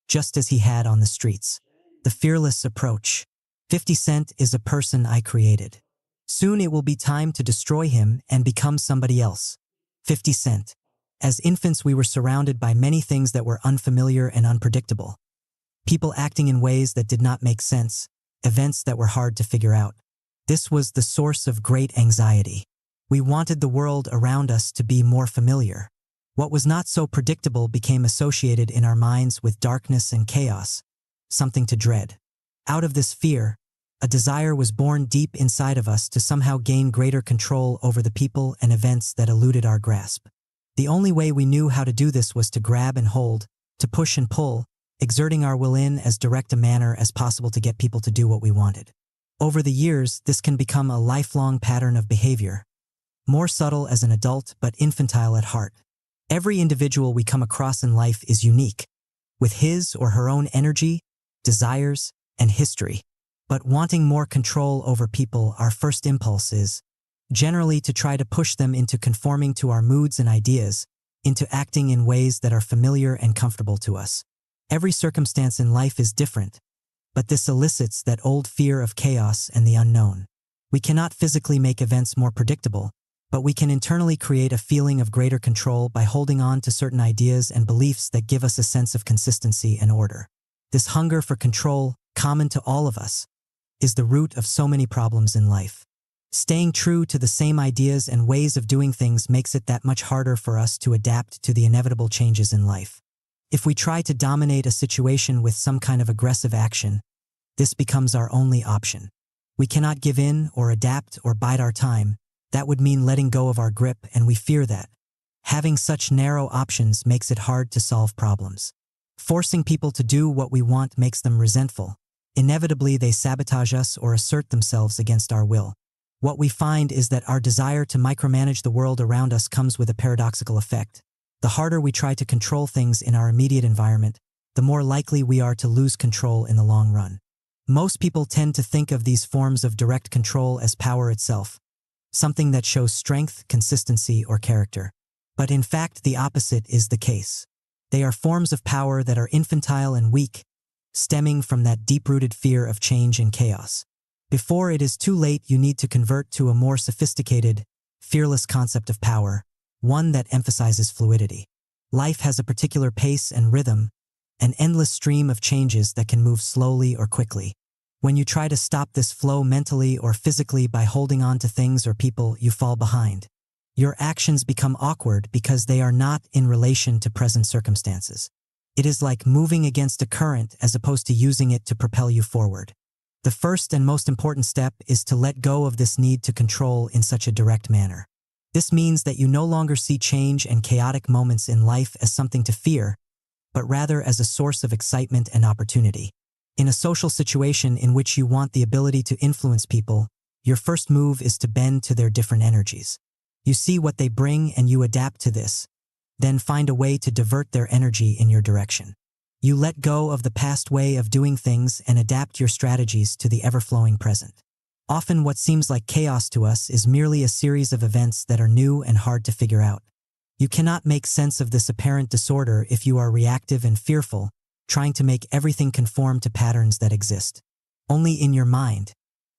just as he had on the streets. The fearless approach. 50 Cent is a person I created. Soon it will be time to destroy him and become somebody else. 50 Cent. As infants, we were surrounded by many things that were unfamiliar and unpredictable. People acting in ways that did not make sense, events that were hard to figure out. This was the source of great anxiety. We wanted the world around us to be more familiar. What was not so predictable became associated in our minds with darkness and chaos, something to dread. Out of this fear, a desire was born deep inside of us to somehow gain greater control over the people and events that eluded our grasp. The only way we knew how to do this was to grab and hold, to push and pull, exerting our will in as direct a manner as possible to get people to do what we wanted. Over the years, this can become a lifelong pattern of behavior, more subtle as an adult but infantile at heart. Every individual we come across in life is unique, with his or her own energy, desires, and history. But wanting more control over people, our first impulse is generally to try to push them into conforming to our moods and ideas, into acting in ways that are familiar and comfortable to us. Every circumstance in life is different, but this elicits that old fear of chaos and the unknown. We cannot physically make events more predictable, but we can internally create a feeling of greater control by holding on to certain ideas and beliefs that give us a sense of consistency and order. This hunger for control, common to all of us, is the root of so many problems in life. Staying true to the same ideas and ways of doing things makes it that much harder for us to adapt to the inevitable changes in life. If we try to dominate a situation with some kind of aggressive action, this becomes our only option. We cannot give in or adapt or bide our time. That would mean letting go of our grip, and we fear that. Having such narrow options makes it hard to solve problems. Forcing people to do what we want makes them resentful. Inevitably, they sabotage us or assert themselves against our will. What we find is that our desire to micromanage the world around us comes with a paradoxical effect. The harder we try to control things in our immediate environment, the more likely we are to lose control in the long run. Most people tend to think of these forms of direct control as power itself, something that shows strength, consistency, or character. But in fact, the opposite is the case. They are forms of power that are infantile and weak, stemming from that deep-rooted fear of change and chaos. Before it is too late, you need to convert to a more sophisticated, fearless concept of power, one that emphasizes fluidity. Life has a particular pace and rhythm, an endless stream of changes that can move slowly or quickly. When you try to stop this flow mentally or physically by holding on to things or people, you fall behind. Your actions become awkward because they are not in relation to present circumstances. It is like moving against a current as opposed to using it to propel you forward. The first and most important step is to let go of this need to control in such a direct manner. This means that you no longer see change and chaotic moments in life as something to fear, but rather as a source of excitement and opportunity. In a social situation in which you want the ability to influence people, your first move is to bend to their different energies. You see what they bring and you adapt to this, then find a way to divert their energy in your direction. You let go of the past way of doing things and adapt your strategies to the ever-flowing present. Often what seems like chaos to us is merely a series of events that are new and hard to figure out. You cannot make sense of this apparent disorder if you are reactive and fearful, trying to make everything conform to patterns that exist only in your mind.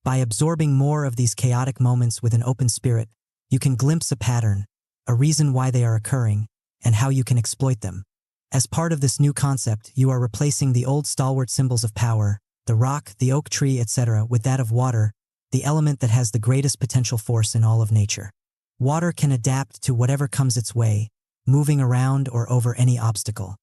By absorbing more of these chaotic moments with an open spirit, you can glimpse a pattern, a reason why they are occurring, and how you can exploit them. As part of this new concept, you are replacing the old stalwart symbols of power, the rock, the oak tree, etc., with that of water, the element that has the greatest potential force in all of nature. Water can adapt to whatever comes its way, moving around or over any obstacle.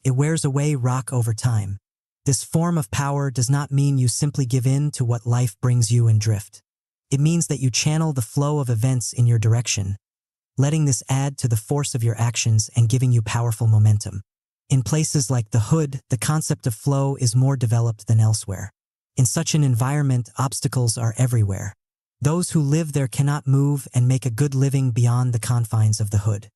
It wears away rock over time. This form of power does not mean you simply give in to what life brings you and drift. It means that you channel the flow of events in your direction, letting this add to the force of your actions and giving you powerful momentum. In places like the hood, the concept of flow is more developed than elsewhere. In such an environment, obstacles are everywhere. Those who live there cannot move and make a good living beyond the confines of the hood.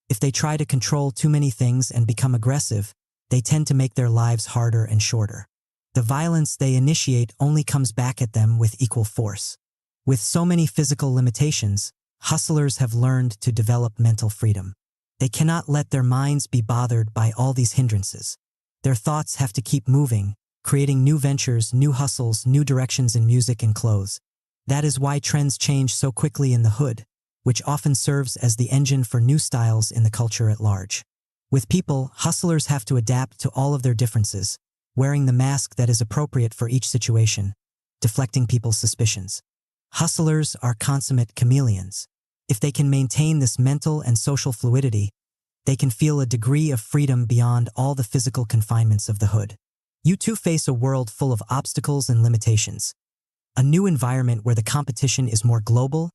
If they try to control too many things and become aggressive, they tend to make their lives harder and shorter. The violence they initiate only comes back at them with equal force. With so many physical limitations, hustlers have learned to develop mental freedom. They cannot let their minds be bothered by all these hindrances. Their thoughts have to keep moving, creating new ventures, new hustles, new directions in music and clothes. That is why trends change so quickly in the hood, which often serves as the engine for new styles in the culture at large. With people, hustlers have to adapt to all of their differences, wearing the mask that is appropriate for each situation, deflecting people's suspicions. Hustlers are consummate chameleons. If they can maintain this mental and social fluidity, they can feel a degree of freedom beyond all the physical confinements of the hood. You too face a world full of obstacles and limitations. A new environment where the competition is more global,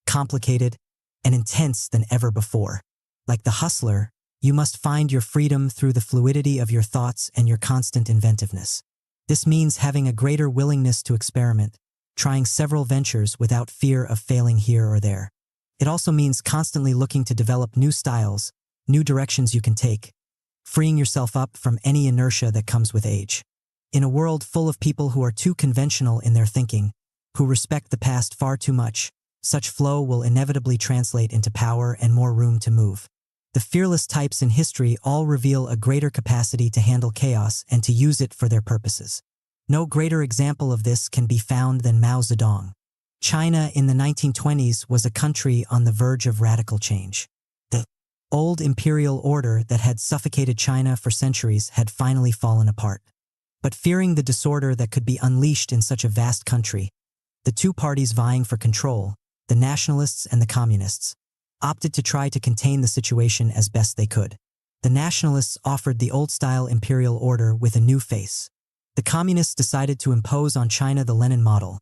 complicated, and intense than ever before. Like the hustler, you must find your freedom through the fluidity of your thoughts and your constant inventiveness. This means having a greater willingness to experiment, trying several ventures without fear of failing here or there. It also means constantly looking to develop new styles, new directions you can take, freeing yourself up from any inertia that comes with age. In a world full of people who are too conventional in their thinking, who respect the past far too much, such flow will inevitably translate into power and more room to move. The fearless types in history all reveal a greater capacity to handle chaos and to use it for their purposes. No greater example of this can be found than Mao Zedong. China in the 1920s was a country on the verge of radical change. The old imperial order that had suffocated China for centuries had finally fallen apart. But fearing the disorder that could be unleashed in such a vast country, the two parties vying for control, the nationalists and the communists, opted to try to contain the situation as best they could. The nationalists offered the old-style imperial order with a new face. The communists decided to impose on China the Lenin model,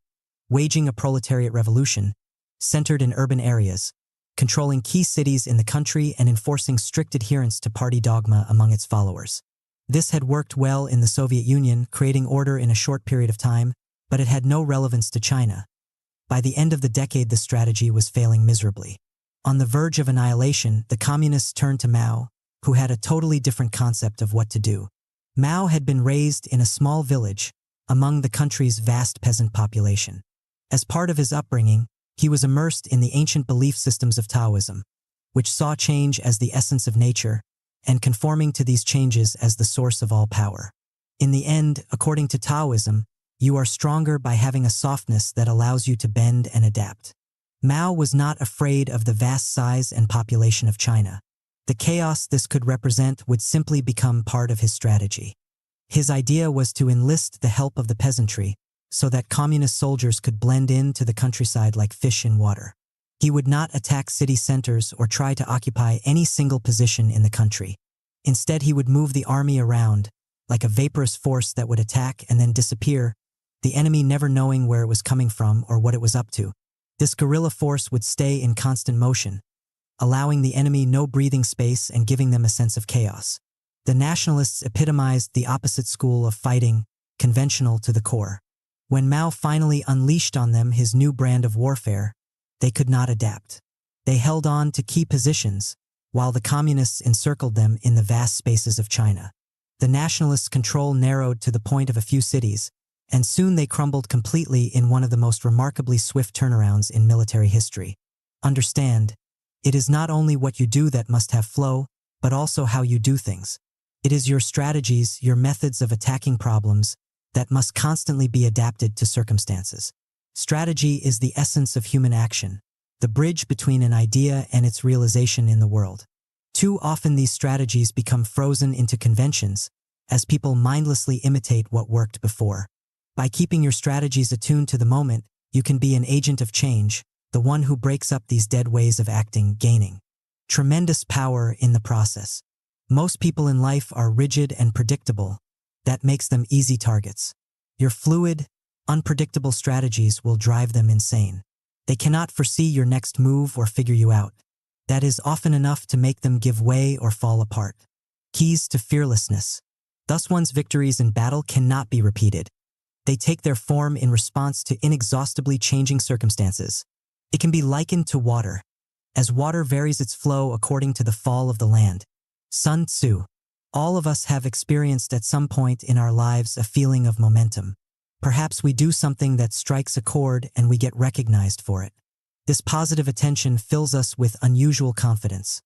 waging a proletariat revolution, centered in urban areas, controlling key cities in the country and enforcing strict adherence to party dogma among its followers. This had worked well in the Soviet Union, creating order in a short period of time, but it had no relevance to China. By the end of the decade, the strategy was failing miserably. On the verge of annihilation, the communists turned to Mao, who had a totally different concept of what to do. Mao had been raised in a small village among the country's vast peasant population. As part of his upbringing, he was immersed in the ancient belief systems of Taoism, which saw change as the essence of nature and conforming to these changes as the source of all power. In the end, according to Taoism, you are stronger by having a softness that allows you to bend and adapt. Mao was not afraid of the vast size and population of China. The chaos this could represent would simply become part of his strategy. His idea was to enlist the help of the peasantry so that communist soldiers could blend into the countryside like fish in water. He would not attack city centers or try to occupy any single position in the country. Instead, he would move the army around, like a vaporous force that would attack and then disappear, the enemy never knowing where it was coming from or what it was up to. This guerrilla force would stay in constant motion, allowing the enemy no breathing space and giving them a sense of chaos. The nationalists epitomized the opposite school of fighting, conventional to the core. When Mao finally unleashed on them his new brand of warfare, they could not adapt. They held on to key positions, while the communists encircled them in the vast spaces of China. The nationalists' control narrowed to the point of a few cities, and soon they crumbled completely in one of the most remarkably swift turnarounds in military history. Understand, it is not only what you do that must have flow, but also how you do things. It is your strategies, your methods of attacking problems, that must constantly be adapted to circumstances. Strategy is the essence of human action, the bridge between an idea and its realization in the world. Too often these strategies become frozen into conventions, as people mindlessly imitate what worked before. By keeping your strategies attuned to the moment, you can be an agent of change, the one who breaks up these dead ways of acting, gaining tremendous power in the process. Most people in life are rigid and predictable. That makes them easy targets. Your fluid, unpredictable strategies will drive them insane. They cannot foresee your next move or figure you out. That is often enough to make them give way or fall apart. Keys to fearlessness. Thus one's victories in battle cannot be repeated. They take their form in response to inexhaustibly changing circumstances. It can be likened to water. As water varies its flow according to the fall of the land. Sun Tzu. All of us have experienced at some point in our lives a feeling of momentum. Perhaps we do something that strikes a chord and we get recognized for it. This positive attention fills us with unusual confidence,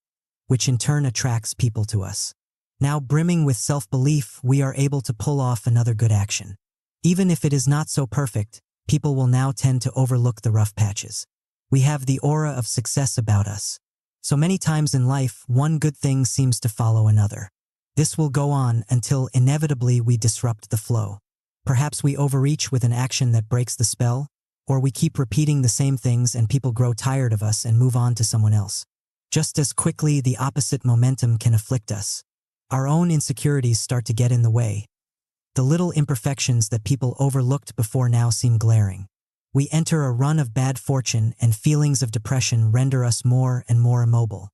which in turn attracts people to us. Now brimming with self-belief, we are able to pull off another good action. Even if it is not so perfect, people will now tend to overlook the rough patches. We have the aura of success about us. So many times in life, one good thing seems to follow another. This will go on until inevitably we disrupt the flow. Perhaps we overreach with an action that breaks the spell, or we keep repeating the same things and people grow tired of us and move on to someone else. Just as quickly, the opposite momentum can afflict us. Our own insecurities start to get in the way. The little imperfections that people overlooked before now seem glaring. We enter a run of bad fortune and feelings of depression render us more and more immobile.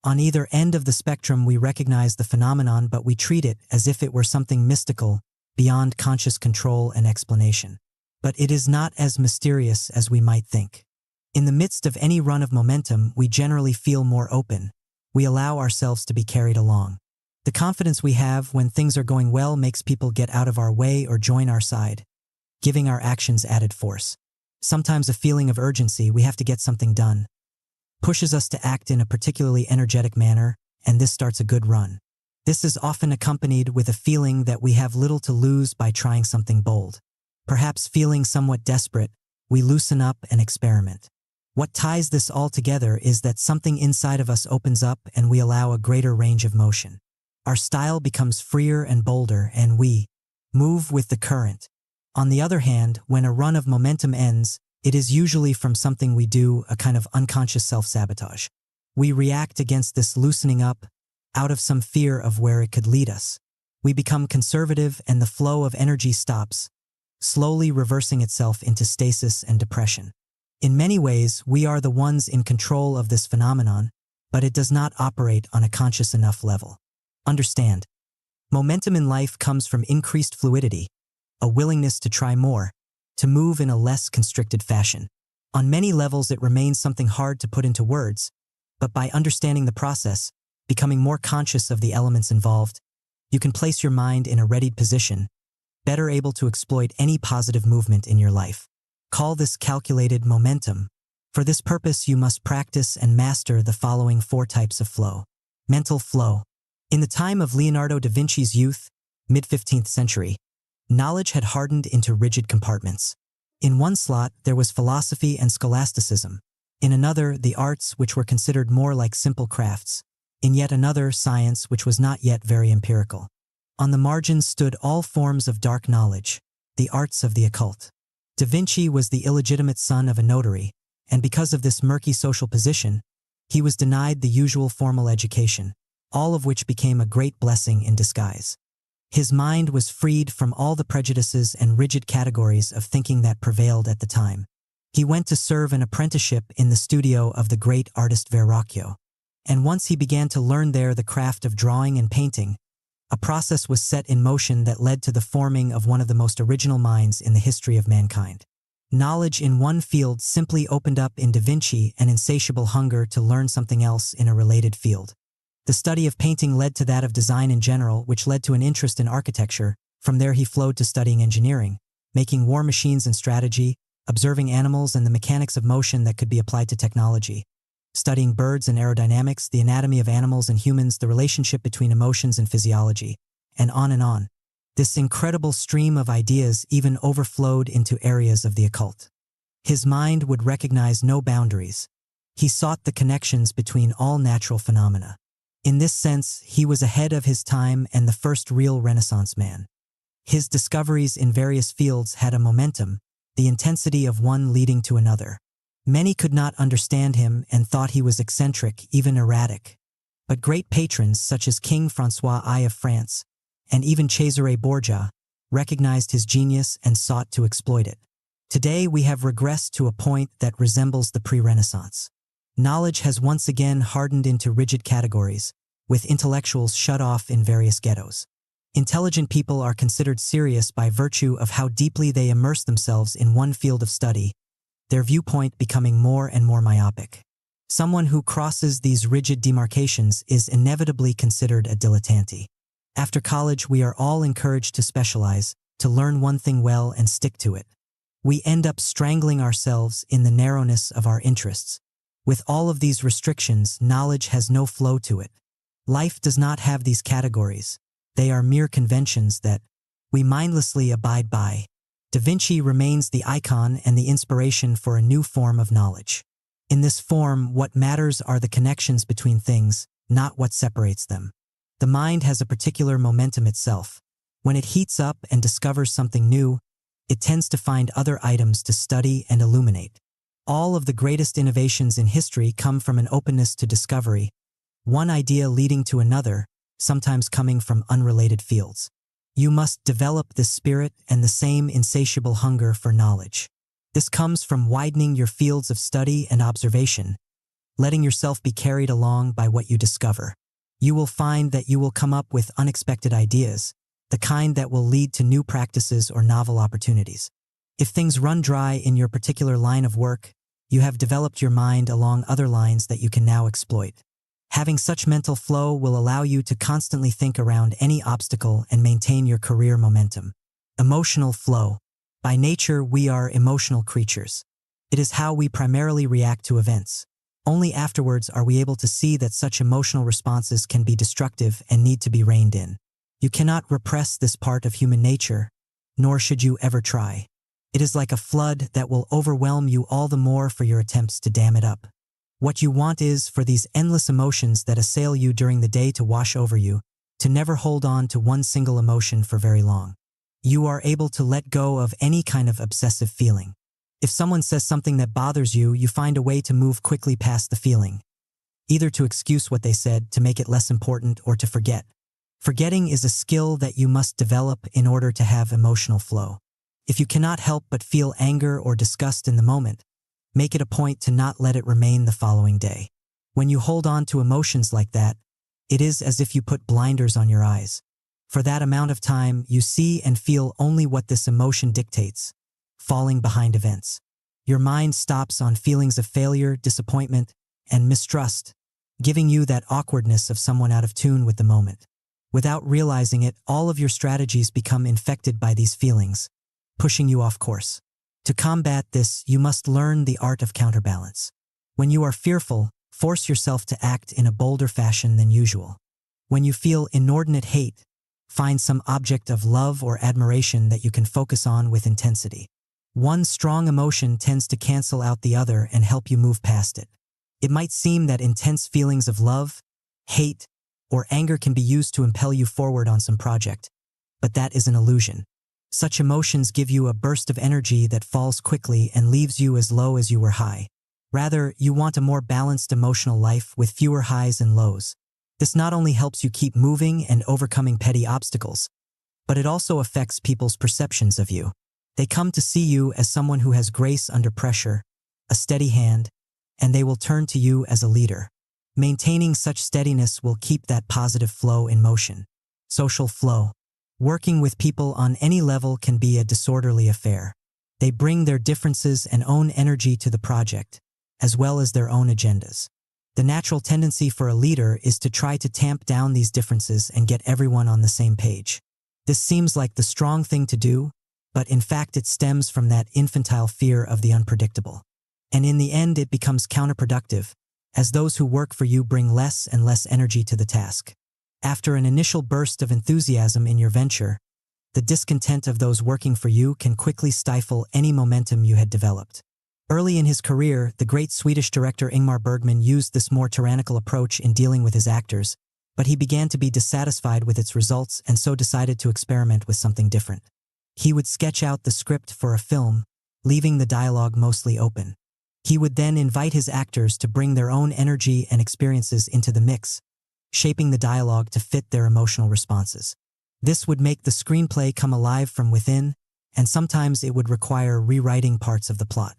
On either end of the spectrum, we recognize the phenomenon, but we treat it as if it were something mystical, beyond conscious control and explanation. But it is not as mysterious as we might think. In the midst of any run of momentum, we generally feel more open. We allow ourselves to be carried along. The confidence we have when things are going well makes people get out of our way or join our side, giving our actions added force. Sometimes a feeling of urgency, we have to get something done, pushes us to act in a particularly energetic manner, and this starts a good run. This is often accompanied with a feeling that we have little to lose by trying something bold. Perhaps feeling somewhat desperate, we loosen up and experiment. What ties this all together is that something inside of us opens up and we allow a greater range of motion. Our style becomes freer and bolder, and we move with the current. On the other hand, when a run of momentum ends, it is usually from something we do, a kind of unconscious self-sabotage. We react against this loosening up out of some fear of where it could lead us. We become conservative and the flow of energy stops, slowly reversing itself into stasis and depression. In many ways, we are the ones in control of this phenomenon, but it does not operate on a conscious enough level. Understand, momentum in life comes from increased fluidity, a willingness to try more, to move in a less constricted fashion. On many levels, it remains something hard to put into words, but by understanding the process, becoming more conscious of the elements involved, you can place your mind in a readied position, better able to exploit any positive movement in your life. Call this calculated momentum. For this purpose, you must practice and master the following 4 types of flow. Mental flow. In the time of Leonardo da Vinci's youth, mid-15th century, knowledge had hardened into rigid compartments. In one slot, there was philosophy and scholasticism. In another, the arts, which were considered more like simple crafts. In yet another, science, which was not yet very empirical. On the margins stood all forms of dark knowledge, the arts of the occult. Da Vinci was the illegitimate son of a notary, and because of this murky social position, he was denied the usual formal education, all of which became a great blessing in disguise. His mind was freed from all the prejudices and rigid categories of thinking that prevailed at the time. He went to serve an apprenticeship in the studio of the great artist Verrocchio, and once he began to learn there the craft of drawing and painting, a process was set in motion that led to the forming of one of the most original minds in the history of mankind. Knowledge in one field simply opened up in Da Vinci an insatiable hunger to learn something else in a related field. The study of painting led to that of design in general, which led to an interest in architecture. From there he flowed to studying engineering, making war machines and strategy, observing animals and the mechanics of motion that could be applied to technology, studying birds and aerodynamics, the anatomy of animals and humans, the relationship between emotions and physiology, and on and on. This incredible stream of ideas even overflowed into areas of the occult. His mind would recognize no boundaries. He sought the connections between all natural phenomena. In this sense, he was ahead of his time and the first real Renaissance man. His discoveries in various fields had a momentum, the intensity of one leading to another. Many could not understand him and thought he was eccentric, even erratic. But great patrons such as King François I of France, and even Cesare Borgia, recognized his genius and sought to exploit it. Today we have regressed to a point that resembles the pre-Renaissance. Knowledge has once again hardened into rigid categories, with intellectuals shut off in various ghettos. Intelligent people are considered serious by virtue of how deeply they immerse themselves in one field of study, their viewpoint becoming more and more myopic. Someone who crosses these rigid demarcations is inevitably considered a dilettante. After college, we are all encouraged to specialize, to learn one thing well and stick to it. We end up strangling ourselves in the narrowness of our interests. With all of these restrictions, knowledge has no flow to it. Life does not have these categories. They are mere conventions that we mindlessly abide by. Da Vinci remains the icon and the inspiration for a new form of knowledge. In this form, what matters are the connections between things, not what separates them. The mind has a particular momentum itself. When it heats up and discovers something new, it tends to find other items to study and illuminate. All of the greatest innovations in history come from an openness to discovery, one idea leading to another, sometimes coming from unrelated fields. You must develop this spirit and the same insatiable hunger for knowledge. This comes from widening your fields of study and observation, letting yourself be carried along by what you discover. You will find that you will come up with unexpected ideas, the kind that will lead to new practices or novel opportunities. If things run dry in your particular line of work, you have developed your mind along other lines that you can now exploit. Having such mental flow will allow you to constantly think around any obstacle and maintain your career momentum. Emotional flow. By nature, we are emotional creatures. It is how we primarily react to events. Only afterwards are we able to see that such emotional responses can be destructive and need to be reined in. You cannot repress this part of human nature, nor should you ever try. It is like a flood that will overwhelm you all the more for your attempts to dam it up. What you want is for these endless emotions that assail you during the day to wash over you, to never hold on to one single emotion for very long. You are able to let go of any kind of obsessive feeling. If someone says something that bothers you, you find a way to move quickly past the feeling, either to excuse what they said, to make it less important, or to forget. Forgetting is a skill that you must develop in order to have emotional flow. If you cannot help but feel anger or disgust in the moment, make it a point to not let it remain the following day. When you hold on to emotions like that, it is as if you put blinders on your eyes. For that amount of time, you see and feel only what this emotion dictates, falling behind events. Your mind stops on feelings of failure, disappointment, and mistrust, giving you that awkwardness of someone out of tune with the moment. Without realizing it, all of your strategies become infected by these feelings, pushing you off course. To combat this, you must learn the art of counterbalance. When you are fearful, force yourself to act in a bolder fashion than usual. When you feel inordinate hate, find some object of love or admiration that you can focus on with intensity. One strong emotion tends to cancel out the other and help you move past it. It might seem that intense feelings of love, hate, or anger can be used to impel you forward on some project, but that is an illusion. Such emotions give you a burst of energy that falls quickly and leaves you as low as you were high. Rather, you want a more balanced emotional life with fewer highs and lows. This not only helps you keep moving and overcoming petty obstacles, but it also affects people's perceptions of you. They come to see you as someone who has grace under pressure, a steady hand, and they will turn to you as a leader. Maintaining such steadiness will keep that positive flow in motion. Social flow. Working with people on any level can be a disorderly affair. They bring their differences and own energy to the project, as well as their own agendas. The natural tendency for a leader is to try to tamp down these differences and get everyone on the same page. This seems like the strong thing to do, but in fact it stems from that infantile fear of the unpredictable. And in the end it becomes counterproductive, as those who work for you bring less and less energy to the task. After an initial burst of enthusiasm in your venture, the discontent of those working for you can quickly stifle any momentum you had developed. Early in his career, the great Swedish director Ingmar Bergman used this more tyrannical approach in dealing with his actors, but he began to be dissatisfied with its results and so decided to experiment with something different. He would sketch out the script for a film, leaving the dialogue mostly open. He would then invite his actors to bring their own energy and experiences into the mix, shaping the dialogue to fit their emotional responses. This would make the screenplay come alive from within, and sometimes it would require rewriting parts of the plot.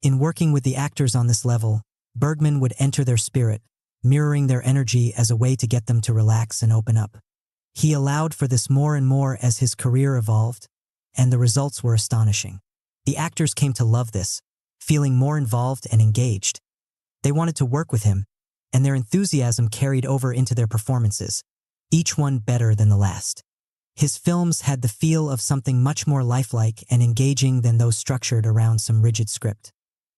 In working with the actors on this level, Bergman would enter their spirit, mirroring their energy as a way to get them to relax and open up. He allowed for this more and more as his career evolved, and the results were astonishing. The actors came to love this, feeling more involved and engaged. They wanted to work with him, and their enthusiasm carried over into their performances, each one better than the last. His films had the feel of something much more lifelike and engaging than those structured around some rigid script.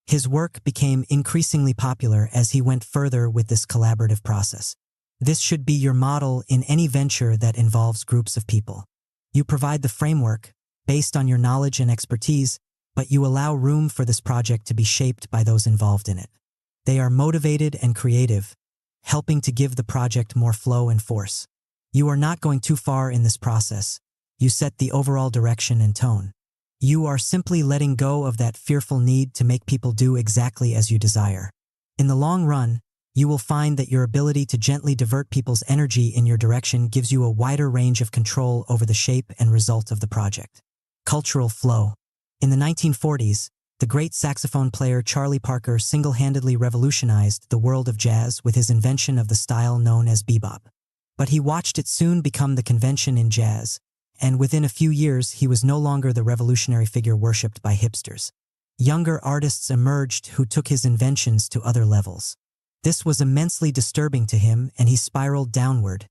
His work became increasingly popular as he went further with this collaborative process. This should be your model in any venture that involves groups of people. You provide the framework, based on your knowledge and expertise, but you allow room for this project to be shaped by those involved in it. They are motivated and creative, helping to give the project more flow and force. You are not going too far in this process. You set the overall direction and tone. You are simply letting go of that fearful need to make people do exactly as you desire. In the long run, you will find that your ability to gently divert people's energy in your direction gives you a wider range of control over the shape and result of the project. Cultural flow. In the 1940s, the great saxophone player Charlie Parker single-handedly revolutionized the world of jazz with his invention of the style known as bebop. But he watched it soon become the convention in jazz, and within a few years he was no longer the revolutionary figure worshipped by hipsters. Younger artists emerged who took his inventions to other levels. This was immensely disturbing to him, and he spiraled downward,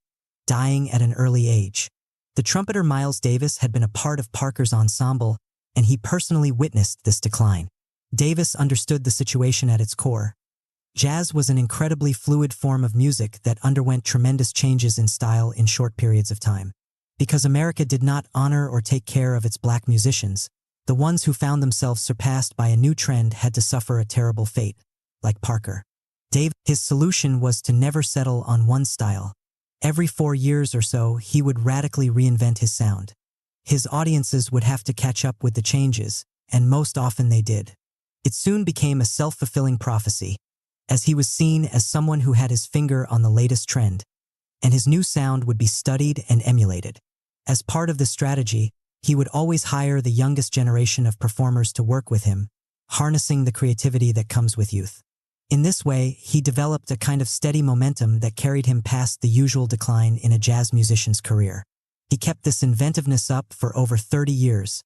dying at an early age. The trumpeter Miles Davis had been a part of Parker's ensemble, and he personally witnessed this decline. Davis understood the situation at its core. Jazz was an incredibly fluid form of music that underwent tremendous changes in style in short periods of time. Because America did not honor or take care of its black musicians, the ones who found themselves surpassed by a new trend had to suffer a terrible fate, like Parker. His solution was to never settle on one style. Every 4 years or so, he would radically reinvent his sound. His audiences would have to catch up with the changes, and most often they did. It soon became a self-fulfilling prophecy, as he was seen as someone who had his finger on the latest trend, and his new sound would be studied and emulated. As part of this strategy, he would always hire the youngest generation of performers to work with him, harnessing the creativity that comes with youth. In this way, he developed a kind of steady momentum that carried him past the usual decline in a jazz musician's career. He kept this inventiveness up for over 30 years,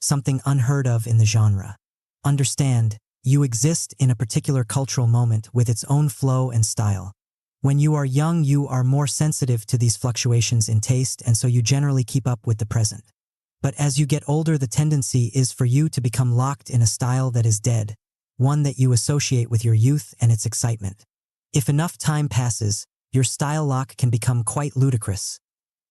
something unheard of in the genre. Understand, you exist in a particular cultural moment with its own flow and style. When you are young, you are more sensitive to these fluctuations in taste, and so you generally keep up with the present. But as you get older, the tendency is for you to become locked in a style that is dead, one that you associate with your youth and its excitement. If enough time passes, your style lock can become quite ludicrous.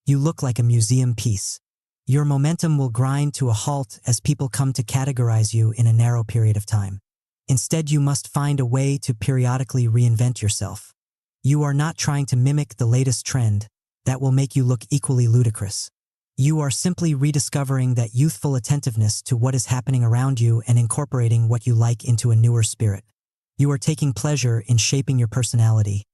You look like a museum piece. Your momentum will grind to a halt as people come to categorize you in a narrow period of time. Instead, you must find a way to periodically reinvent yourself. You are not trying to mimic the latest trend that will make you look equally ludicrous. You are simply rediscovering that youthful attentiveness to what is happening around you and incorporating what you like into a newer spirit. You are taking pleasure in shaping your personality,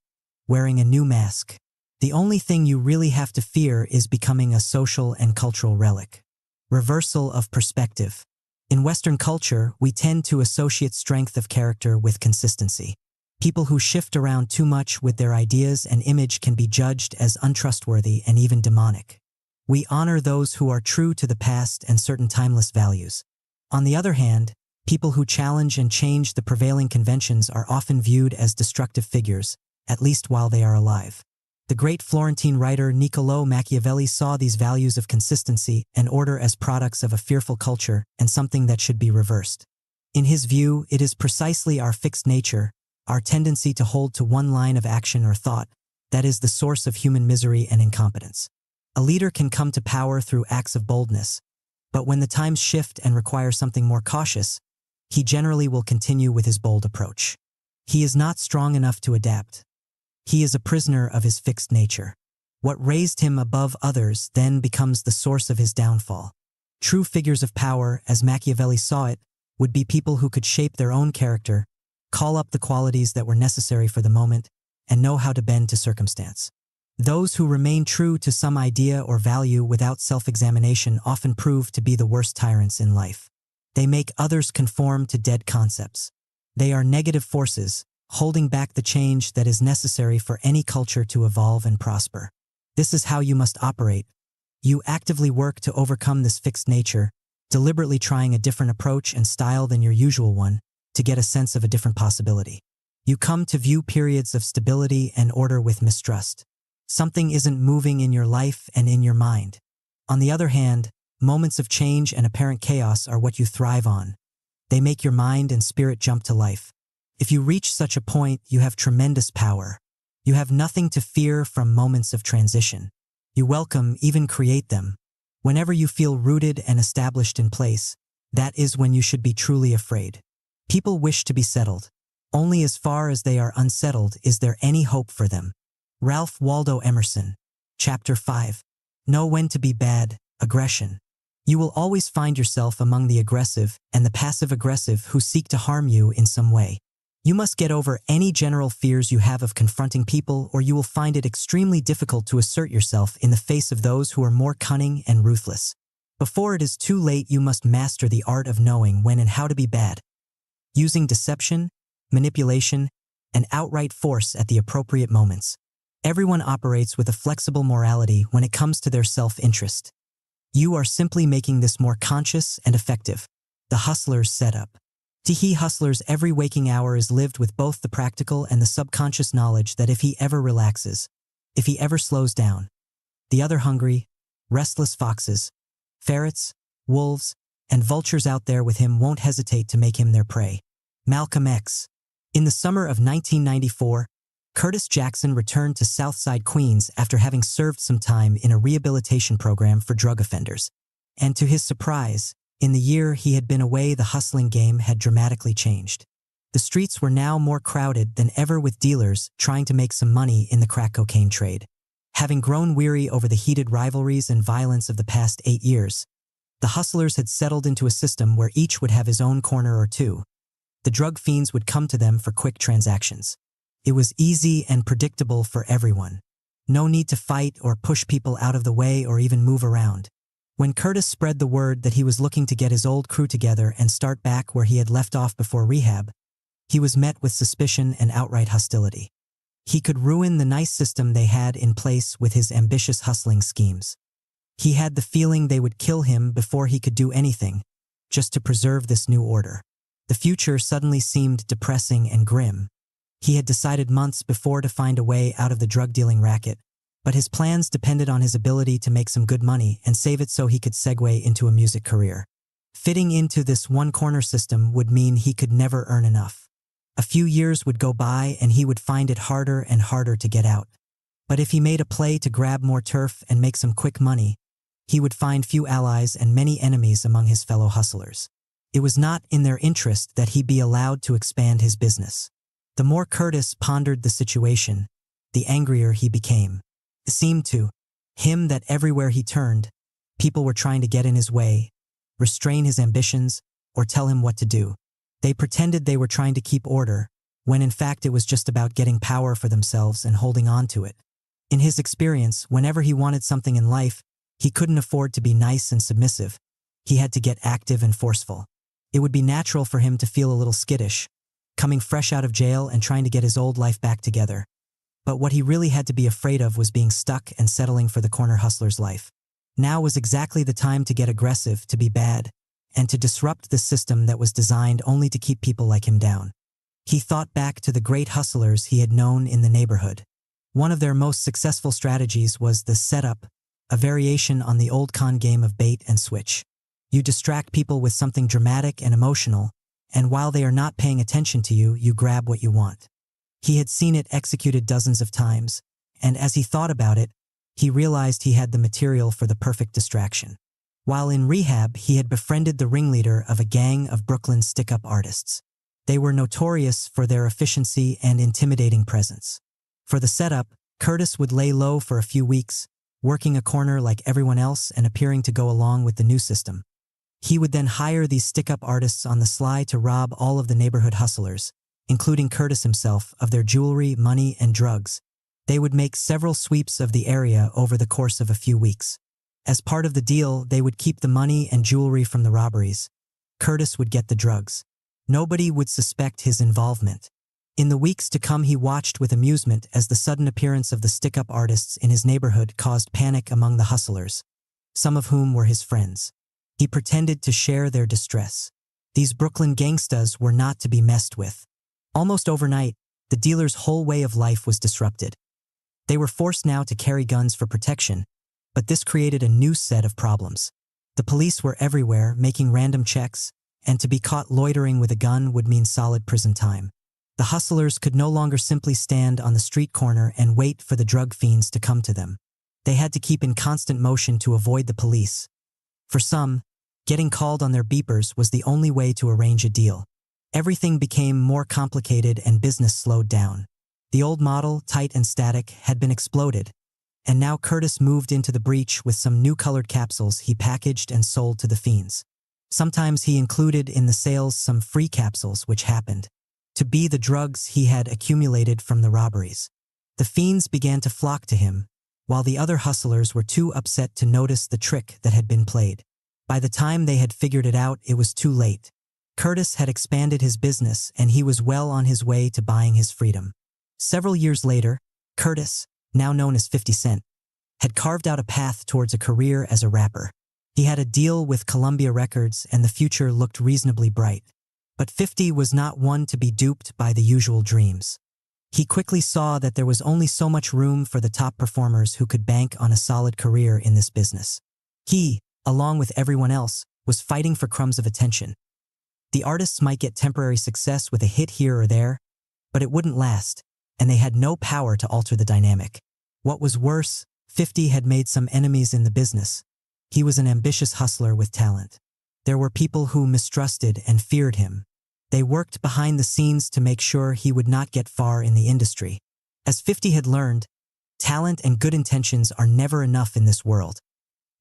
wearing a new mask. The only thing you really have to fear is becoming a social and cultural relic. Reversal of perspective. In Western culture, we tend to associate strength of character with consistency. People who shift around too much with their ideas and image can be judged as untrustworthy and even demonic. We honor those who are true to the past and certain timeless values. On the other hand, people who challenge and change the prevailing conventions are often viewed as destructive figures, at least while they are alive. The great Florentine writer Niccolò Machiavelli saw these values of consistency and order as products of a fearful culture and something that should be reversed. In his view, it is precisely our fixed nature, our tendency to hold to one line of action or thought, that is the source of human misery and incompetence. A leader can come to power through acts of boldness, but when the times shift and require something more cautious, he generally will continue with his bold approach. He is not strong enough to adapt. He is a prisoner of his fixed nature. What raised him above others then becomes the source of his downfall. True figures of power, as Machiavelli saw it, would be people who could shape their own character, call up the qualities that were necessary for the moment, and know how to bend to circumstance. Those who remain true to some idea or value without self-examination often prove to be the worst tyrants in life. They make others conform to dead concepts. They are negative forces, holding back the change that is necessary for any culture to evolve and prosper. This is how you must operate. You actively work to overcome this fixed nature, deliberately trying a different approach and style than your usual one, to get a sense of a different possibility. You come to view periods of stability and order with mistrust. Something isn't moving in your life and in your mind. On the other hand, moments of change and apparent chaos are what you thrive on. They make your mind and spirit jump to life. If you reach such a point, you have tremendous power. You have nothing to fear from moments of transition. You welcome, even create them. Whenever you feel rooted and established in place, that is when you should be truly afraid. People wish to be settled. Only as far as they are unsettled is there any hope for them. Ralph Waldo Emerson. Chapter 5. Know when to be bad. Aggression. You will always find yourself among the aggressive and the passive-aggressive who seek to harm you in some way. You must get over any general fears you have of confronting people, or you will find it extremely difficult to assert yourself in the face of those who are more cunning and ruthless. Before it is too late, you must master the art of knowing when and how to be bad. Using deception, manipulation, and outright force at the appropriate moments. Everyone operates with a flexible morality when it comes to their self-interest. You are simply making this more conscious and effective. The hustler's setup. He hustler's every waking hour is lived with both the practical and the subconscious knowledge that if he ever relaxes, if he ever slows down, the other hungry, restless foxes, ferrets, wolves, and vultures out there with him won't hesitate to make him their prey. Malcolm X. In the summer of 1994, Curtis Jackson returned to Southside Queens after having served some time in a rehabilitation program for drug offenders. And to his surprise, in the year he had been away, the hustling game had dramatically changed. The streets were now more crowded than ever with dealers trying to make some money in the crack cocaine trade. Having grown weary over the heated rivalries and violence of the past 8 years, the hustlers had settled into a system where each would have his own corner or two. The drug fiends would come to them for quick transactions. It was easy and predictable for everyone. No need to fight or push people out of the way or even move around. When Curtis spread the word that he was looking to get his old crew together and start back where he had left off before rehab, he was met with suspicion and outright hostility. He could ruin the nice system they had in place with his ambitious hustling schemes. He had the feeling they would kill him before he could do anything, just to preserve this new order. The future suddenly seemed depressing and grim. He had decided months before to find a way out of the drug-dealing racket, but his plans depended on his ability to make some good money and save it so he could segue into a music career. Fitting into this one-corner system would mean he could never earn enough. A few years would go by and he would find it harder and harder to get out. But if he made a play to grab more turf and make some quick money, he would find few allies and many enemies among his fellow hustlers. It was not in their interest that he be allowed to expand his business. The more Curtis pondered the situation, the angrier he became. It seemed to him that everywhere he turned, people were trying to get in his way, restrain his ambitions, or tell him what to do. They pretended they were trying to keep order, when in fact it was just about getting power for themselves and holding on to it. In his experience, whenever he wanted something in life, he couldn't afford to be nice and submissive. He had to get active and forceful. It would be natural for him to feel a little skittish, coming fresh out of jail and trying to get his old life back together. But what he really had to be afraid of was being stuck and settling for the corner hustler's life. Now was exactly the time to get aggressive, to be bad, and to disrupt the system that was designed only to keep people like him down. He thought back to the great hustlers he had known in the neighborhood. One of their most successful strategies was the setup, a variation on the old con game of bait and switch. You distract people with something dramatic and emotional, and while they are not paying attention to you, you grab what you want. He had seen it executed dozens of times, and as he thought about it, he realized he had the material for the perfect distraction. While in rehab, he had befriended the ringleader of a gang of Brooklyn stick-up artists. They were notorious for their efficiency and intimidating presence. For the setup, Curtis would lay low for a few weeks, working a corner like everyone else and appearing to go along with the new system. He would then hire these stick-up artists on the sly to rob all of the neighborhood hustlers, including Curtis himself, of their jewelry, money, and drugs. They would make several sweeps of the area over the course of a few weeks. As part of the deal, they would keep the money and jewelry from the robberies. Curtis would get the drugs. Nobody would suspect his involvement. In the weeks to come, he watched with amusement as the sudden appearance of the stick-up artists in his neighborhood caused panic among the hustlers, some of whom were his friends. He pretended to share their distress. These Brooklyn gangstas were not to be messed with. Almost overnight, the dealer's whole way of life was disrupted. They were forced now to carry guns for protection, but this created a new set of problems. The police were everywhere, making random checks, and to be caught loitering with a gun would mean solid prison time. The hustlers could no longer simply stand on the street corner and wait for the drug fiends to come to them. They had to keep in constant motion to avoid the police. For some, getting called on their beepers was the only way to arrange a deal. Everything became more complicated and business slowed down. The old model, tight and static, had been exploded, and now Curtis moved into the breach with some new colored capsules he packaged and sold to the fiends. Sometimes he included in the sales some free capsules, which happened to be the drugs he had accumulated from the robberies. The fiends began to flock to him, while the other hustlers were too upset to notice the trick that had been played. By the time they had figured it out, it was too late. Curtis had expanded his business, and he was well on his way to buying his freedom. Several years later, Curtis, now known as 50 Cent, had carved out a path towards a career as a rapper. He had a deal with Columbia Records, and the future looked reasonably bright. But 50 was not one to be duped by the usual dreams. He quickly saw that there was only so much room for the top performers who could bank on a solid career in this business. He, along with everyone else, was fighting for crumbs of attention. The artists might get temporary success with a hit here or there, but it wouldn't last, and they had no power to alter the dynamic. What was worse, 50 had made some enemies in the business. He was an ambitious hustler with talent. There were people who mistrusted and feared him. They worked behind the scenes to make sure he would not get far in the industry. As 50 had learned, talent and good intentions are never enough in this world.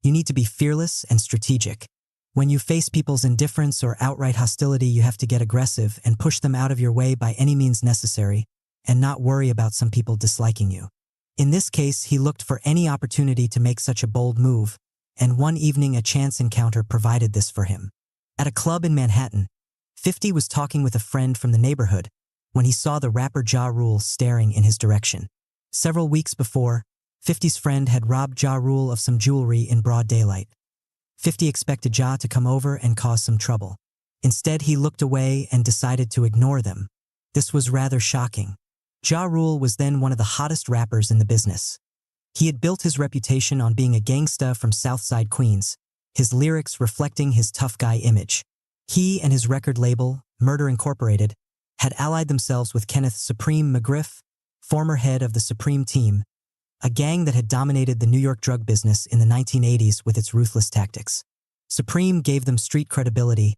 You need to be fearless and strategic. When you face people's indifference or outright hostility, you have to get aggressive and push them out of your way by any means necessary, and not worry about some people disliking you. In this case, he looked for any opportunity to make such a bold move, and one evening a chance encounter provided this for him. At a club in Manhattan, 50 was talking with a friend from the neighborhood when he saw the rapper Ja Rule staring in his direction. Several weeks before, 50's friend had robbed Ja Rule of some jewelry in broad daylight. 50 expected Ja to come over and cause some trouble. Instead, he looked away and decided to ignore them. This was rather shocking. Ja Rule was then one of the hottest rappers in the business. He had built his reputation on being a gangsta from Southside Queens, his lyrics reflecting his tough guy image. He and his record label, Murder Incorporated, had allied themselves with Kenneth Supreme McGriff, former head of the Supreme Team, a gang that had dominated the New York drug business in the 1980s with its ruthless tactics. Supreme gave them street credibility,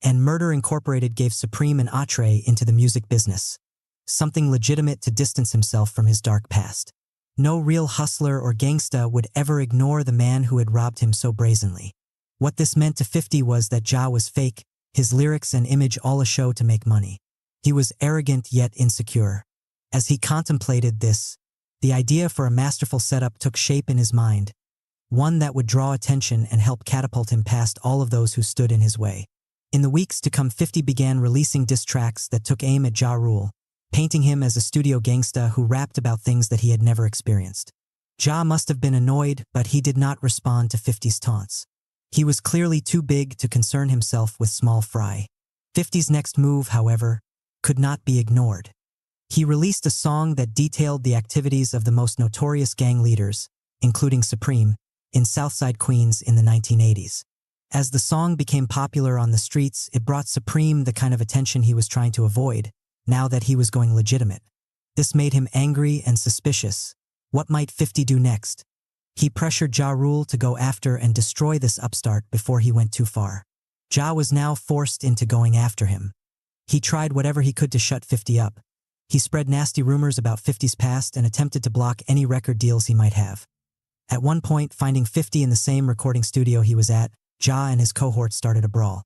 and Murder Incorporated gave Supreme an entree into the music business, something legitimate to distance himself from his dark past. No real hustler or gangsta would ever ignore the man who had robbed him so brazenly. What this meant to 50 was that Ja was fake, his lyrics and image all a show to make money. He was arrogant yet insecure. As he contemplated this, the idea for a masterful setup took shape in his mind, one that would draw attention and help catapult him past all of those who stood in his way. In the weeks to come, 50 began releasing diss tracks that took aim at Ja Rule, painting him as a studio gangsta who rapped about things that he had never experienced. Ja must have been annoyed, but he did not respond to 50's taunts. He was clearly too big to concern himself with small fry. 50's next move, however, could not be ignored. He released a song that detailed the activities of the most notorious gang leaders, including Supreme, in Southside Queens in the 1980s. As the song became popular on the streets, it brought Supreme the kind of attention he was trying to avoid, now that he was going legitimate. This made him angry and suspicious. What might 50 do next? He pressured Ja Rule to go after and destroy this upstart before he went too far. Ja was now forced into going after him. He tried whatever he could to shut 50 up. He spread nasty rumors about 50's past and attempted to block any record deals he might have. At one point, finding 50 in the same recording studio he was at, Ja and his cohort started a brawl.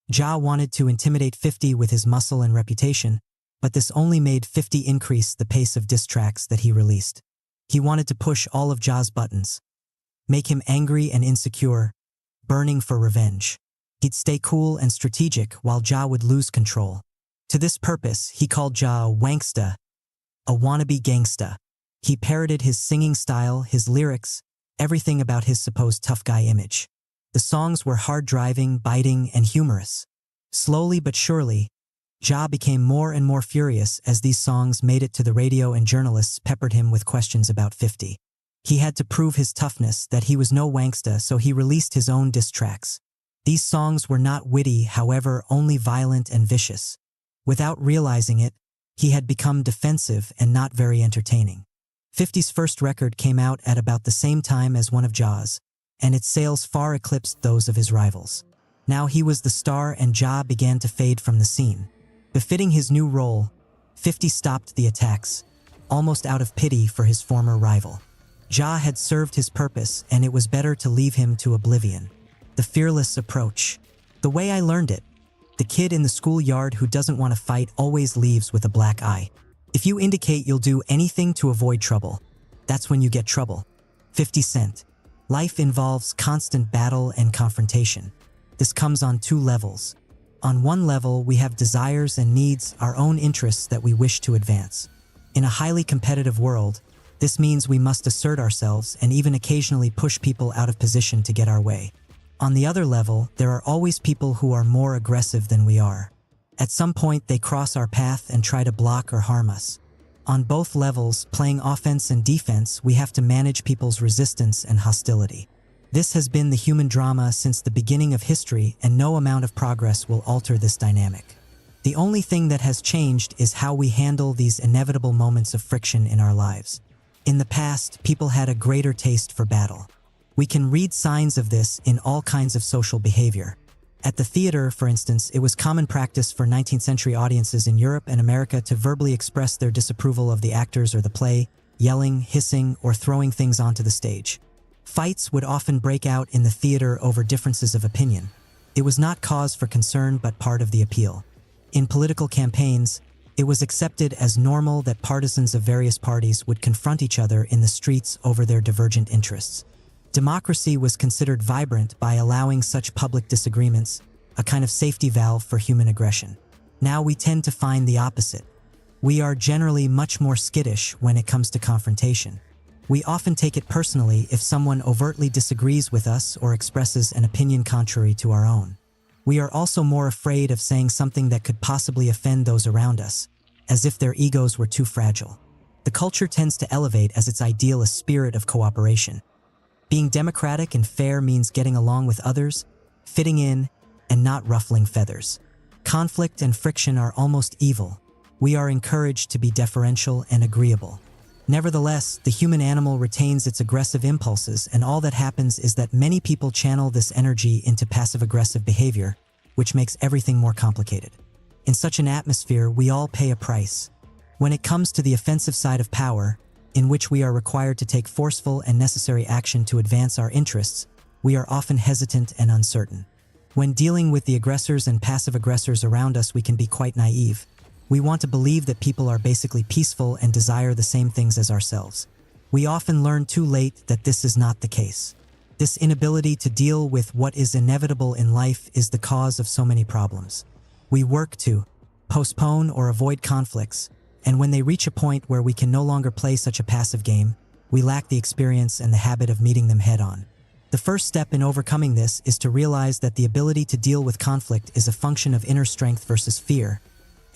Ja wanted to intimidate 50 with his muscle and reputation, but this only made 50 increase the pace of diss tracks that he released. He wanted to push all of Ja's buttons, make him angry and insecure, burning for revenge. He'd stay cool and strategic while Ja would lose control. To this purpose, he called Ja a wanksta, a wannabe gangsta. He parroted his singing style, his lyrics, everything about his supposed tough guy image. The songs were hard-driving, biting, and humorous. Slowly but surely, Ja became more and more furious as these songs made it to the radio and journalists peppered him with questions about 50. He had to prove his toughness, that he was no wanksta, so he released his own diss tracks. These songs were not witty, however, only violent and vicious. Without realizing it, he had become defensive and not very entertaining. 50's first record came out at about the same time as one of Ja's, and its sales far eclipsed those of his rivals. Now he was the star and Ja began to fade from the scene. Befitting his new role, 50 stopped the attacks, almost out of pity for his former rival. Ja had served his purpose, and it was better to leave him to oblivion. The fearless approach. The way I learned it. The kid in the schoolyard who doesn't want to fight always leaves with a black eye. If you indicate you'll do anything to avoid trouble, that's when you get trouble. 50 Cent. Life involves constant battle and confrontation. This comes on two levels. On one level, we have desires and needs, our own interests that we wish to advance. In a highly competitive world, this means we must assert ourselves and even occasionally push people out of position to get our way. On the other level, there are always people who are more aggressive than we are. At some point, they cross our path and try to block or harm us. On both levels, playing offense and defense, we have to manage people's resistance and hostility. This has been the human drama since the beginning of history, and no amount of progress will alter this dynamic. The only thing that has changed is how we handle these inevitable moments of friction in our lives. In the past, people had a greater taste for battle. We can read signs of this in all kinds of social behavior. At the theater, for instance, it was common practice for 19th century audiences in Europe and America to verbally express their disapproval of the actors or the play, yelling, hissing, or throwing things onto the stage. Fights would often break out in the theater over differences of opinion. It was not cause for concern but part of the appeal. In political campaigns, it was accepted as normal that partisans of various parties would confront each other in the streets over their divergent interests. Democracy was considered vibrant by allowing such public disagreements, a kind of safety valve for human aggression. Now we tend to find the opposite. We are generally much more skittish when it comes to confrontation. We often take it personally if someone overtly disagrees with us or expresses an opinion contrary to our own. We are also more afraid of saying something that could possibly offend those around us, as if their egos were too fragile. The culture tends to elevate as its ideal a spirit of cooperation. Being democratic and fair means getting along with others, fitting in, and not ruffling feathers. Conflict and friction are almost evil. We are encouraged to be deferential and agreeable. Nevertheless, the human animal retains its aggressive impulses, and all that happens is that many people channel this energy into passive-aggressive behavior, which makes everything more complicated. In such an atmosphere, we all pay a price. When it comes to the offensive side of power, in which we are required to take forceful and necessary action to advance our interests, we are often hesitant and uncertain. When dealing with the aggressors and passive aggressors around us, we can be quite naive. We want to believe that people are basically peaceful and desire the same things as ourselves. We often learn too late that this is not the case. This inability to deal with what is inevitable in life is the cause of so many problems. We work to postpone or avoid conflicts, and when they reach a point where we can no longer play such a passive game, we lack the experience and the habit of meeting them head-on. The first step in overcoming this is to realize that the ability to deal with conflict is a function of inner strength versus fear,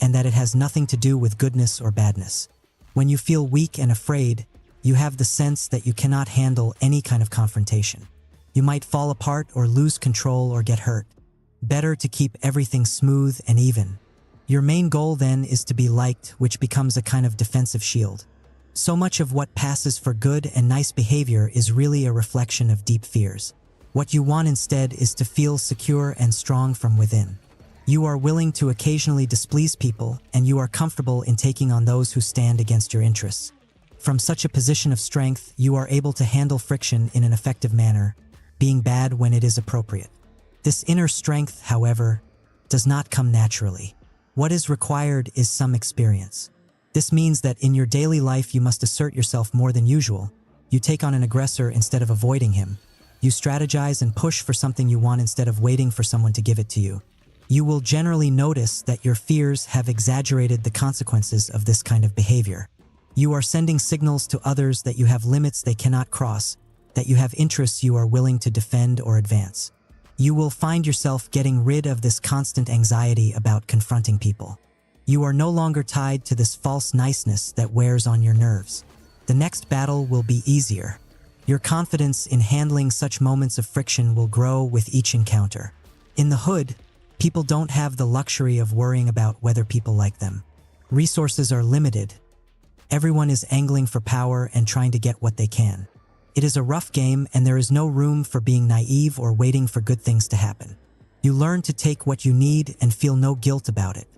and that it has nothing to do with goodness or badness. When you feel weak and afraid, you have the sense that you cannot handle any kind of confrontation. You might fall apart or lose control or get hurt. Better to keep everything smooth and even. Your main goal then is to be liked, which becomes a kind of defensive shield. So much of what passes for good and nice behavior is really a reflection of deep fears. What you want instead is to feel secure and strong from within. You are willing to occasionally displease people, and you are comfortable in taking on those who stand against your interests. From such a position of strength, you are able to handle friction in an effective manner, being bad when it is appropriate. This inner strength, however, does not come naturally. What is required is some experience. This means that in your daily life you must assert yourself more than usual. You take on an aggressor instead of avoiding him. You strategize and push for something you want instead of waiting for someone to give it to you. You will generally notice that your fears have exaggerated the consequences of this kind of behavior. You are sending signals to others that you have limits they cannot cross, that you have interests you are willing to defend or advance. You will find yourself getting rid of this constant anxiety about confronting people. You are no longer tied to this false niceness that wears on your nerves. The next battle will be easier. Your confidence in handling such moments of friction will grow with each encounter. In the hood, people don't have the luxury of worrying about whether people like them. Resources are limited. Everyone is angling for power and trying to get what they can. It is a rough game, and there is no room for being naive or waiting for good things to happen. You learn to take what you need and feel no guilt about it.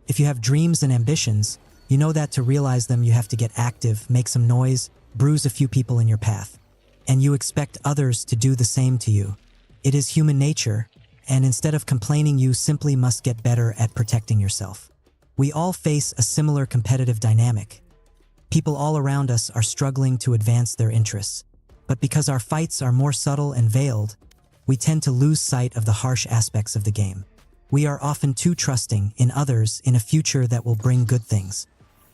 If you have dreams and ambitions, you know that to realize them you have to get active, make some noise, bruise a few people in your path. And you expect others to do the same to you. It is human nature, and instead of complaining, you simply must get better at protecting yourself. We all face a similar competitive dynamic. People all around us are struggling to advance their interests. But because our fights are more subtle and veiled, we tend to lose sight of the harsh aspects of the game. We are often too trusting in others in a future that will bring good things.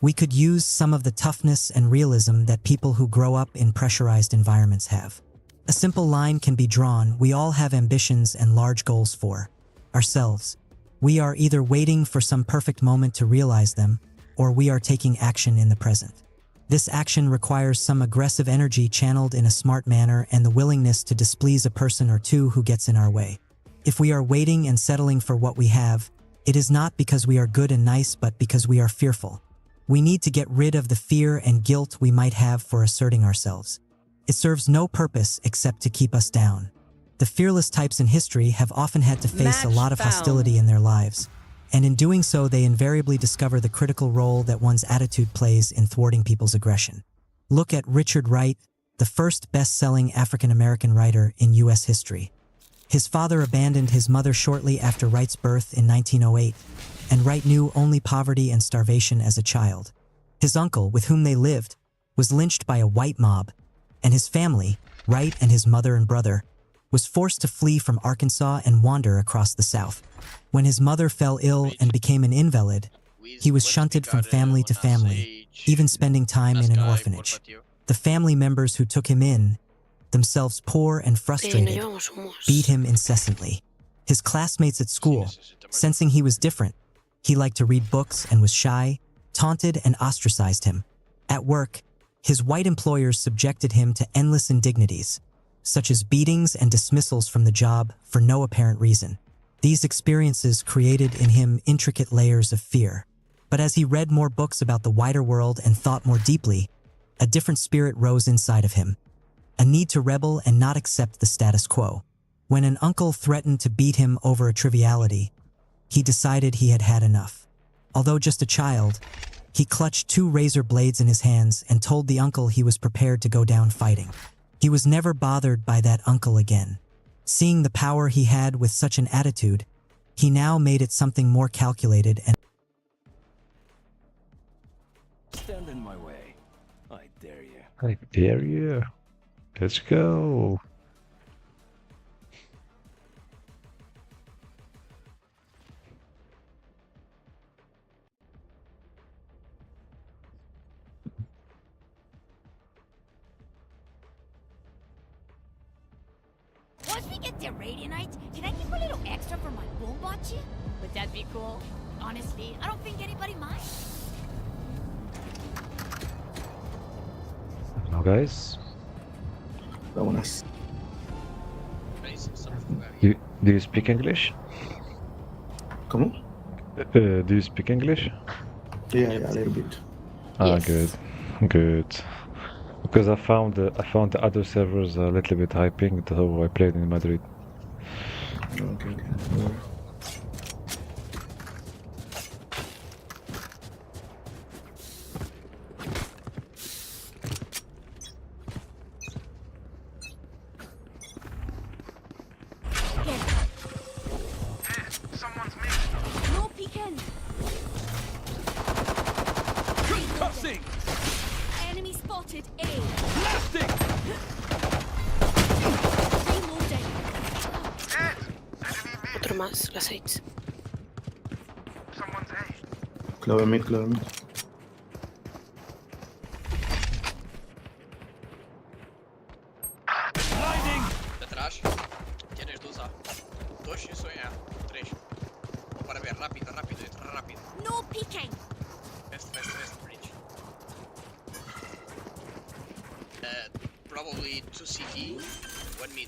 We could use some of the toughness and realism that people who grow up in pressurized environments have. A simple line can be drawn: we all have ambitions and large goals for ourselves. We are either waiting for some perfect moment to realize them, or we are taking action in the present. This action requires some aggressive energy channeled in a smart manner and the willingness to displease a person or two who gets in our way. If we are waiting and settling for what we have, it is not because we are good and nice, but because we are fearful. We need to get rid of the fear and guilt we might have for asserting ourselves. It serves no purpose except to keep us down. The fearless types in history have often had to face a lot of hostility in their lives, and in doing so they invariably discover the critical role that one's attitude plays in thwarting people's aggression. Look at Richard Wright, the first best-selling African-American writer in U.S. history. His father abandoned his mother shortly after Wright's birth in 1908, and Wright knew only poverty and starvation as a child. His uncle, with whom they lived, was lynched by a white mob, and his family, Wright and his mother and brother, was forced to flee from Arkansas and wander across the South. When his mother fell ill and became an invalid, he was shunted from family to family, even spending time in an orphanage. The family members who took him in, themselves poor and frustrated, beat him incessantly. His classmates at school, sensing he was different, he liked to read books and was shy, taunted and ostracized him. At work, his white employers subjected him to endless indignities, such as beatings and dismissals from the job for no apparent reason. These experiences created in him intricate layers of fear. But as he read more books about the wider world and thought more deeply, a different spirit rose inside of him, a need to rebel and not accept the status quo. When an uncle threatened to beat him over a triviality, he decided he had had enough. Although just a child, he clutched 2 razor blades in his hands and told the uncle he was prepared to go down fighting. He was never bothered by that uncle again. Seeing the power he had with such an attitude, he now made it something more calculated and stand in my way. I dare you. I dare you. Let's go. Once we get to Radianite, can I keep a little extra for my boombachi? Would that be cool? Honestly, I don't think anybody minds. Now guys, Vámonos. do you speak English? ¿Cómo? Do you speak English? Yeah, a little bit. Ah, good. Because I found the other servers a little bit high pinged, so I played in Madrid. Okay. No peeking. Concussing! Enemy spotted A. Blasting! Reloading. Otro más, las 8. Clover mid. Blinding! Detrás. Tienes 2 A. 2 y soy A. 3. Para ver, rápido. No peeking. Probably 2 CT, 1 mid.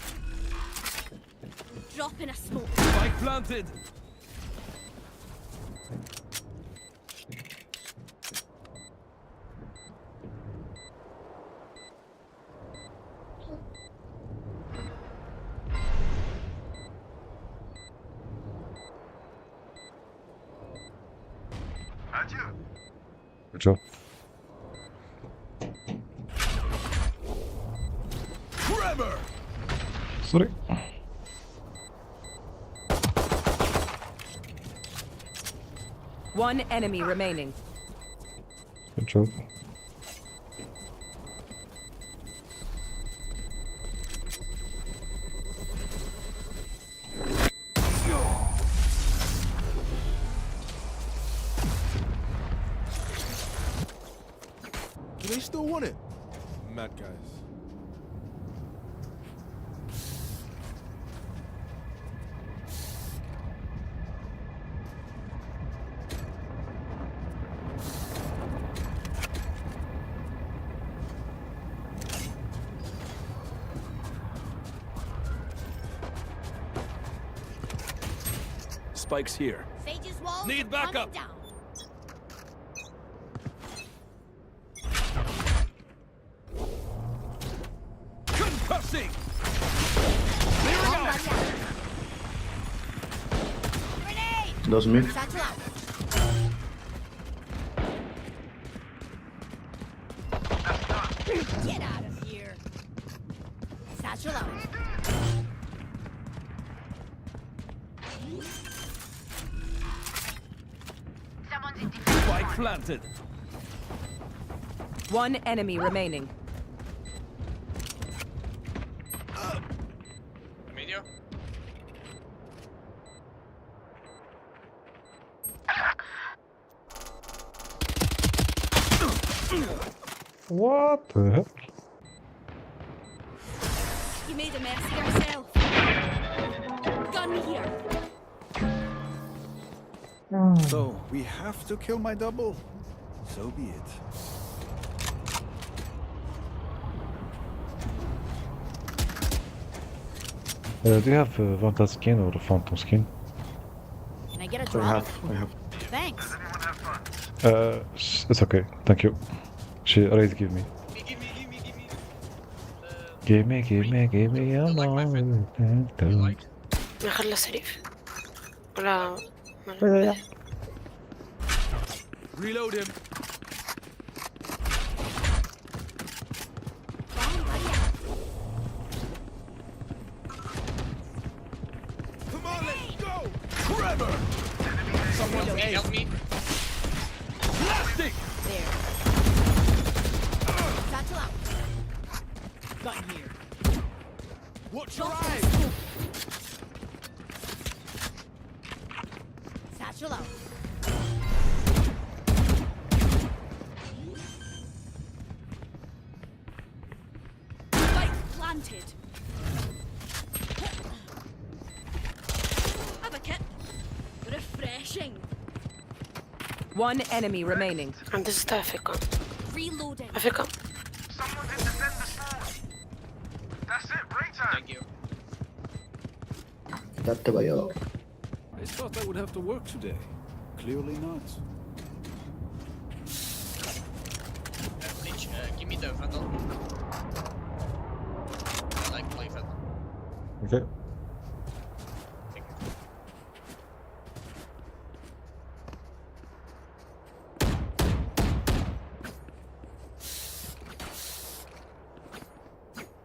Drop in a smoke. Spike planted. Good job. Trevor. Sorry. One enemy remaining. Good job. Do they still want it? Mad guys. Spike's here. Sage's walls Need are backup. coming down. Concussing. Clearing out. Grenade! Those mid. Satchel out. Get out of here. Satchel out. Someone's in defense. Spike planted. One enemy remaining. Medio. What the heck? You made a mess of yourself. Gun here. So, we have to kill my double? So be it. Do you have Vantage skin or Phantom skin? Can I get a I drop? have. Thanks. It's okay. Thank you. She already give me. Give me a moment. خلى سريف ولا Reload him. Come on, let's go. Trevor. Someone help me. Plastic. There. Satchel out. Gun here. Watch your Drop in a eyes. smoke. Satchel out. Spike planted. Have a kit. Refreshing. One enemy remaining. عند ستة أفريقيا. Reloading. أفريقيا. Thank you. That the bio. I thought I would have to work today. Clearly not. Bleach, give me the Vandal. I like play Vandal. Okay.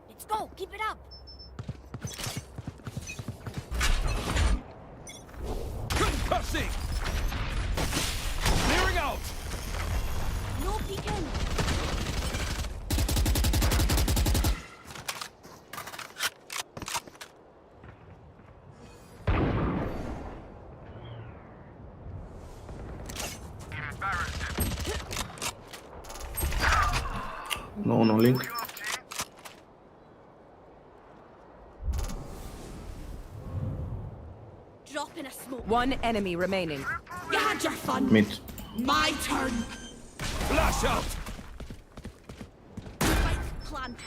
Let's go. Keep it up. Concussing. Clearing out. No peeking. No link. Drop in a smoke. One enemy remaining. You had your fun. Mid. My turn. Flash out. Spike planted.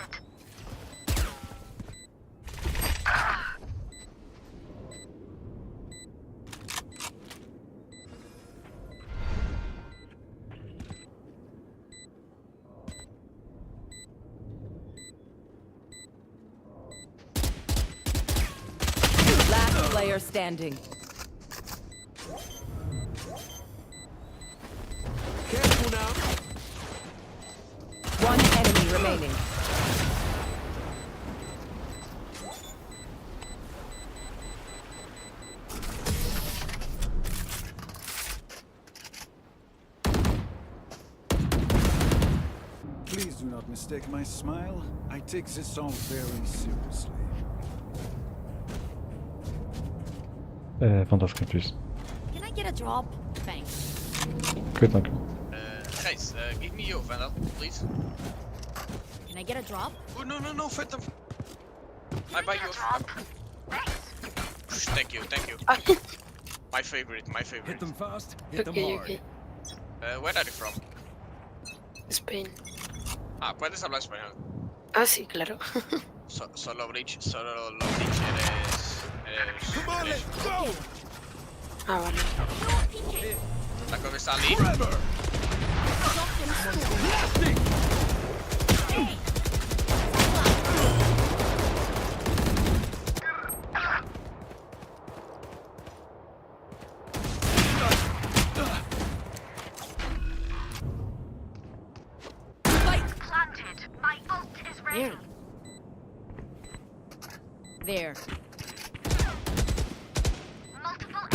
Last player standing. Careful now. One enemy remaining. Please do not mistake my smile. I take this all very seriously. Fantastic, please. Can I get a drop? Thanks. Good, thank you. Guys, give me your Vandal, please. Can I get a drop? Oh, no, Phantom. I buy yours. Thank you. My favorite. Hit them fast, hit them hard. Okay. Where are you from? Spain. Ah, puedes hablar español. Ah, sí, claro. Solo Bridge eres... Come on, let's go! Ah, vale. La cosa está ali. Planted. My ult is ready. There. Multiple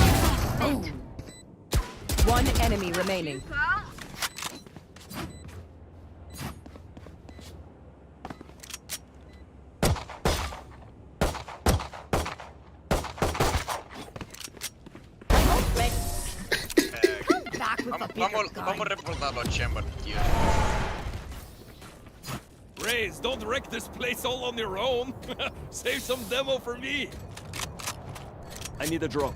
enemies. One enemy remaining. Vamos a reportarlo a Chamber, tío. Raze, don't wreck this place all on your own. Save some demo for me. I need a drop.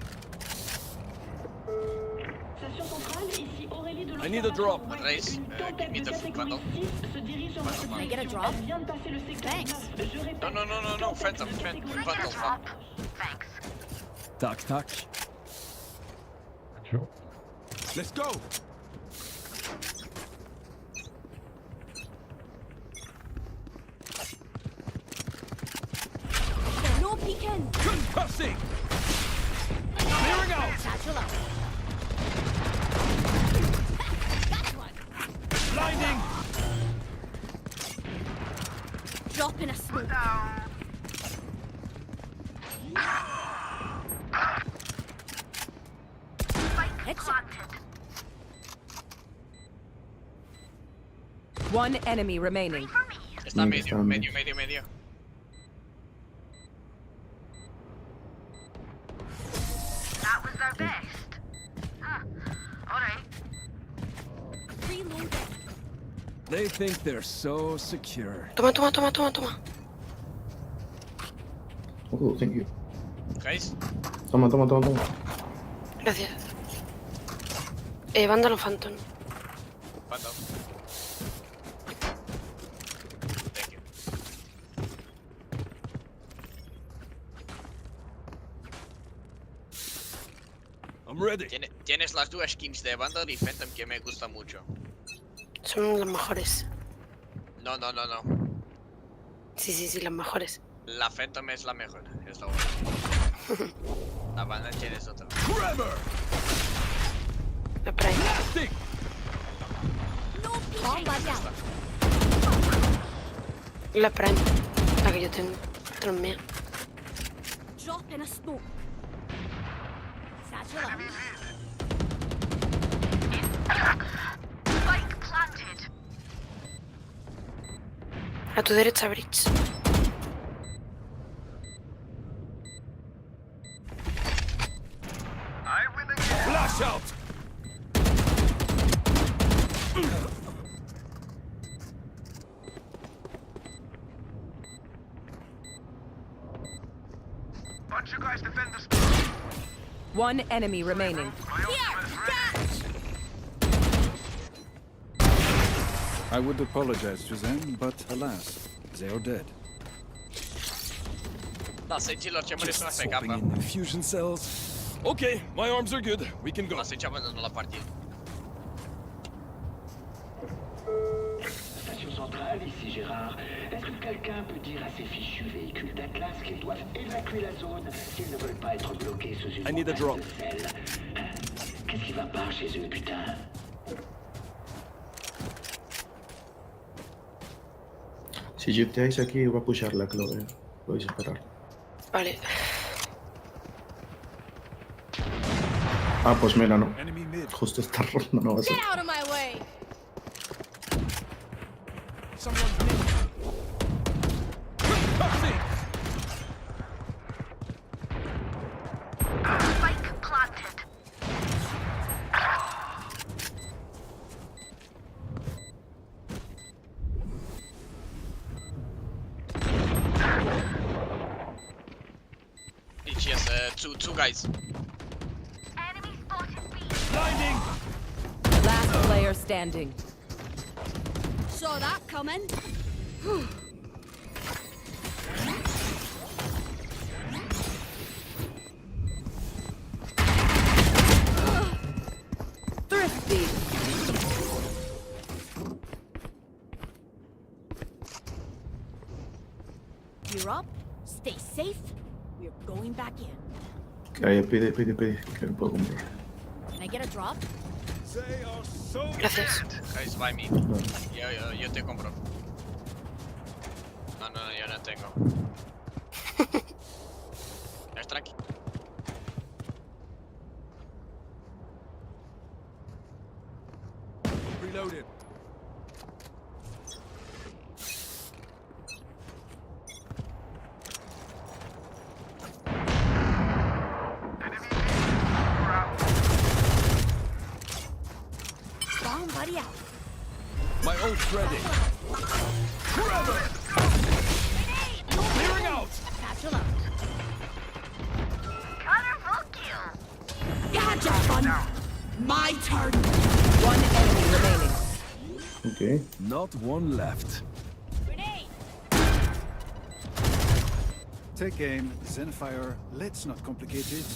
I need a drop. Raze, give me the Vandal. Can I get a drop? Thanks. No, Phantom, Vandal. Thanks. Tak. Sure. Let's go. No peeking. Concussing. Clearing out. Satchel out. Got one. Blinding. Drop in a smoke. Headshot. One enemy remaining. Está medio. That was their best. Alright. Reloading. They think they're so secure. Toma. Oh, thank you. Guys, Toma. Gracias. Vándalo Phantom. Vandal. Thank you. I'm ready. Tienes las dos skins de Vandal y Phantom que me gustan mucho. Son las mejores. No. Sí, las mejores. La Phantom es la mejor, es la buena. La Vandal es otra. Trevor. La Prime. Stick. Bomba down. La Prime. La que yo tengo. Esta no es mía. Drop in a smoke. Satchel out. Spike planted. A tu derecha, Bridge. Flash out. One enemy remaining. I would apologize to them, but alas, They are dead. Da, să-i celor ce mă Just pe swapping capă. in infusion cells. Okay, my arms are good. We can go. Lasă-i ce abandonul la partid. Station centrale, ici Gérard. Est-ce que quelqu'un peut dire à ces fichus véhicules d'Atlas qu'ils doivent évacuer la zone s'ils ne veulent pas être bloqués sous une I need a drop. montagne de sel? Qu'est-ce qui va pas chez eux, putain? Si jeteáis aquí, va a pushar la clave. Podéis esperar. Vale. Ah, pues mira, no. Enemy mid. Justo esta ronda no va a ser. Get out of my way! Someone's mid. Spike planted. Deci yes, two guys. Enemy spotted B. Blinding. Last player standing. Saw that coming. Thrifty. You're up. Stay safe. We're going back in. Que ahí pide, que no puedo comprar. Can I get a drop? They are so Gracias. Guys, buy me. Yo te compro. No, yo no tengo. Es tranqui. reloaded. Bomb buddy out. My ult's ready. Forever! Clearing out! Satchel out. Colorful kill. Gotcha, fun. My turn. One enemy remaining. Okay. Not one left. Grenade. Take aim, Zenfire. Let's not complicate it.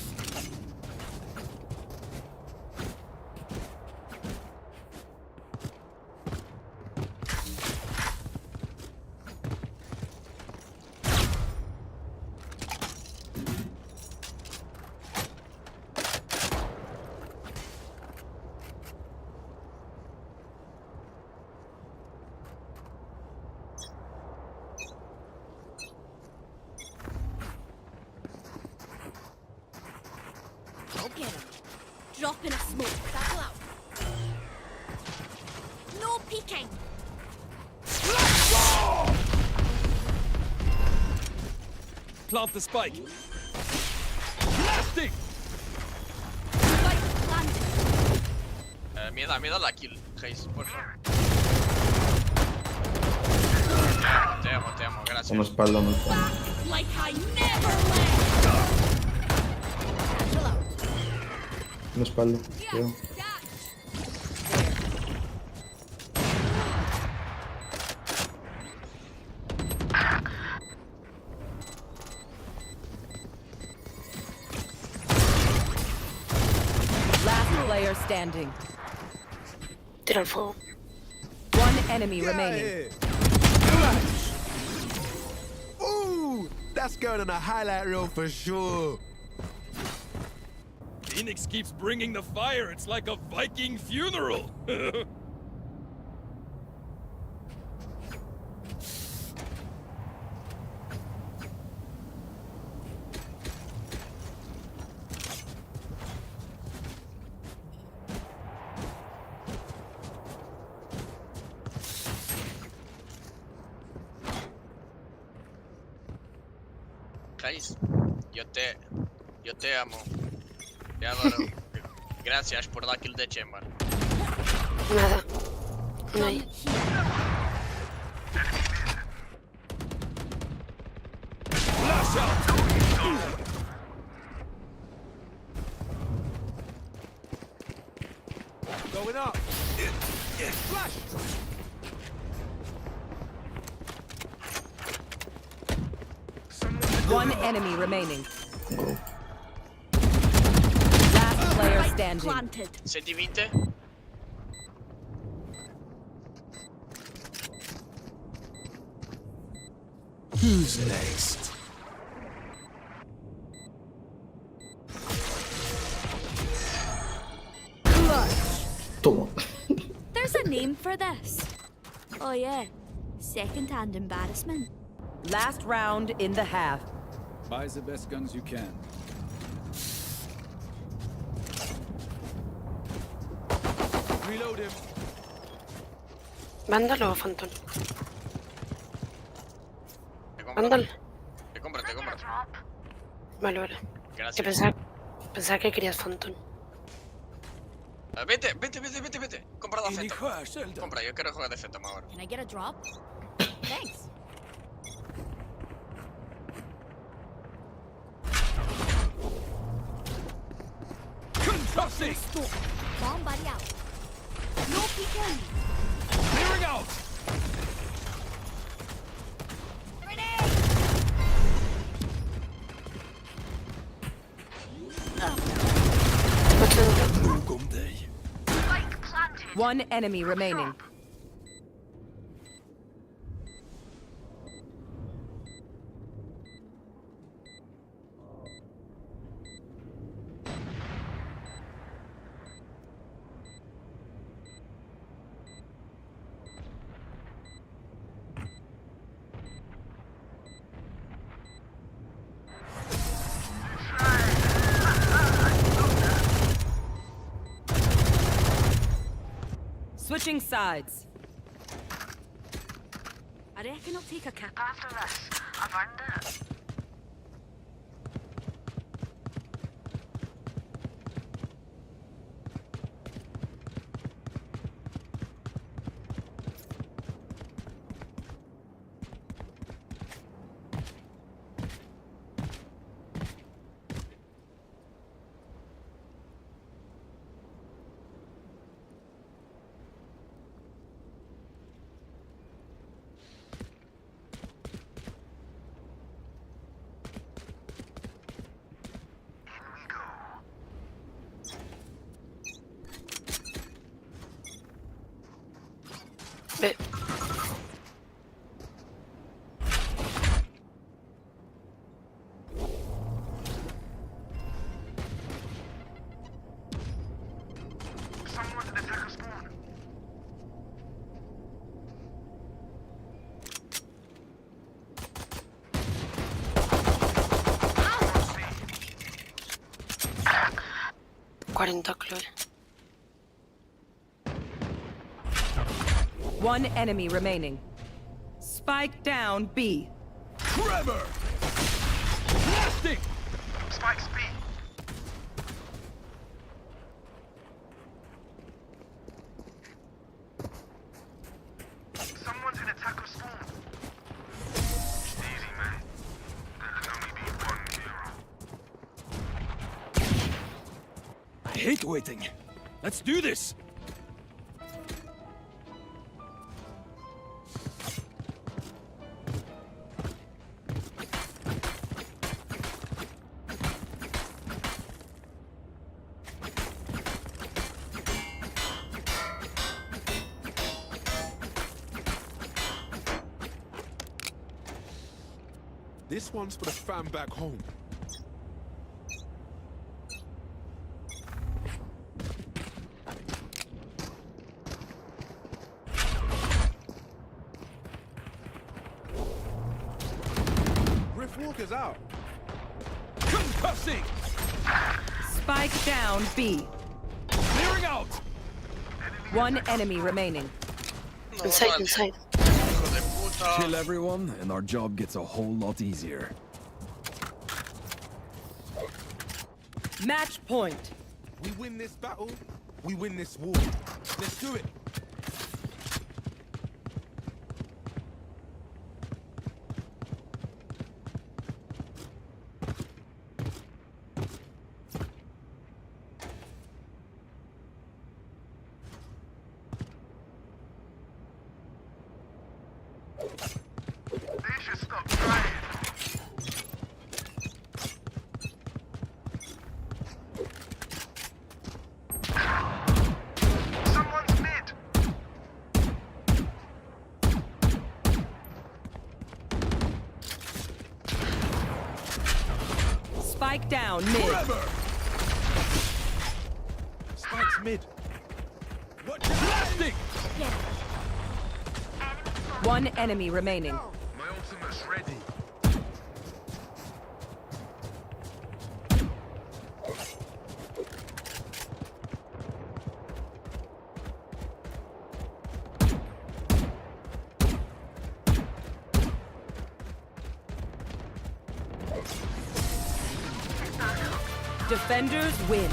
Go get him. Drop in a smoke. Satchel out. No peeking. Plant the spike. Blasting! Spike planted. Me da la kill, Hayes, por favor. Te amo, gracias. Una espalda, una espalda. Back like I never left. Satchel out. Una espalda. Cuidado. Last player standing. Tira el fuego. One enemy remaining. Ooh, that's going on a highlight reel for sure. Phoenix keeps bringing the fire. It's like a Viking funeral. Hayes, yo te amo. Te adoro. Gracias por la kill de Chamber. Nada. No hay. Flash out! Going up. Flash. One enemy remaining. Last player standing. Senti vinte? Who's next? Toma. There's a name for this. Oh yeah, second-hand embarrassment. Last round in the half. Buy the best guns you can. Reload him. Vándalo o Phantom. Te compro. Vándalo. Te compro, te compro. Vale, vale. Gracias. Que pensaba que querías Phantom. Vete. Compra da Phantom. Compra, yo quiero jugar de Phantom ahora. Can I get a drop? Thanks. Concussing! Bomb buddy out. No peeking. Clearing out! One enemy remaining. Switching sides. I reckon I'll take a cap. After this, I've earned it. Ve. Someone's at attacker spawn. Chloe. One enemy remaining. Spike down B. Trevor! Blasting! Spike's B. Someone's in attacker spawn. Easy, man. There can only be one hero. I hate waiting. Let's do this! This one's for the fam back home. Rift Walker's out. Concussing! Spike down B. Clearing out! One enemy remaining. Inside. Kill everyone, and our job gets a whole lot easier. Match point. We win this battle, we win this war. Let's do it. They should stop trying. Spike down mid. Spike's mid. Blasting! One enemy remaining. My ultimate's ready. Defenders win.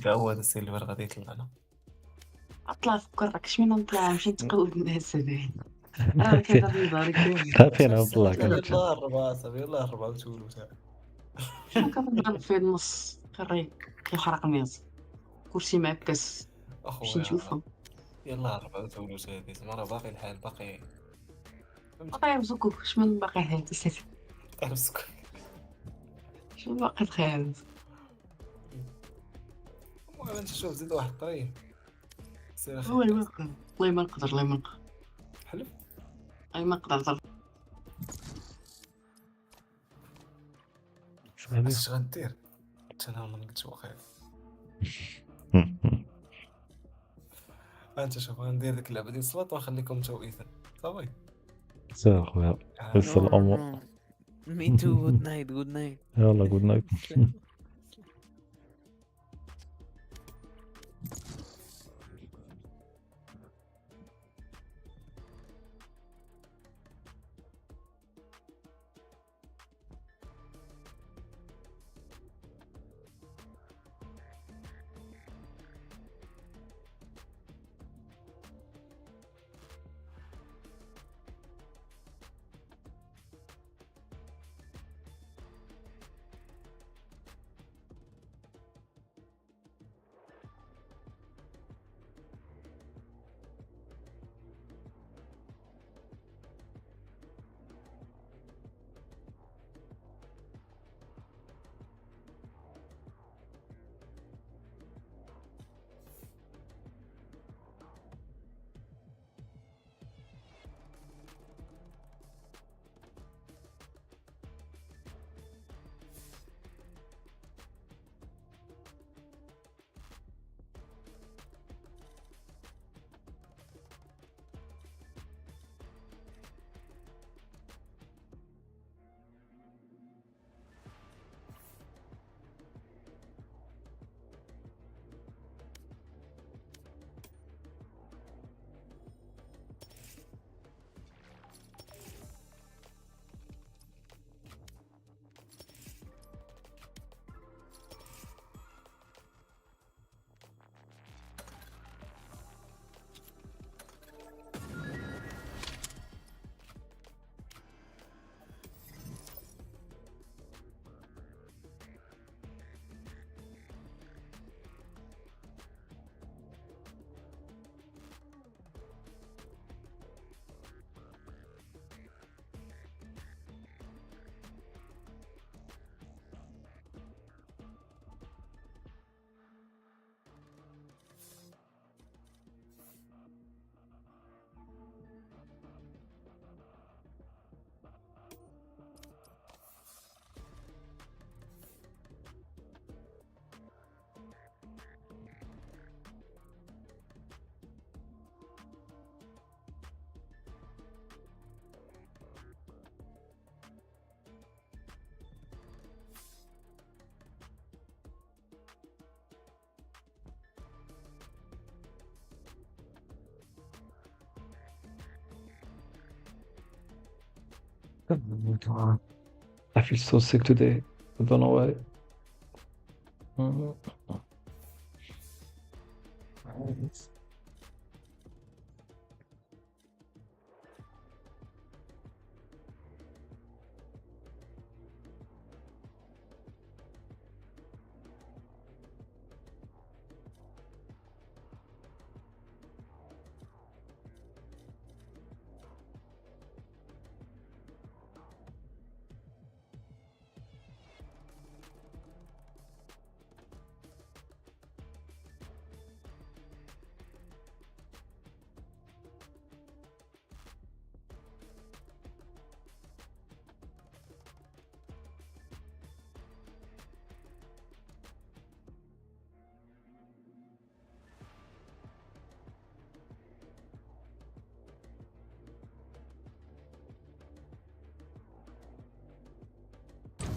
تعود السيلفر غادي يطلع له. اطلع فكرك شمن نطلع نمشي نتقود الناس هذاك راه كيضرب يضارك فين نطلع يلاه 4 صافي يلاه 4 وتولو شنو كنضرب في النص كري كيخرق الميز كلشي معكس نمشي نشوفهم يلاه 4 وتولو هادي زعما راه باقي الحال باقي يمسكو شمن باقي هادي سيتي مسكو شنو باقي تخيل المهم انت شوف زيد واحد الطريق والله ما نقدر الله ما نقدر حلف اي ما نقدر اش غدير انا ما قلتش واخا انت شوف غندير ديك اللعبه ديال الصوت ونخليكم نتا وايثن صافي سير خويا بس الامور Me too. Good night. Good night. يلا good night. I feel so sick today. I don't know why.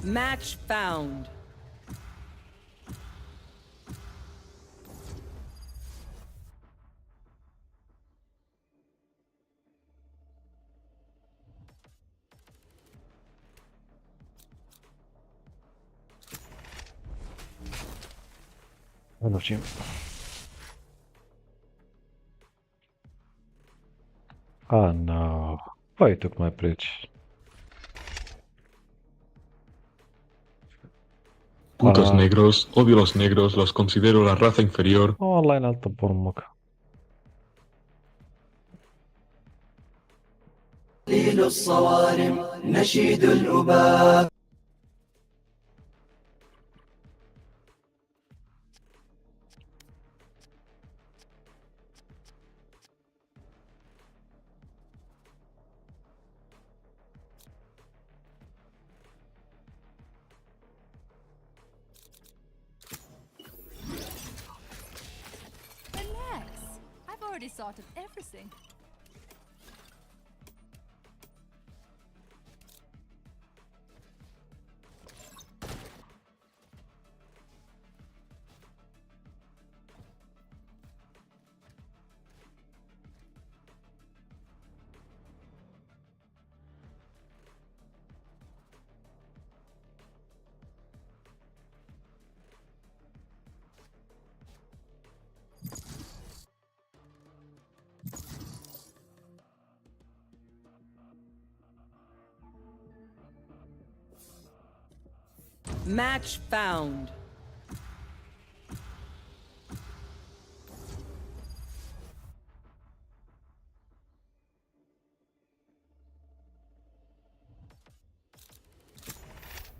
Match found. Hello, team. Oh no. Why you took my bridge? Putos negros, odio los negros, los considero la raza inferior. والله نلطب برمك. قليل الصوارم نشيد الأباء. Relax. I've already sorted everything. Match found.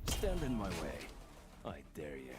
Stand in my way. I dare you.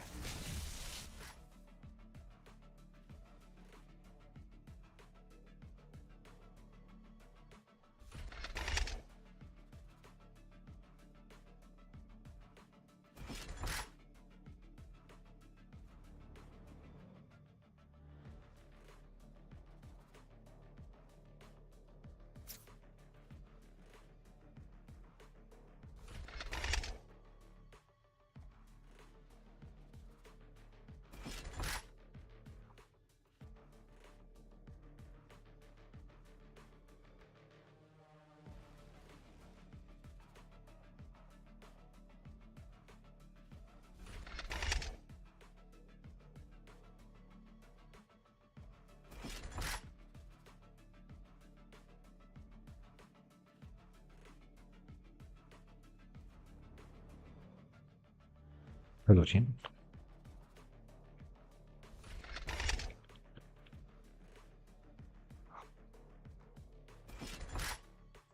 Hello, team.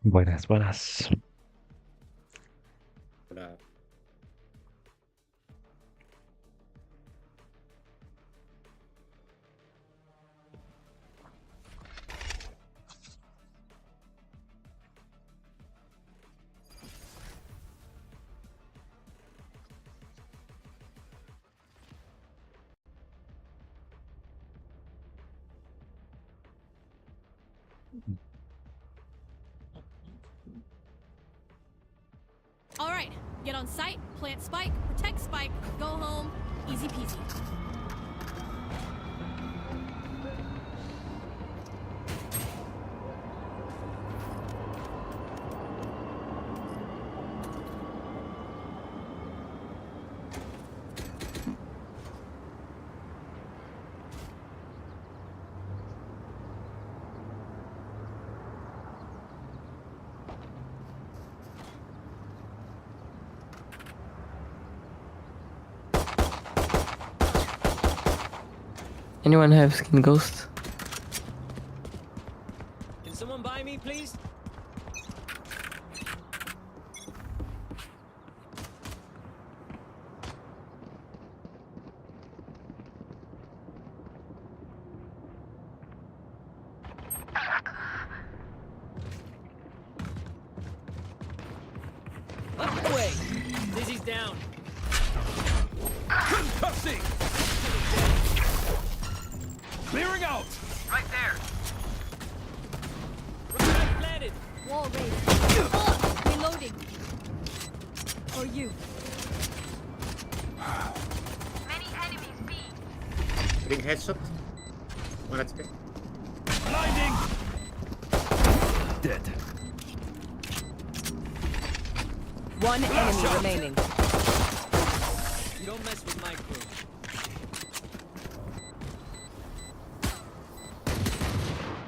Buenas, buenas. Hola. All right, get on site, plant spike, protect spike, go home, easy peasy. Anyone have skin ghost? Can someone buy me, please? Up the way! Dizzy's down. Concussing! Clearing out! Right there! Planted! Wall raised. Reloading. Or you. Many enemies B. Ring headshot. One HP. Blinding! Dead. One enemy remaining. You don't mess with my crew.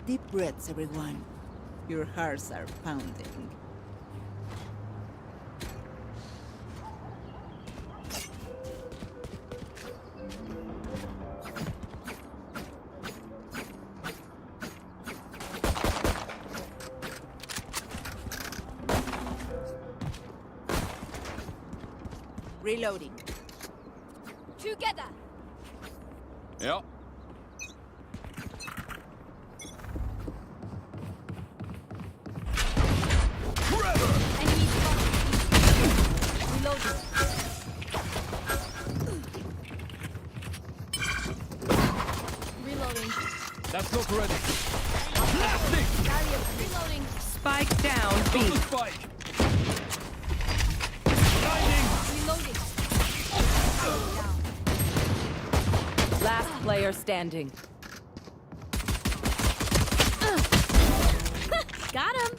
Deep breaths, everyone. Your hearts are pounding. Reloading. Together. Yeah. Enemy spotted. Reloading. Reloading. That's not ready. Blasting! Barrier reloading. Spike down, B. Got the spike. Blinding! Reloading. Last player standing. Got him.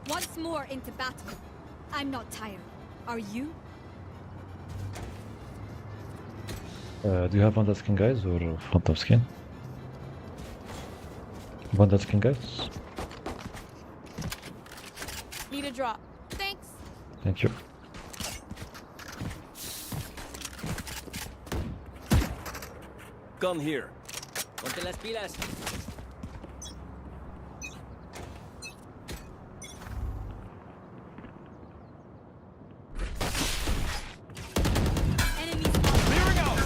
Once more into battle. I'm not tired. Are you? Do you have Phantom skin, guys, or Phantom skin? One that can guys. Need a drop. Thanks. Thank you. Gun here. Ponte las pilas. Clearing out!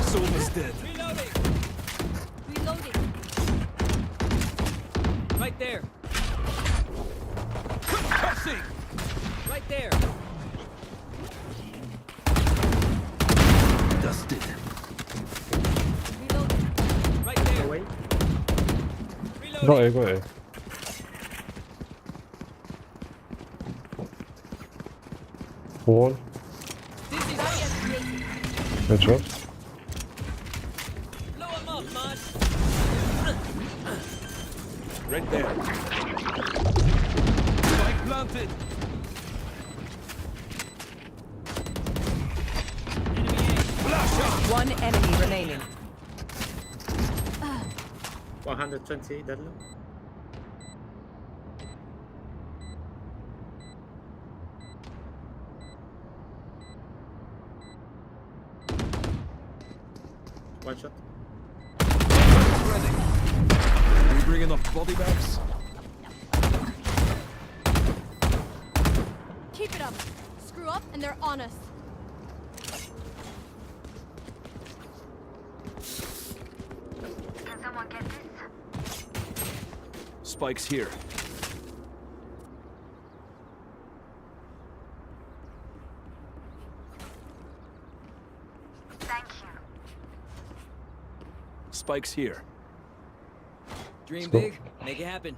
Sova's dead. Reloading. Reloading. Right there. Concussing! Right there. Dusted. Reloading. Right there. Away. Go A, go A. Wall. Good job. Blow him up, man. Right there. Spike planted. Flash out. One enemy remaining. 120 Deadlock. One shot. Ready. We bring enough body bags? Keep it up. Screw up and they're on us. Can someone get this? Spike's here. Thank you. Spike's here. Dream Let's go. big, make it happen.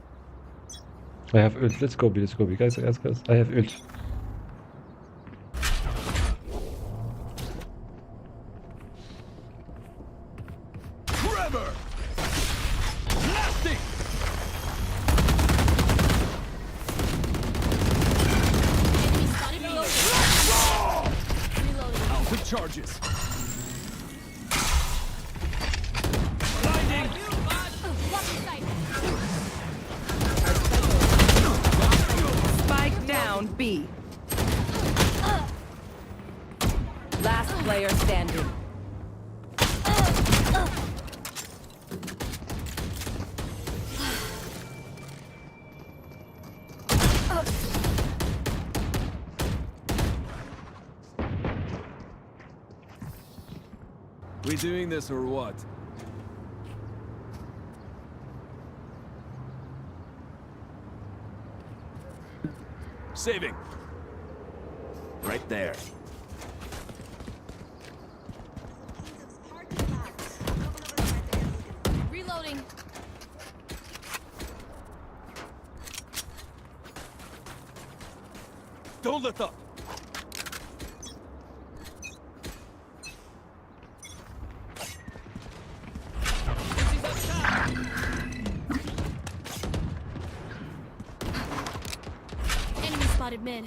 I have ult. Let's go B, let's go B. Guys. I have ult. Trevor! Blasting! Enemy spotted. Reloading. Out with charges. Blinding! Blocking sight. Spike down B. Last player standing. We doing this or what? Saving. Right there. Reloading. Don't let up. Enemy spotted mid.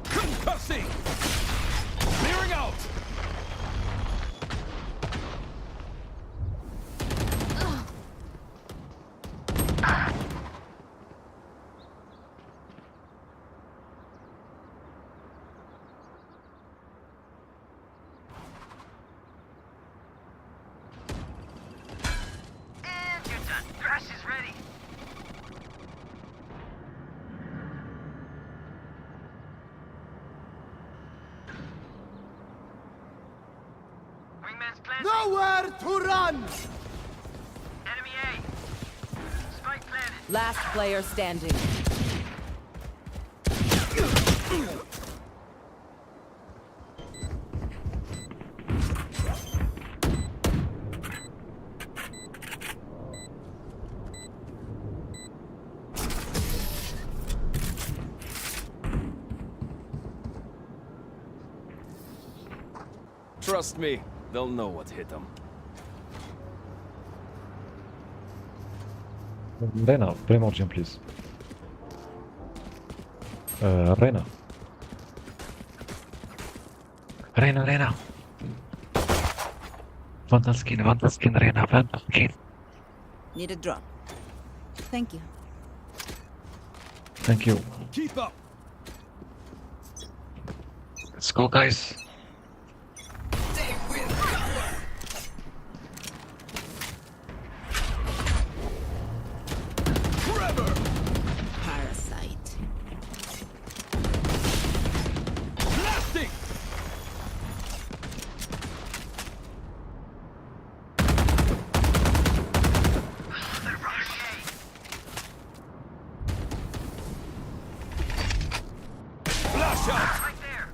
Concussing! Clearing out! And you're done. Crash is ready. Wingman's planted. Nowhere to run! Enemy A. Spike planted. Last player standing. Trust me, they'll know what hit them. Reyna, Raymond, jump please. Reyna. Vandal skin, Reyna, Vandal skin. Need a drop. Thank you. Thank you. Keep up. Let's go, guys. Parasite. Blasting. Flash out. Right there.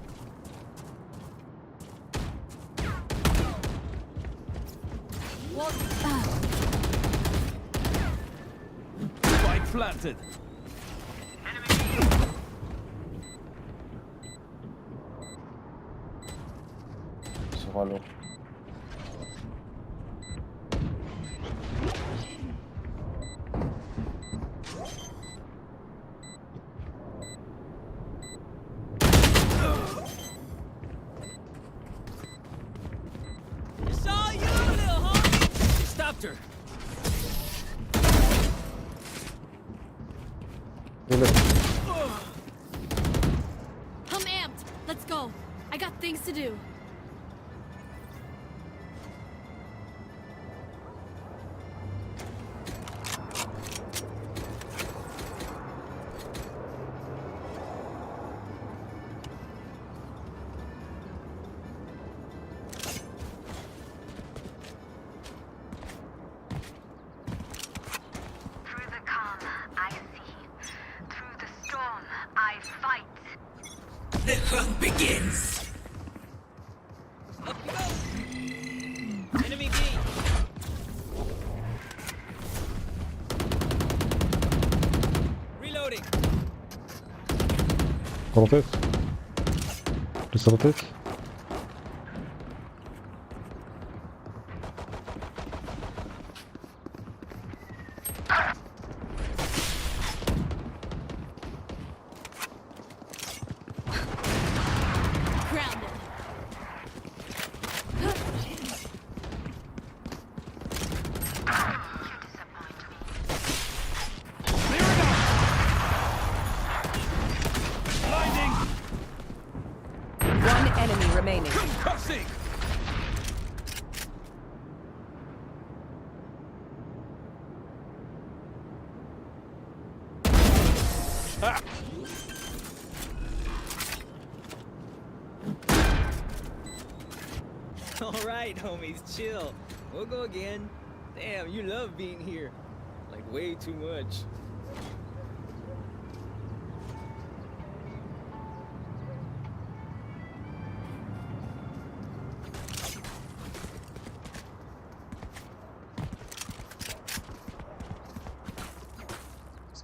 Spike planted. Sova. Saw you, little homie. Stopped her. I'm amped. Let's go. I got things to do. Through the calm, I see. Through the storm, I fight. The hunt begins. Up you go. Enemy B. Reloading. Rotate. Just rotate. Grounded. Blinding. One enemy remaining. Concussing. Ah. All right, homies, chill. We'll go again. Damn, you love being here. Like, way too much.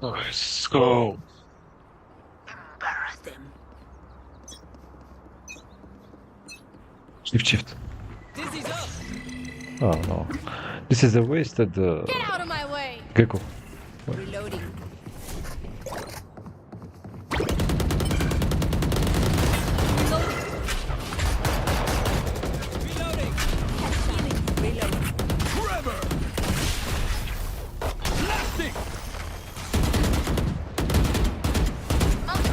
Let's go. Embarrass them. Shift. Dizzy's up. Oh no. This is a wasted Get out of my way. Gekko. Reloading. Reloading. Reloading. Forever. Blasting.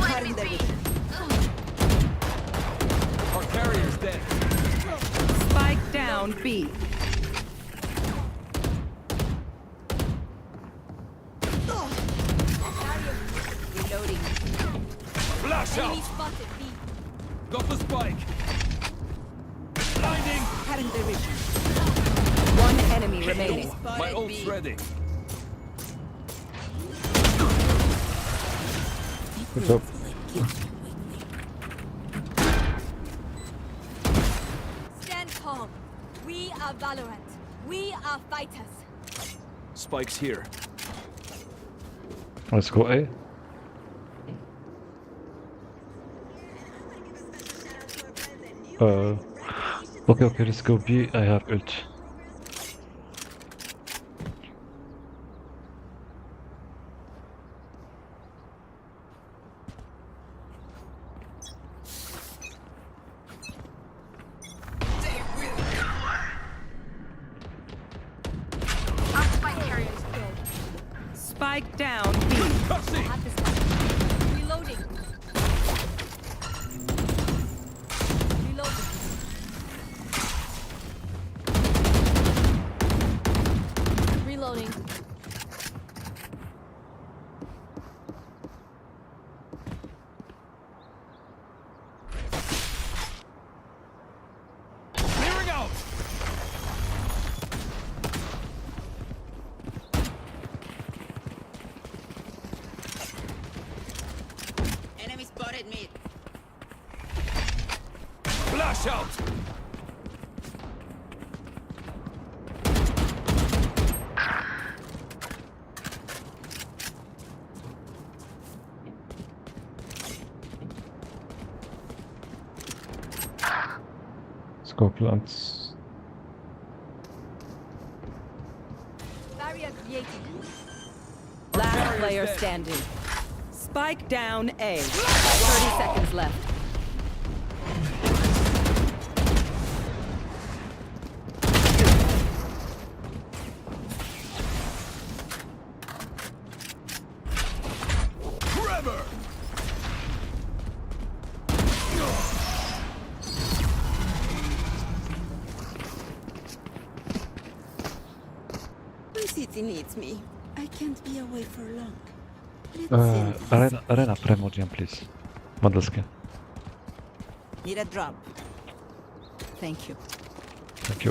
Cutting their vision. Our carrier's dead. Spike down B. Reloading. Flash out. Enemy spotted B. Got the spike. Blinding. Cutting their vision. One enemy remaining. My ult's ready. Good job. Stand calm. We are Valorant. We are fighters. Spike's here. Let's go A. Okay, let's go B. I have ult. Spike down B. Have this one. Reloading. Reloading. Reloading. Clearing out! Enemy spotted mid. Flash out! Let's go plants. Barrier created. Last player standing. Spike down A. 30 seconds left. Trevor! My city needs me. I can't be away for long. Let's see. Reyna, Primordium, please. Modelskie. Need a drop. Thank you. Thank you.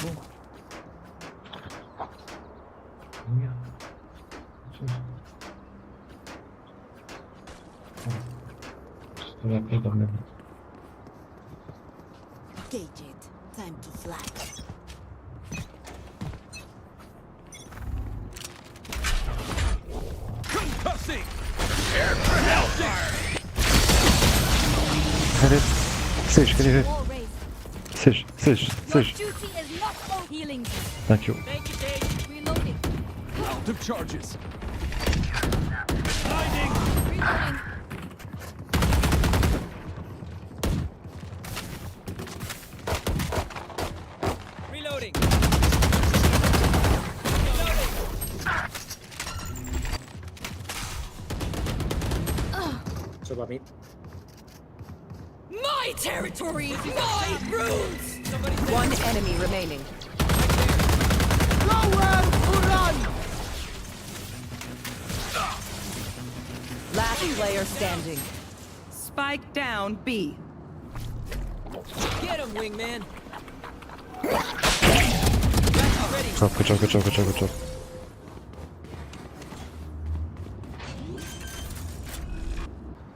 Okay, Jett. Time to fly. Concussing! Prepare for hellfire! Get it. Sage, get it. Wall raised. Sage. Your duty is not all healing. Thank you. Thank you, Sage. Reloading. Out of charges. Blinding! Reloading. Reloading. Sova mid. My territory, my rules. One enemy remaining. Nowhere to run. Last player standing. Spike down B. Get him, wingman. Good job.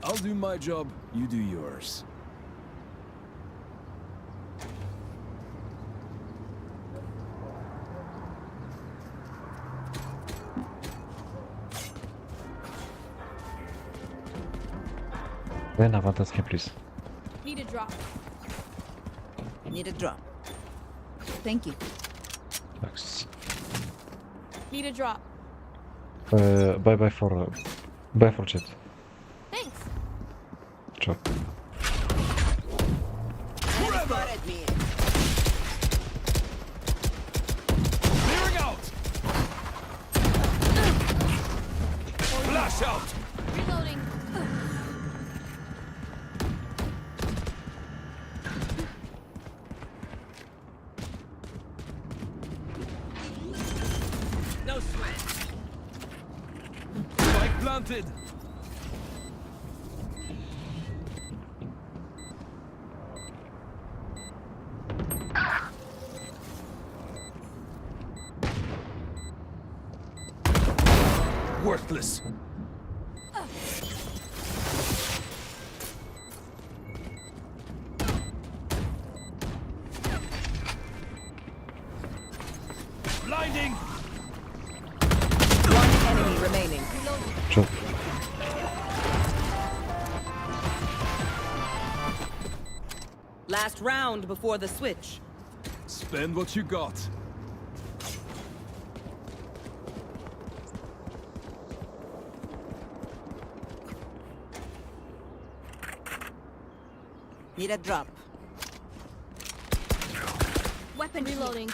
I'll do my job, you do yours. Reyna, Modelskie, please. Need a drop. Need a drop. Thank you. Thanks. Need a drop. Bye for Jett. Thanks. Job. Enemy spotted mid. Clearing out! Flash out! Reloading. No sweat. Spike planted! Worthless. Blinding! One enemy remaining. Job. Last round before the switch. Spend what you got. Need a drop. Weapon reloading.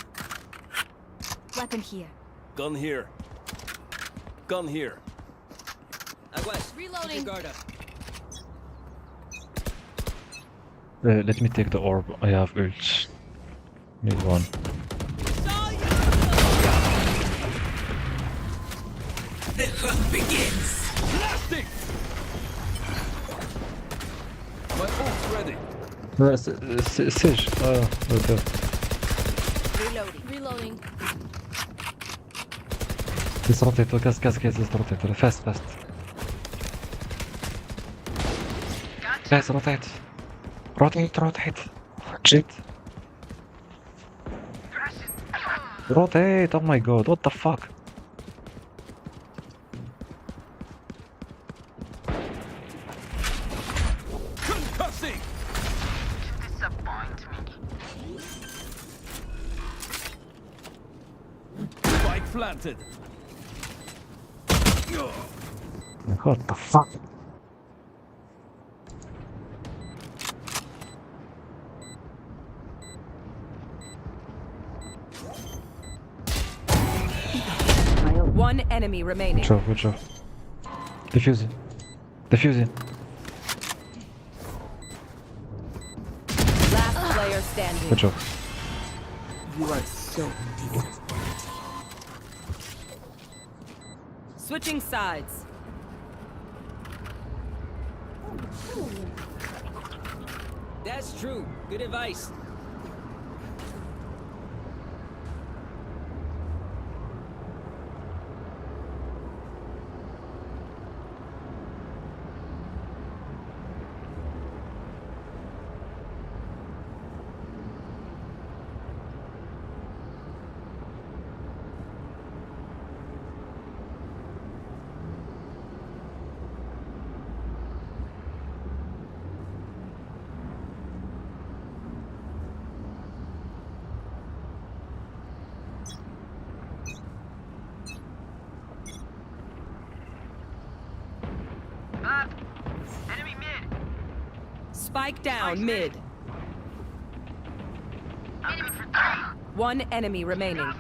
Weapon here. Gun here. Gun here. Reloading. Guard up. Let me take the orb. I have ult. Mid one. The hunt begins. Blasting! My ult's ready. Siege. Okay. Reloading. Reloading. Let's rotate. Let's rotate. Fast. Guys, rotate. Rotate. Jett. Rotate. Oh my god, what the fuck? Concussing! Disappoint me. Spike planted. What the fuck? One enemy remaining. Good job. Defuse it. Last player standing. Good job. You are so switching sides. That's true. Good advice. Enemy mid. Spike down mid. Enemy for 3. One enemy remaining.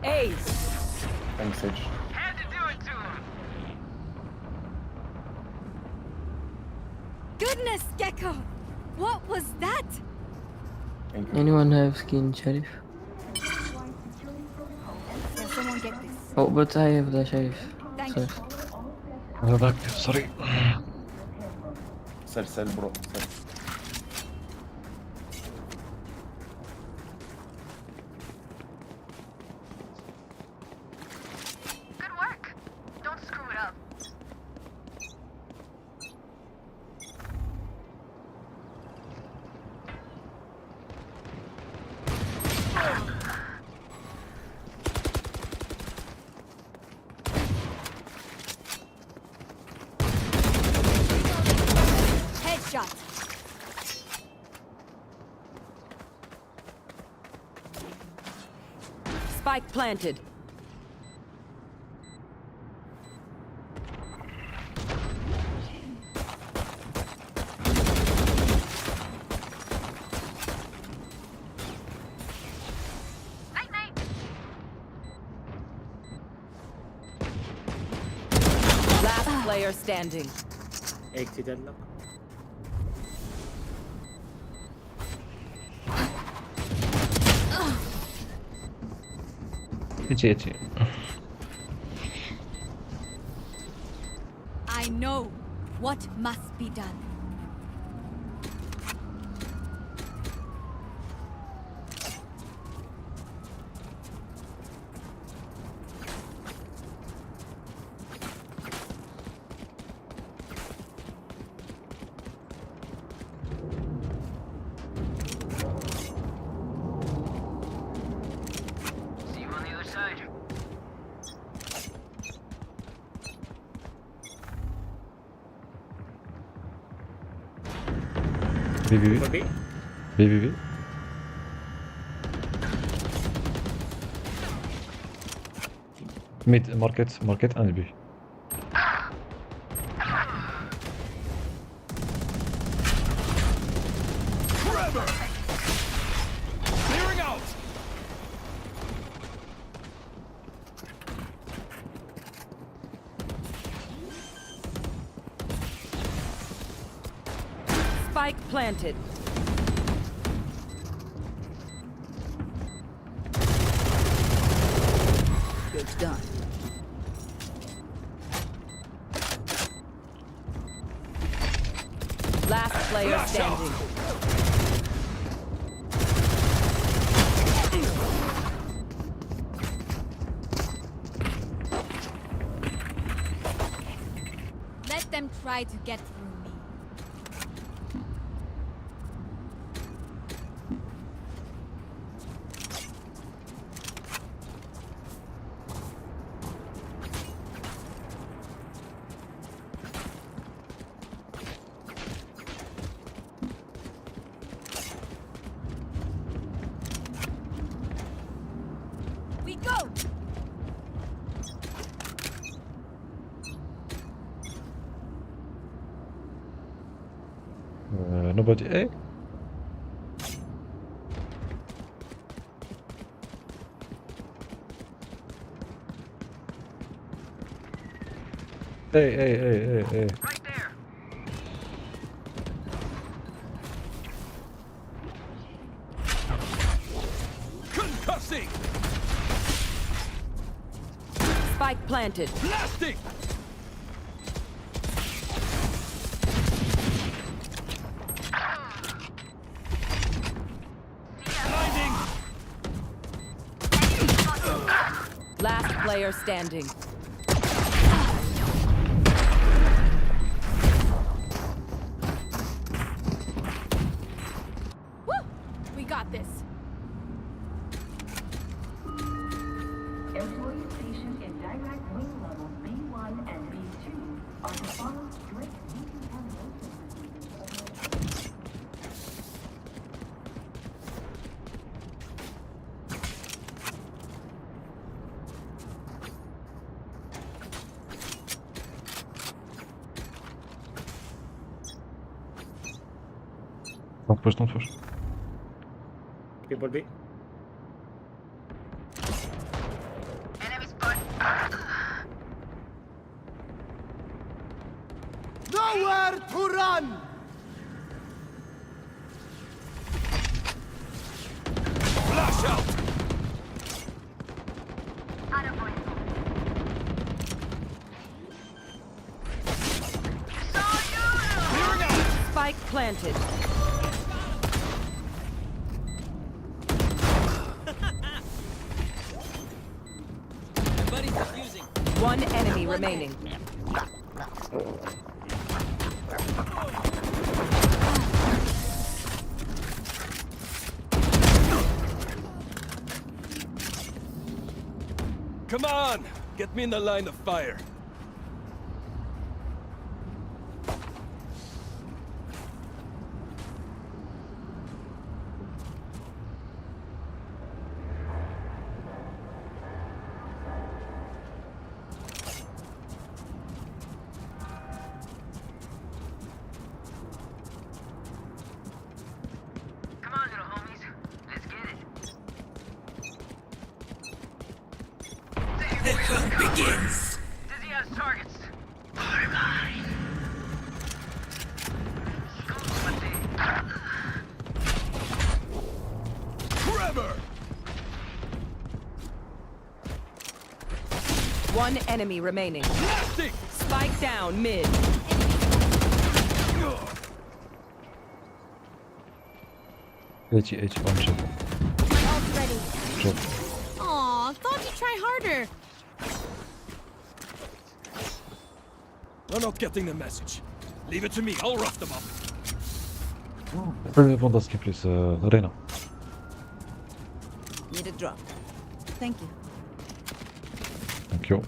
Ace. Thanks, Sage. Had to do it to him. Goodness, Gekko! What was that? Anyone have skin, Sheriff? Can someone get this? Oh, but I have the Sheriff. Thank Sorry. Sorry. Sell, bro. Sell. Good work. Don't screw it up. Headshot. Spike planted. Night. Last player standing. 80 deadlock. GG. I know what must be done. See you on the other side. BBB. Mid, market and B. Clearing out! Spike planted. Good done. Last player standing. Let them try to get through me. We go! Nobody A? Hey. Concussing! Spike planted. Blasting! Blinding! Last player standing. Woo! We got this. Employee stationed in direct wing levels B1 and B2 are to follow strict decontamination procedures. Don't push. People B. Nowhere to run! Flash out! Spike planted. Buddy's defusing. One enemy remaining. Come on! Get me in the line of fire. Come on, little homies. Let's get it. The hunt begins. Dizzy has targets. Trevor! One enemy remaining. Blasting! Spike down mid. H, one shot. Ult's ready. Shot. Aw, thought you'd try harder. They're not getting the message. Leave it to me, I'll rough them up. Very fantastic, please, Reyna. Need a drop. Thank you. Thank you.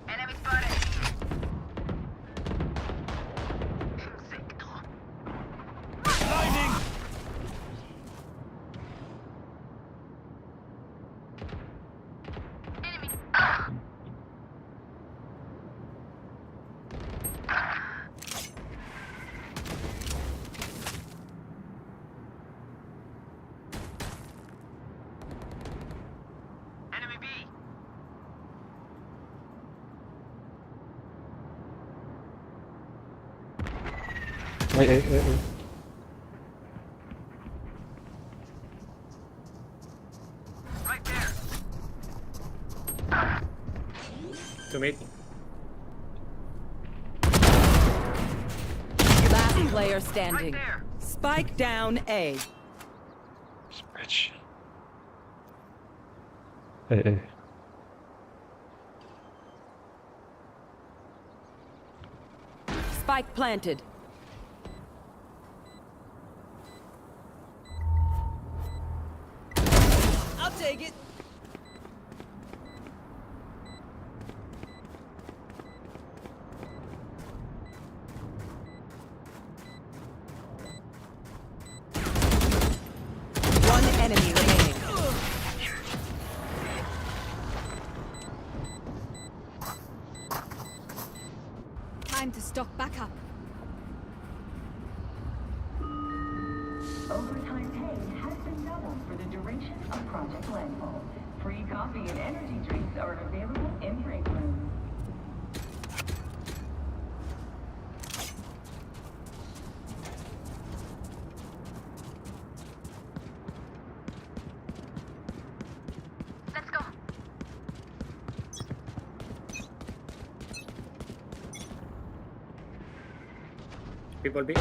Enemy spotted. Blinding! Hey. To meet. Last player standing. Spike down A. Bitch. Hey. Spike planted. I'll take it. One enemy remaining. Time to stock back up. Overtime pay has been doubled for the duration of Project Landfall. Free coffee and energy drinks are available in break rooms. Let's go. People B.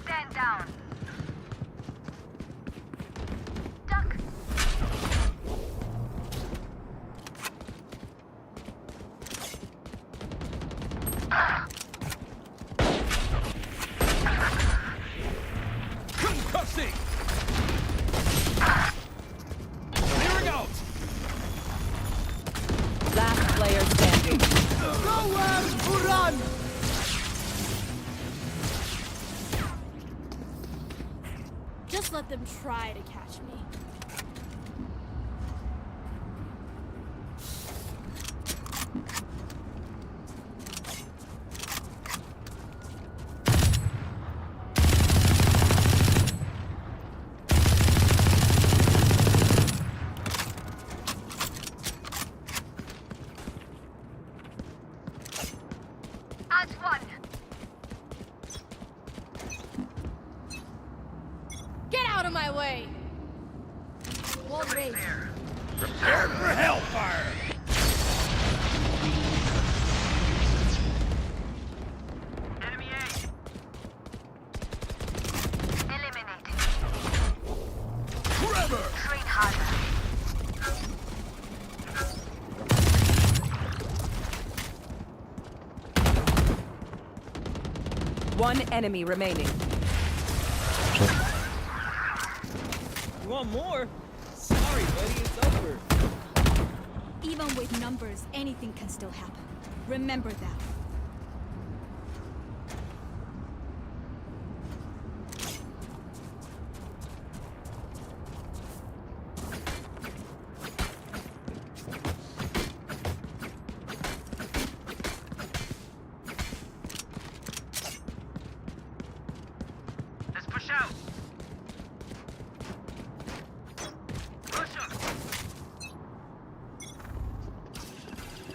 Stand down. Duck. Concussing! Clearing out! Last player standing. Nowhere to run! Just let them try to catch me. As one. Get out of my way! Wall raised. Prepare for hellfire! Enemy A. Eliminated. Forever! Train harder. One enemy remaining. You want more? Sorry, buddy, it's over. Even with numbers, anything can still happen. Remember that. Let's push out. Push up.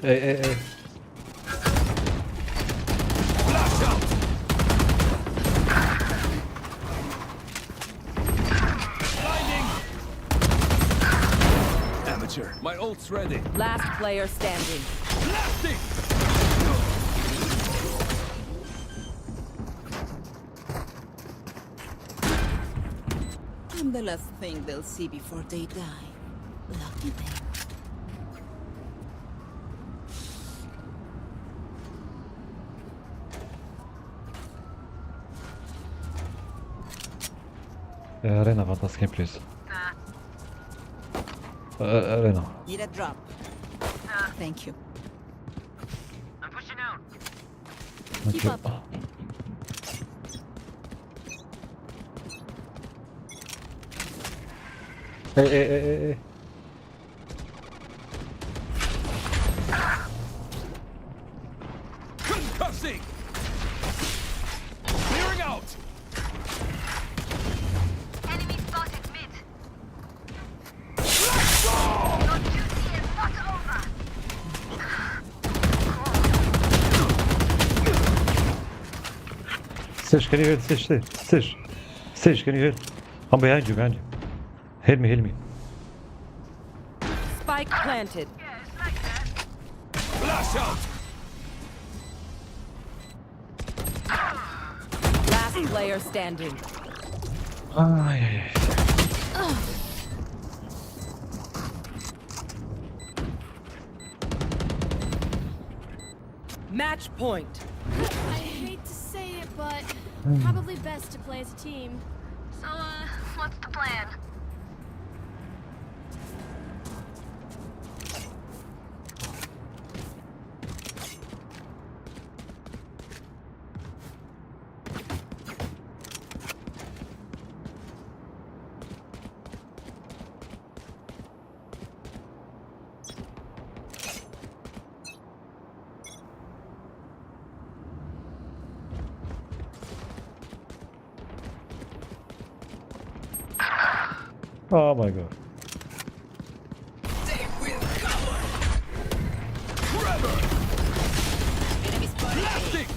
Hey. Flash out! Blinding! Amateur, my ult's ready. Last player standing. Blasting! I'm the last thing they'll see before they die. Lucky them. Reyna, want das Game, please. Reyna. Need a drop. Thank you. I'm pushing out. Keep up. Hey. Concussing! Clearing out! Enemy Sage, can you heal? Sage, can you heal? I'm behind you. Heal me. Spike planted. Flash out! Last player standing. Ay. Match point. I hate to say it, but probably best to play as a team. So, what's the plan? Oh my god. They will cover! Trevor! Enemy spotted. Blasting!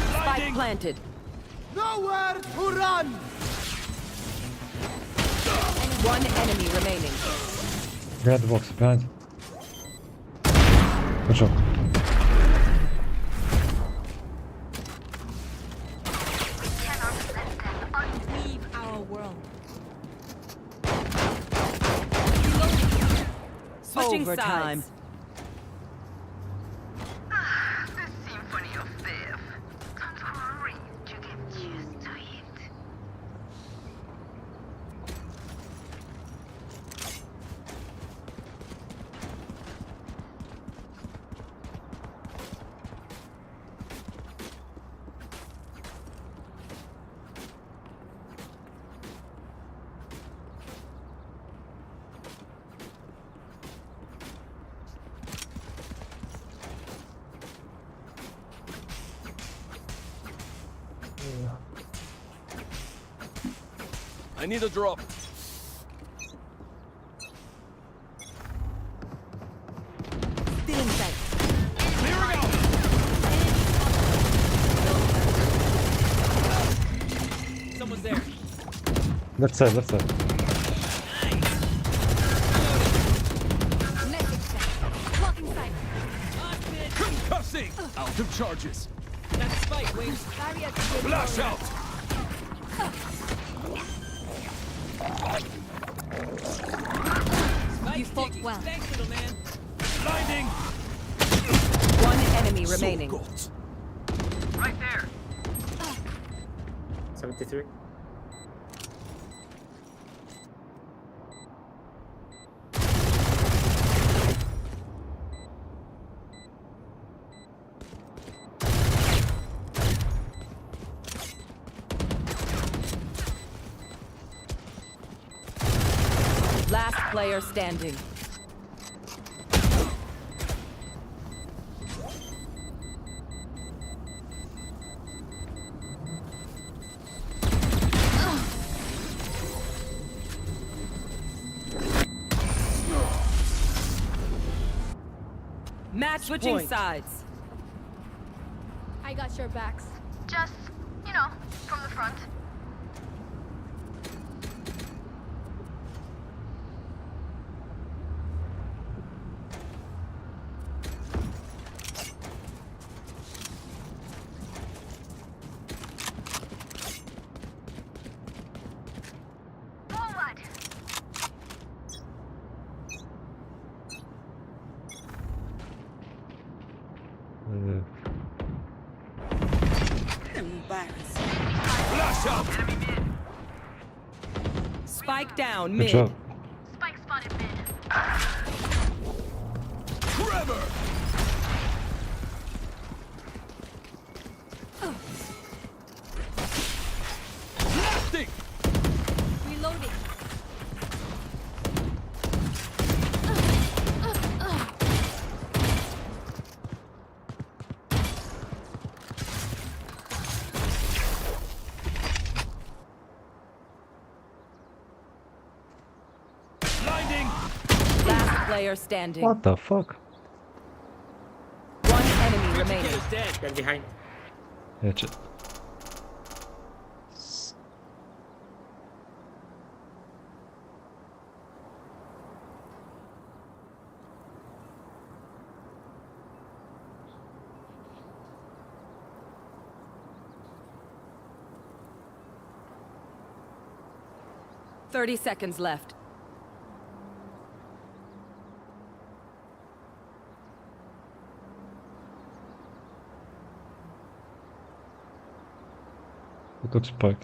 Spike planted. Nowhere to run! One enemy remaining. Behind the box, behind. Good job. Leave our world. Switching Overtime. sides. The symphony of death. Don't worry, you get used to it. I need a drop. Still in sight. Here we go! Someone's there. Left side. Blocking sight. Concussing! Out of charges. That's Spike, wait. Barrier Flash out! You fought well. Thanks, little man. Blinding! One enemy remaining. Right there. 73. Last player standing. Match switching point. sides. I got your backs. Just, you know, from the front. Forward. Embarrassing. Flash out! Spike down Good mid. job. Spike spotted mid. Trevor! Blasting! Reloading. player standing. What the fuck? One enemy remaining. They're behind. Yeah, Jett. Thirty seconds left. Who took Spike?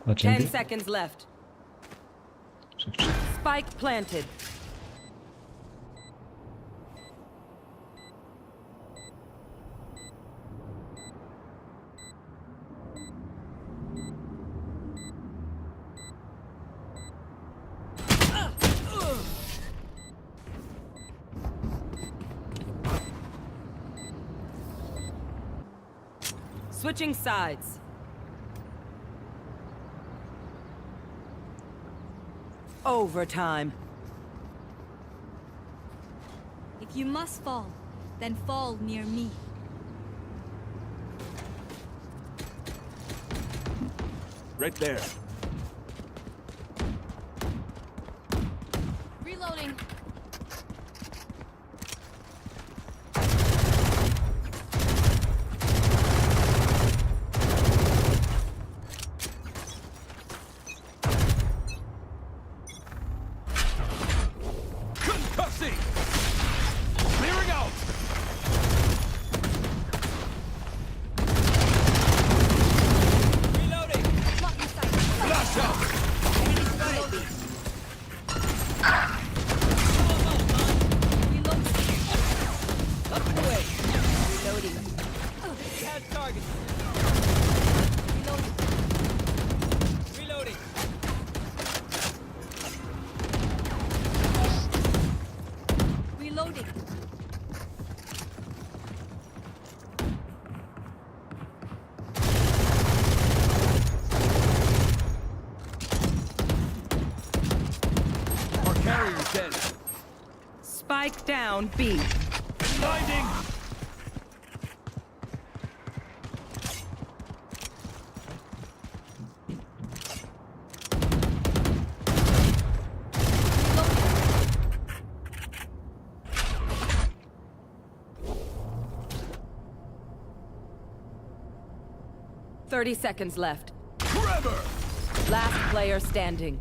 Watch 10 Indy. seconds left. Check, check. Spike planted. Switching sides. Overtime. If you must fall, then fall near me. Right there. Reloading. Concussing! Clearing out! Reloading! Flash out! Up and away. Reloading. Has target. Reloading. Reloading. Reloading. Our carrier's dead. Spike down B. Blinding! Thirty seconds left. Grabber! Last player standing.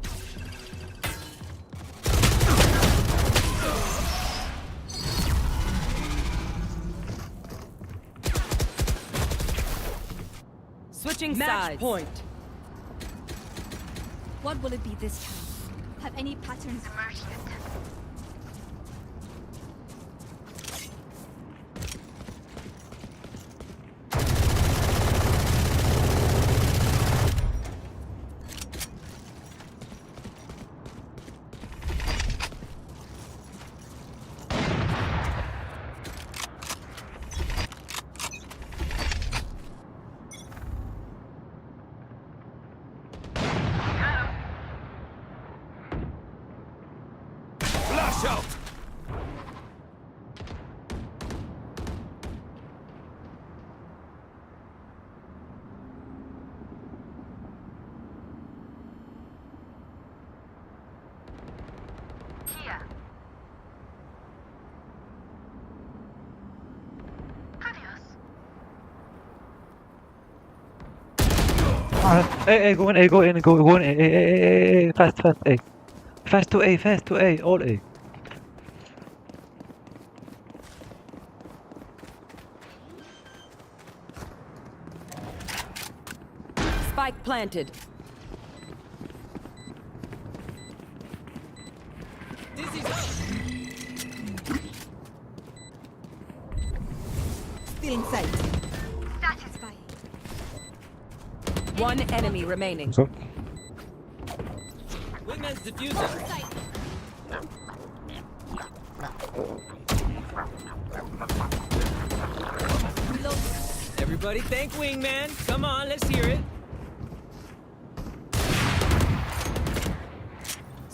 Switching Match sides. point. What will it be this time? Have any patterns emerged yet? Flash out! Here. Adios. Hey, go in, hey, go in, go in, hey, fast, hey. Fast to A, all A. Spike planted. Dizzy's up. Still in sight. Satisfying. One enemy remaining. What's up? Wingman's diffuser. Reloading. Everybody thank Wingman. Come on, let's hear it.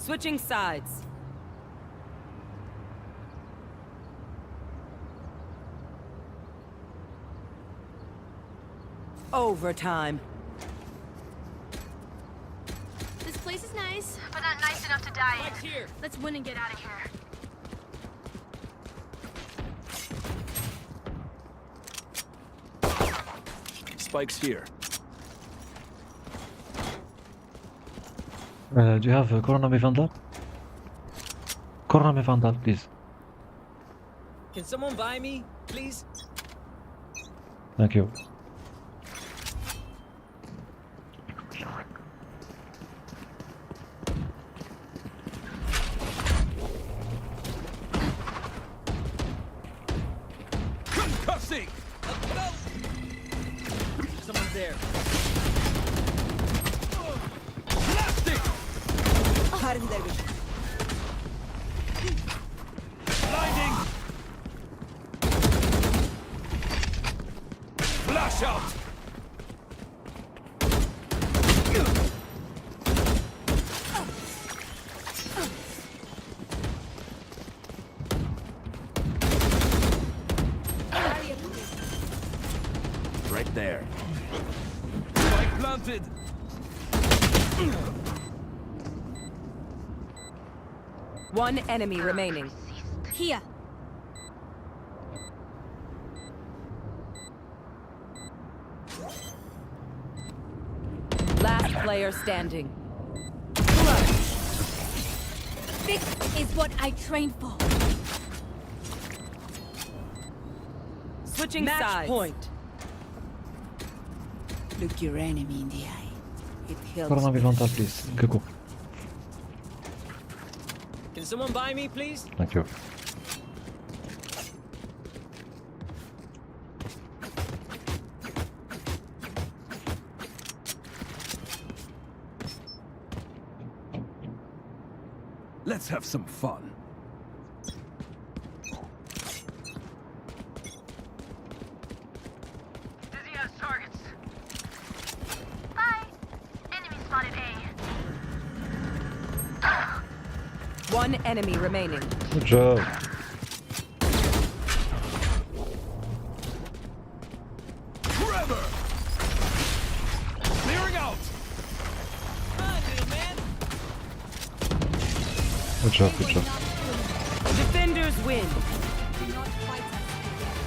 Switching sides. Overtime. This place is nice. But not nice enough to die in. Mike's here. Let's win and get out of here. Spike's here. Do you have Corona me Vandal? Corona me Vandal, please. Can someone buy me, please? Thank you. Concussing! Someone's there. Blasting! Blinding! Flash out! Right there. Spike planted! One enemy remaining. Here. Last player standing. This is what I trained for. Switching Match sides. point. Look your enemy in the eye. It helps. Corona me Vandal, please. Gekko. Can someone buy me, please? Thank you. Let's have some fun. Dizzy has targets. Bye. Enemy spotted A. One enemy remaining. Good job. Forever! Clearing out! Come on, little man. Good job, good job. Defenders win. Do not fight us again.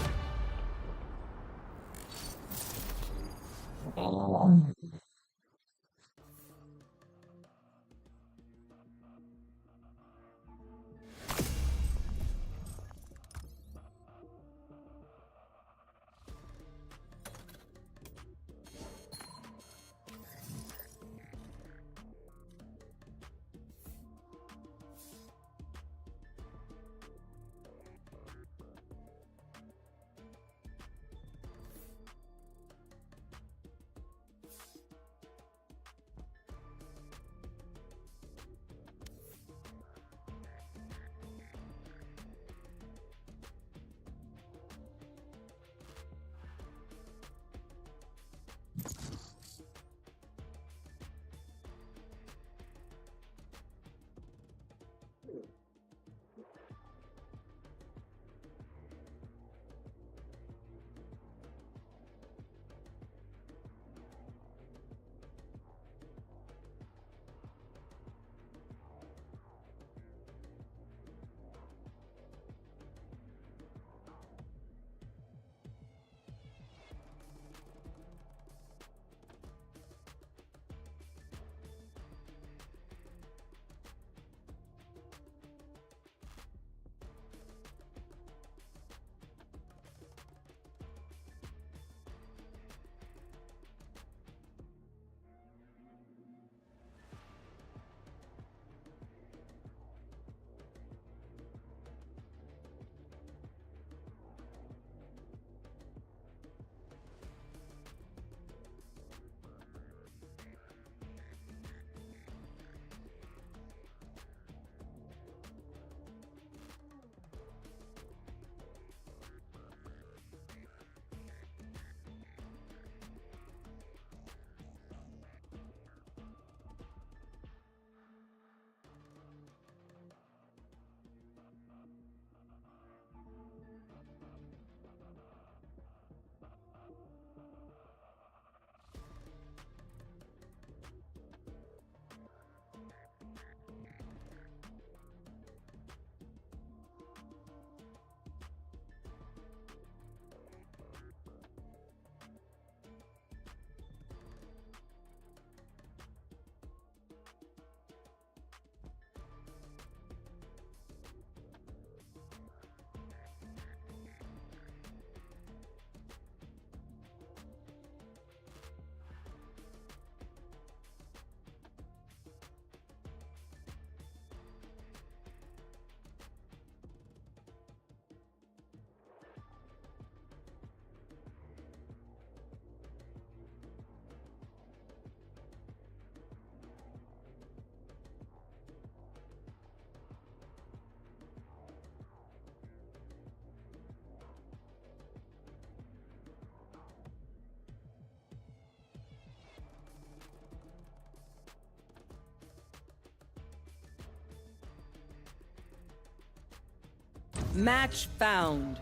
Match found.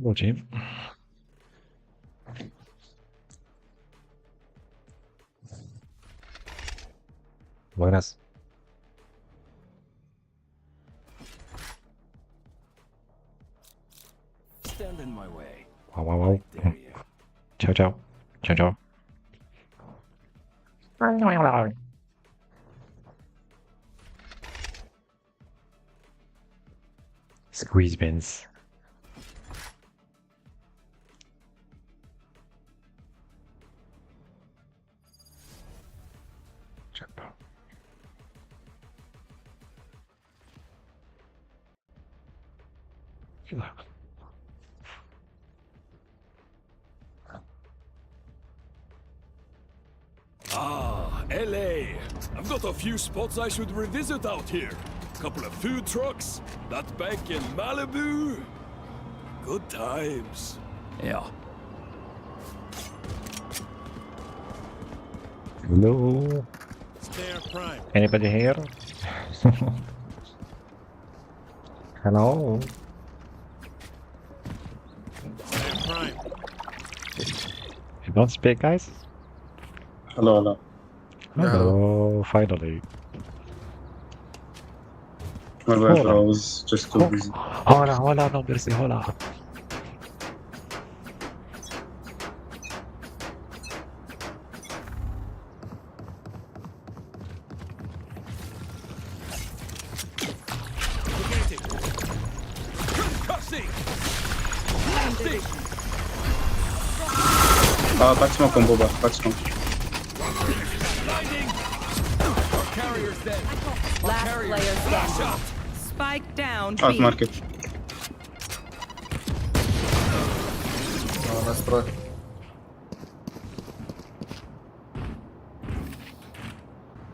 Go team. Buenas. Stand in my way. Wow, wow, wow. Ciao, ciao. Ciao, ciao. Squeeze bins. Ah, LA. I've got a few spots I should revisit out here. Couple of food trucks, that bank in Malibu. Good times. Yeah. Hello. Anybody here? Hello. You don't speak, guys? Hello, hello. Hello, finally. My bad, I was just too busy. Hola, no mercy, hola. Back smoke on Boba, back smoke. Last player standing. Spike down. Out B. market. Oh, nice try.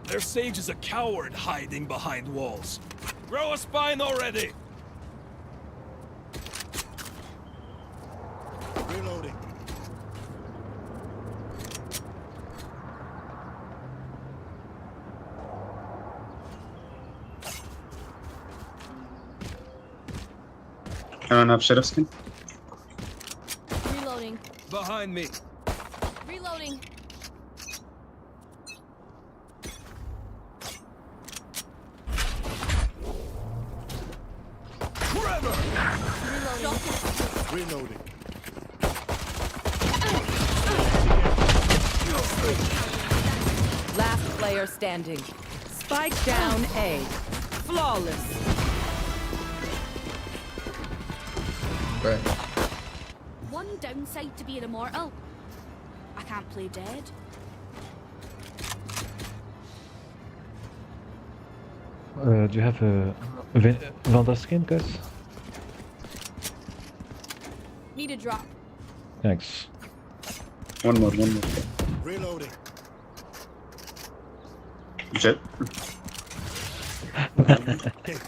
Their sage is a coward hiding behind walls. Grow a spine already! Reloading. Anyone have sheriff skin? Reloading. Behind me. Reloading. Forever! Reloading. Last player standing. Spike down A. Flawless. Okay. One downside to being immortal. I can't play dead. Do you have a Vandal skin, guys? Need a drop. Thanks. One more. Reloading. Jett.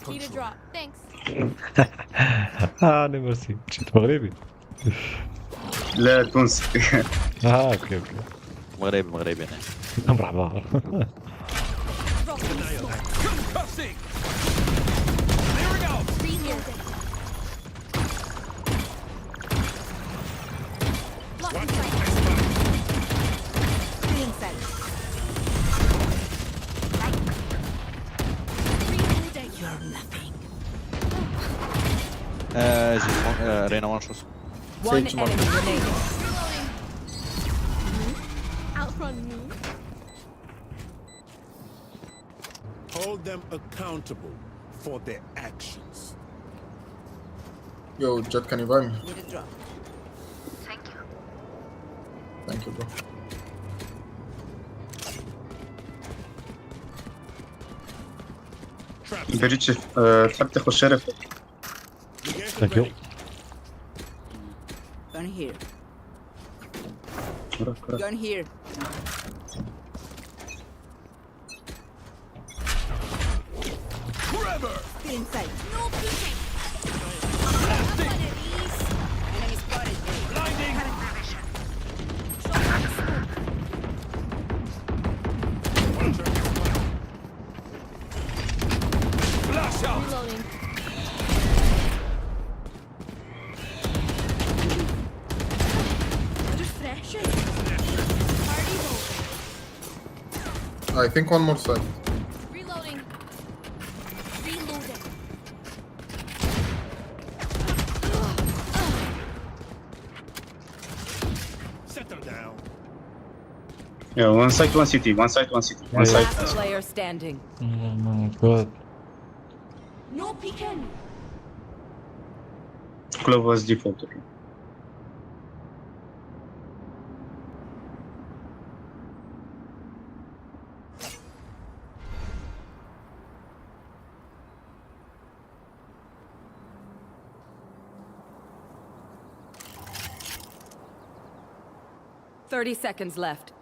Need a drop. Thanks. Ah, ميرسي. جيت مغربي. لا تونسي. اوكي. مغربي انا. مرحبا. Concussing! Clearing out! Reloading. Blocking sight. Being sent. Reloading. You're nothing. Guys, Reyna one shot. One enemy remaining. Outrun me. Hold them accountable for their actions. Yo, Jett, can you buy me? Need a drop. Thank you. Thank you, bro. بريتش تحب تاخد شرف. Thank you. Gun here. Gun here. Still inside. No peeking. Enemy spotted. Blinding! Flash out! Reloading. Refreshing. Party over. I think one more side. Reloading. Reloading. Set them down. Yeah, one side, one city, one side, one city, one side. Last player standing. Good. No peeking. Clove was default. Thirty seconds left.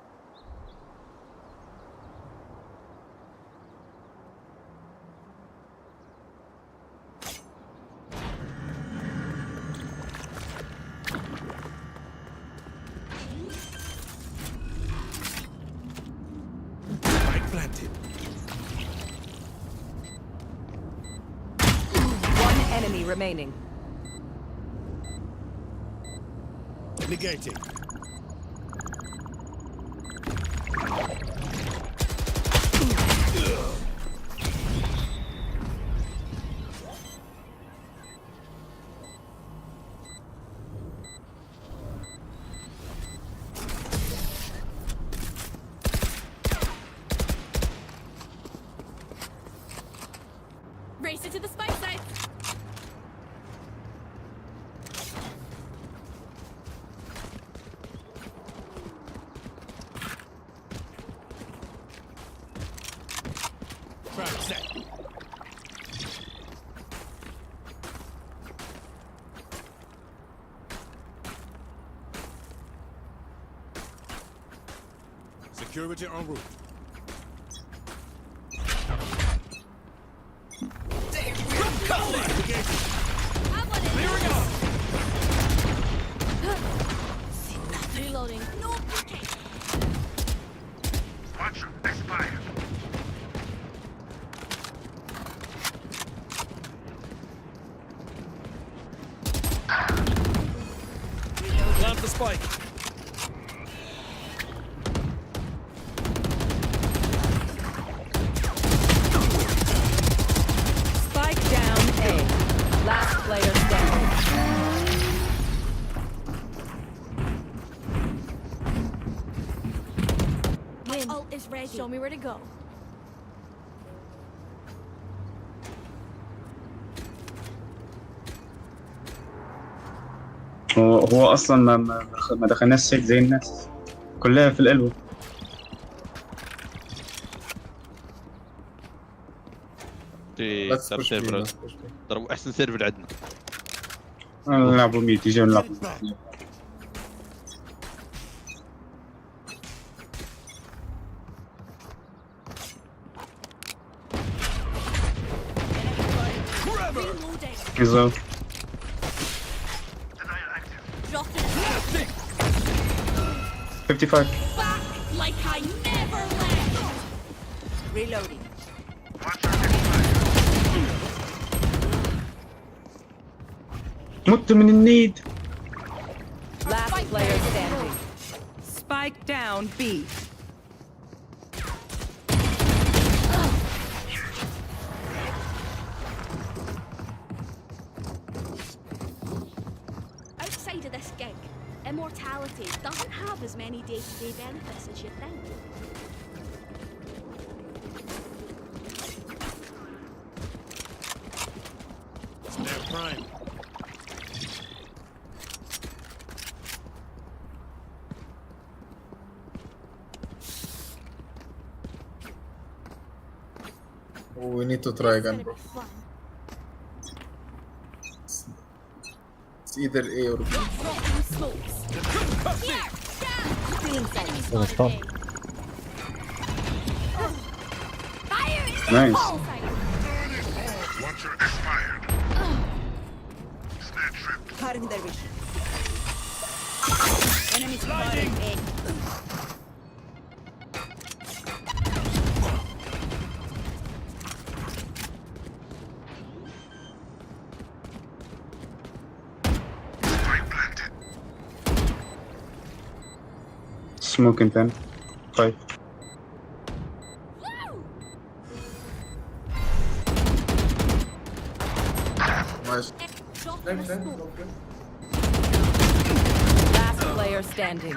Spike planted. One enemy remaining. Negating. Race it to the spike site. Trap set. Security en route. Reloading. No peeking. Watch your expire. Plant the spike. Spike down A. Last player standing. My ult is ready. Show me where to go. هو اصلا ما دخلناش سيت زي الناس كلها في القلب. صار سيرفر ضربوا احسن سيرفر عندنا. نلعبوا ميت يجوا نلعبوا. Reloading. Dropped it. 55. Back like I never left. Reloading. مت من النيد. Last player standing. Spike down B. reality doesn't have as many day-to-day benefits as you think. Snare prime. We need to try again, bro. It's either A or B. Nice. Cutting their vision. Enemy spotted A. Smoke in 10. 5. Nice. Last player standing.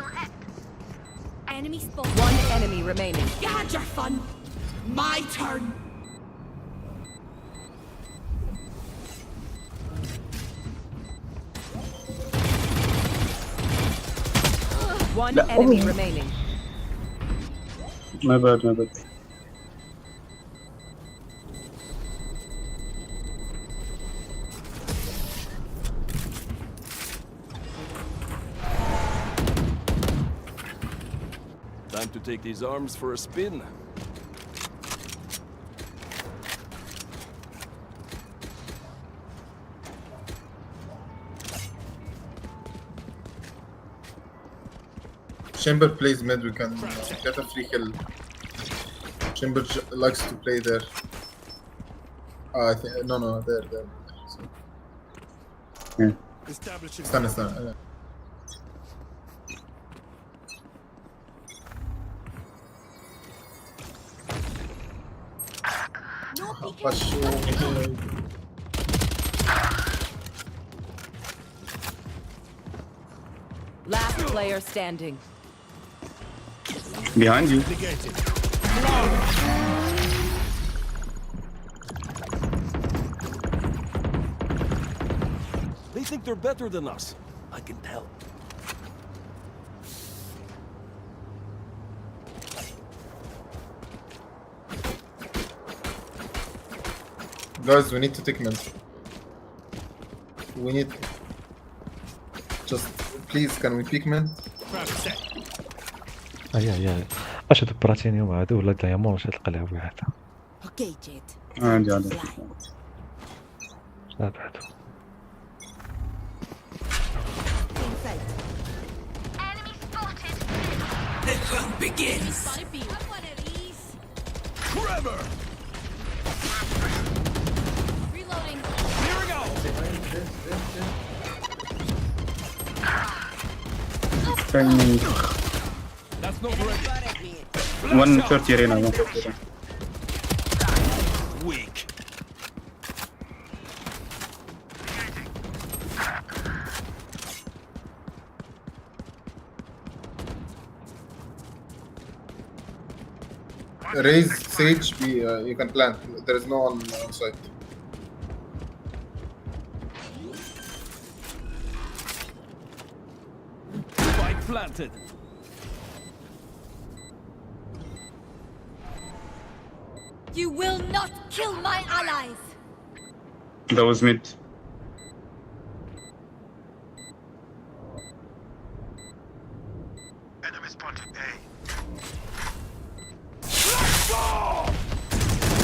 Enemy spot. One enemy remaining. You had your fun. My turn. One enemy remaining. My bad, my bad. Time to take these arms for a spin. Chamber plays mid, we can get a free kill. Chamber likes to play there. I think no, there. So. Yeah. Stun. Last player standing. Behind you. They think they're better than us. I can tell. Guys, we need to take mid. We need... Just, please, can we pick mid? يا اش تبراتيني مع هادو ولا دايمون واش تلقى واحد. Okay, Jett. عندي عندي. لا بعدو. Enemy spotted. The hunt begins. Trevor! Reloading. Here we go! That's not ready. 130 Reyna, 130 Reyna. Weak. Raise Sage, you can plant. There is no one on site. Spike planted. You will not kill my allies. That was mid. Enemy spotted A.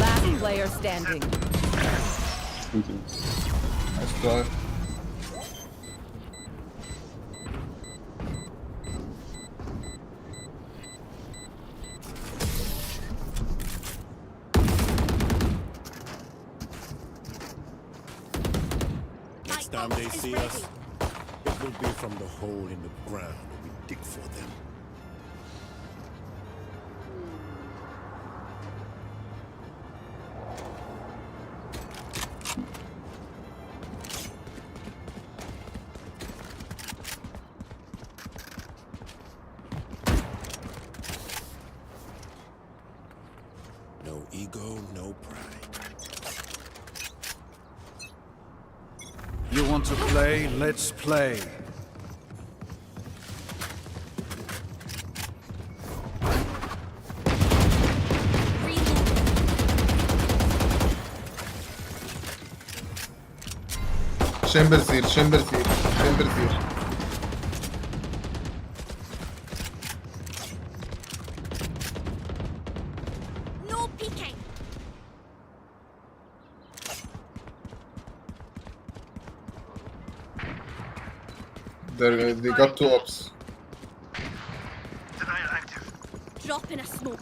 Last player standing. Nice try. Next time they see us, it will be from the hole in the ground we dig for them. No ego, no pride. You want to play? Let's play. Chambers here, chambers here, chambers here. No peeking. They got 2 ops. Drop in a smoke.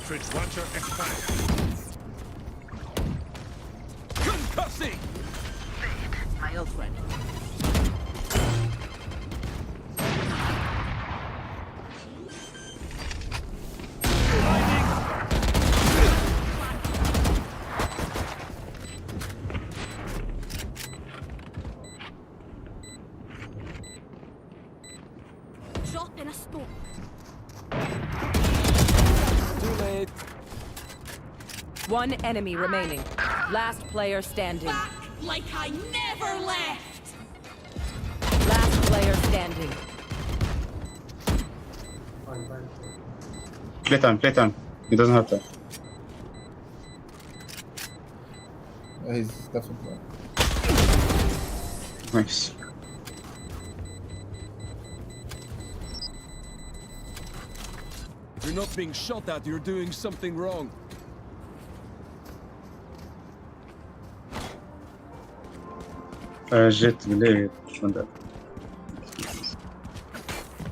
Bridge launcher expired. Concussing! My old friend. Drop in a smoke. Too late. One enemy remaining. Last player standing. Back like I never left. Last player standing. Play time. He doesn't have time. He's definitely. Nice. If you're not being shot at, you're doing something wrong. Jett بالله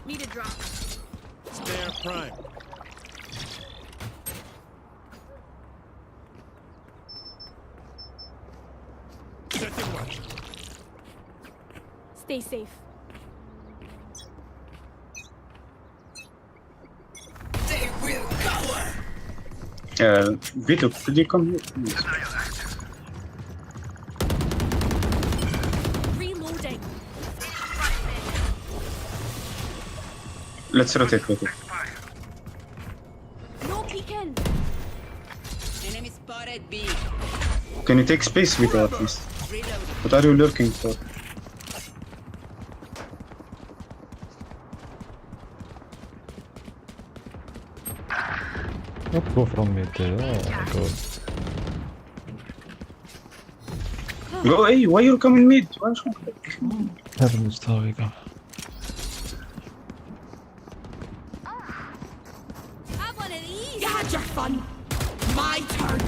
Need a drop. Spare prime. Setting watch. Stay safe. They will cower. Vito, could you come here? Reloading. Let's rotate, Vito. No peeking. Enemy spotted B. Can you take space, Vito, at least? What are you lurking for? Not go from mid. Go, hey, why you coming mid? هذا المستوى. Have one of these. You had your fun. My turn.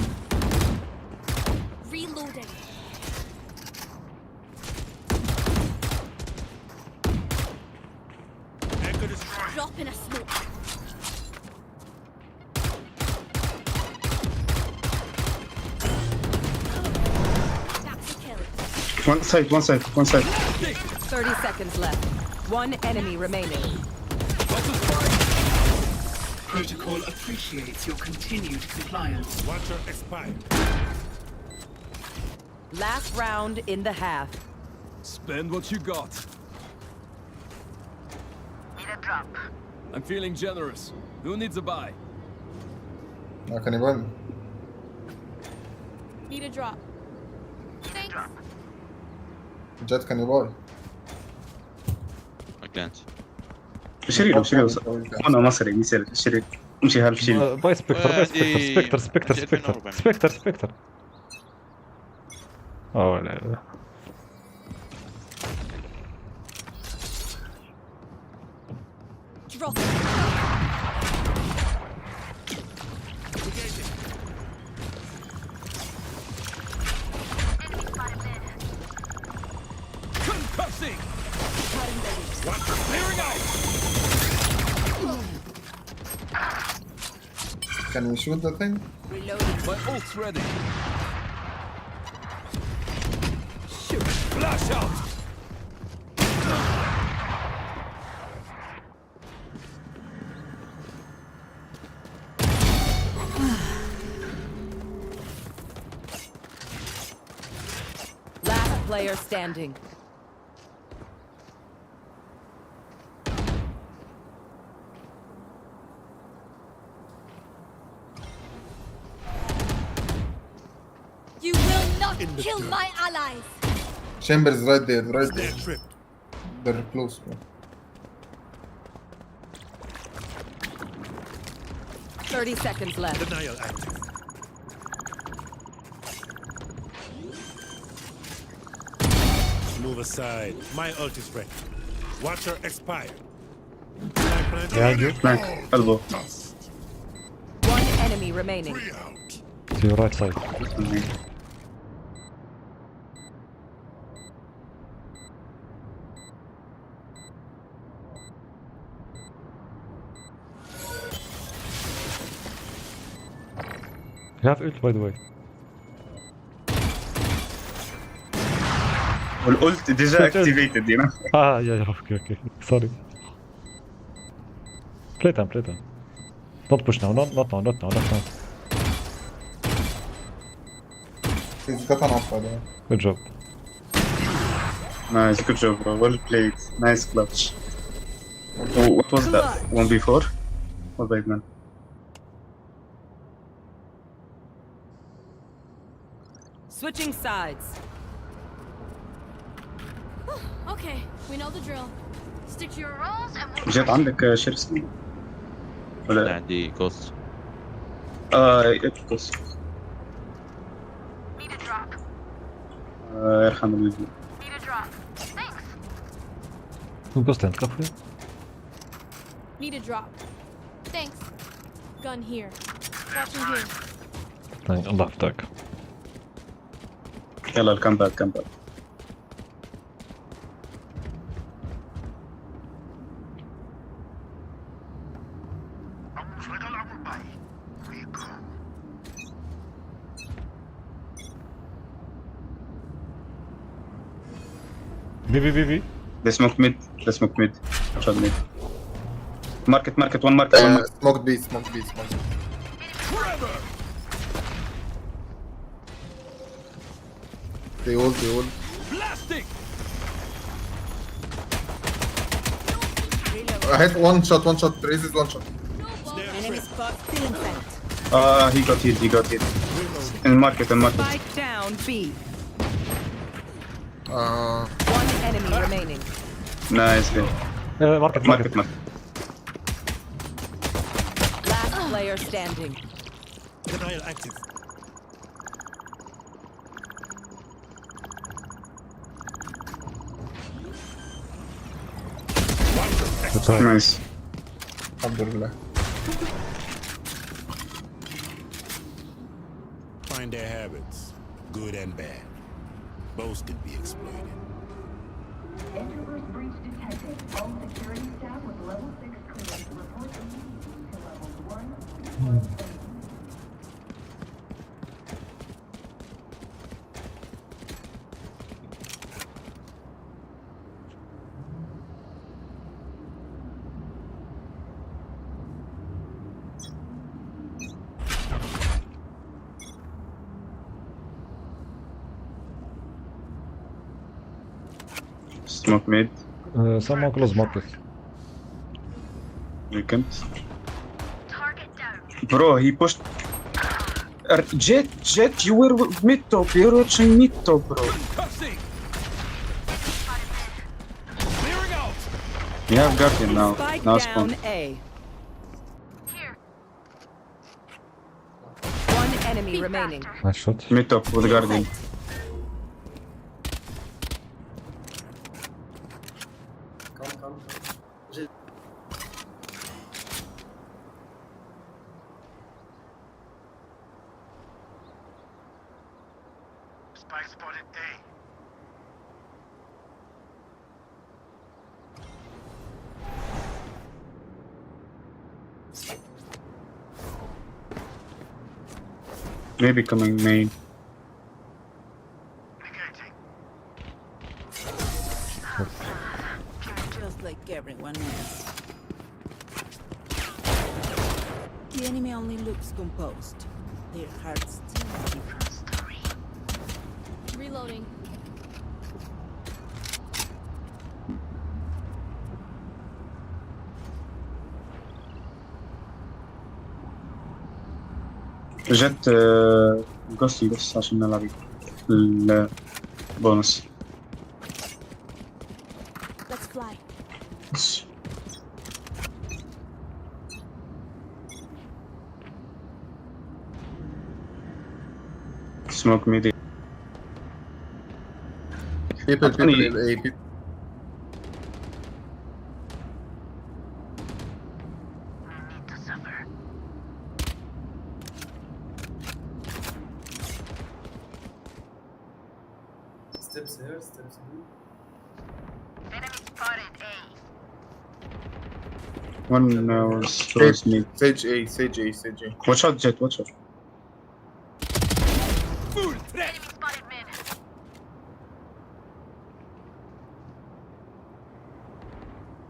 Reloading. Drop in a smoke. That's a kill. One side. 30 seconds left. One enemy remaining. Protocol appreciates your continued compliance. Watcher expired. Last round in the half. Spend what you got. Need a drop. I'm feeling generous. Who needs a buy? Can you run? Need a drop. Thanks. Jett, can you buy? I can't. شري له انا مصري مثال شري امشي هالف شيء باي سبكتر اوه لا Drop. Concussing! Watcher clearing out! Can we shoot the thing? Reloading. My ult's ready. Shoot! Flash out! Last player standing. not kill my allies. Chamber is right there, right there. They're close, man. 30 seconds left. Denial active. Move aside. My ult is ready. Watcher expired. Behind you. Flank. Elbow. One enemy remaining. To your right side. You have ult, by the way. Ult déjà activated, you know? Ah, yeah, okay. Sorry. Play time. Don't push now, not now. He's got an off, by the way. Good job. Nice, good job, bro. Well played. Nice clutch. Oh, what was that? 1v4? Well played, man. Switching sides. Okay, we know the drill. Stick to your roles and we'll... جت عندك شير سكين؟ ولا عندي كوست. كوست. Need a drop. يرحم الوزن. Need a drop. Thanks. Who goes tent cover? Need a drop. Thanks. Gun here. Watching here. Thank Allah attack. يلا الكامباك. B. They smoked mid. Shot mid. Market, one market. Smoked B. They ult. Blasting! I hit one shot. Raises one shot. Enemy spot still in sight. He got hit. In market. Spike down B. One enemy remaining. Nice, good. Market. Last player standing. Denial active. Nice. Alhamdulillah. Find their habits, good and bad. Both can be exploited. Introverse breach detected. All security staff with level 6 clearance report immediately to level 1. Smoke mid. Someone close market. Weekend. Bro, he pushed. Jett, you were mid top. You're watching mid top, bro. You have Guardian now. Spike Now down spawn. A. One enemy remaining. Nice shot. Mid top with Guardian. Spike spotted A. Maybe coming main. Just like everyone else. The enemy only looks composed. Their hearts still a different story. Reloading. جت قصي بس عشان نلعب. لا بونس. Let's fly. Smoke midi. People Funny. in A. People. Steps here, steps B. Enemy spotted A. One was close mid. Sage A, Sage A, Sage A. Watch out, Jett, watch out. Enemy spotted mid.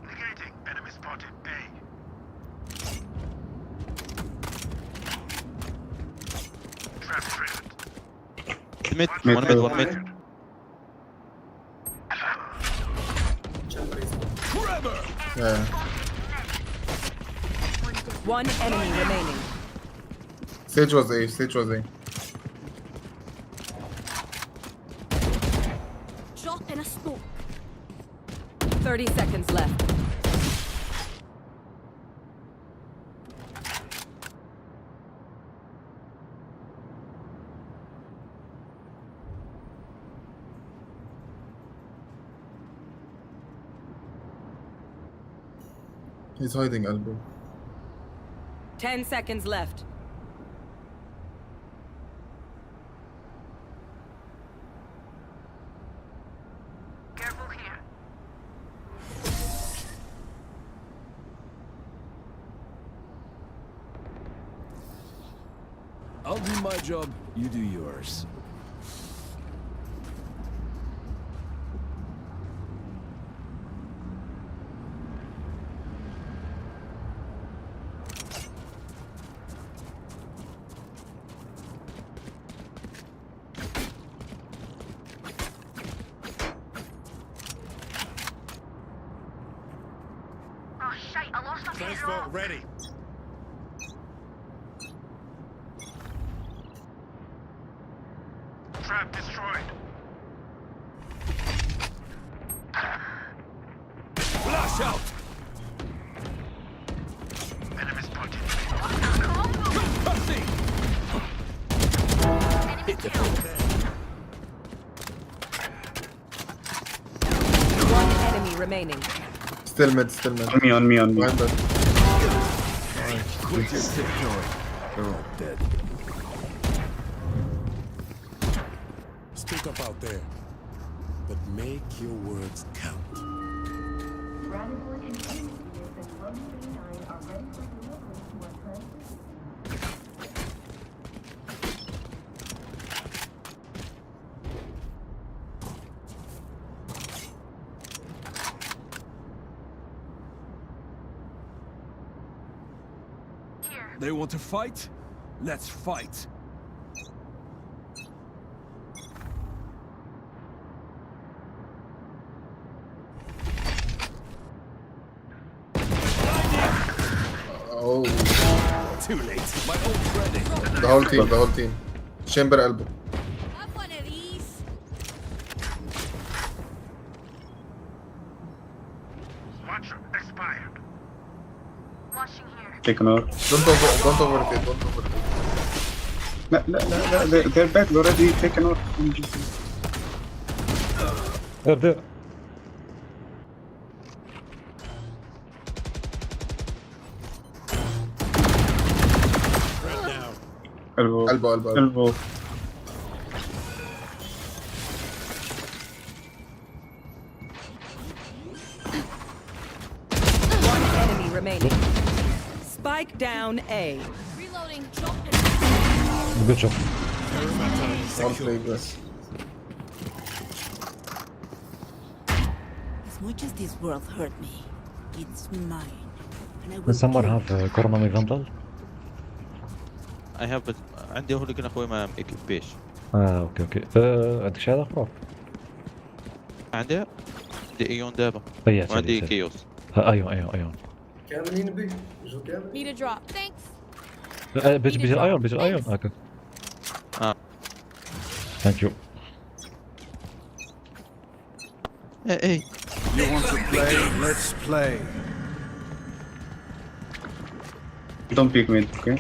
Negating. Enemy spotted A. Trap triggered. Mid, Mid, one mid, mid. one mid. Yeah. One enemy remaining. Sage was A, Sage was A. Drop in a smoke. 30 seconds left. He's hiding elbow. 10 seconds left. Careful here. I'll do my job, you do yours. Oh shit, I lost my Transfer ready. Trap destroyed. Flash out! Enemy spotted. Concussing! Enemy killed. One enemy remaining. Still mid, still mid. On me, on me, on me. Behind us. Quit your Killjoy. They're all dead. Speak up out there, but make your words count. Radical Initiators and 139 are ready for delivery to our transit. They want to fight? Let's fight. Oh. Too late. My ult's ready. The whole team, the whole team. Chamber elbow. Have one of these. Watch expired. Watching here. Taken out. Don't overtake, don't overtake. لا لا لا لا they're back already taken out. There. Elbow. Elbow. One enemy remaining. Spike down A. Reloading. Drop in. Good job. All play this. As much as this world hurt me, it's mine. And I will Does someone kill have Corona Vandal? I have but عندي هو اللي كنا اخوي ما اكيبيش. اوكي. عندك شي هذا اخر؟ عندي ايون دابا. وعندي كيوس. ايون. كاملين بي جو كامل. Need a drop. Thanks. بيجي الايون هكا. ثانك يو. Hey. You want to play? Let's play. Don't pick mid, okay?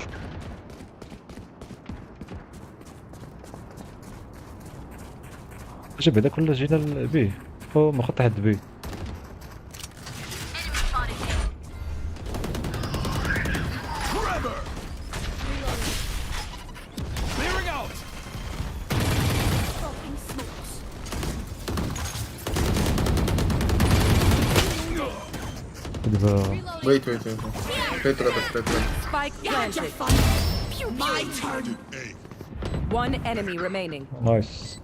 شوف هذا كله جينا بيه هو ما خط حد بيه. Wait. Play together. Spike planted. My turn. One enemy remaining. Nice.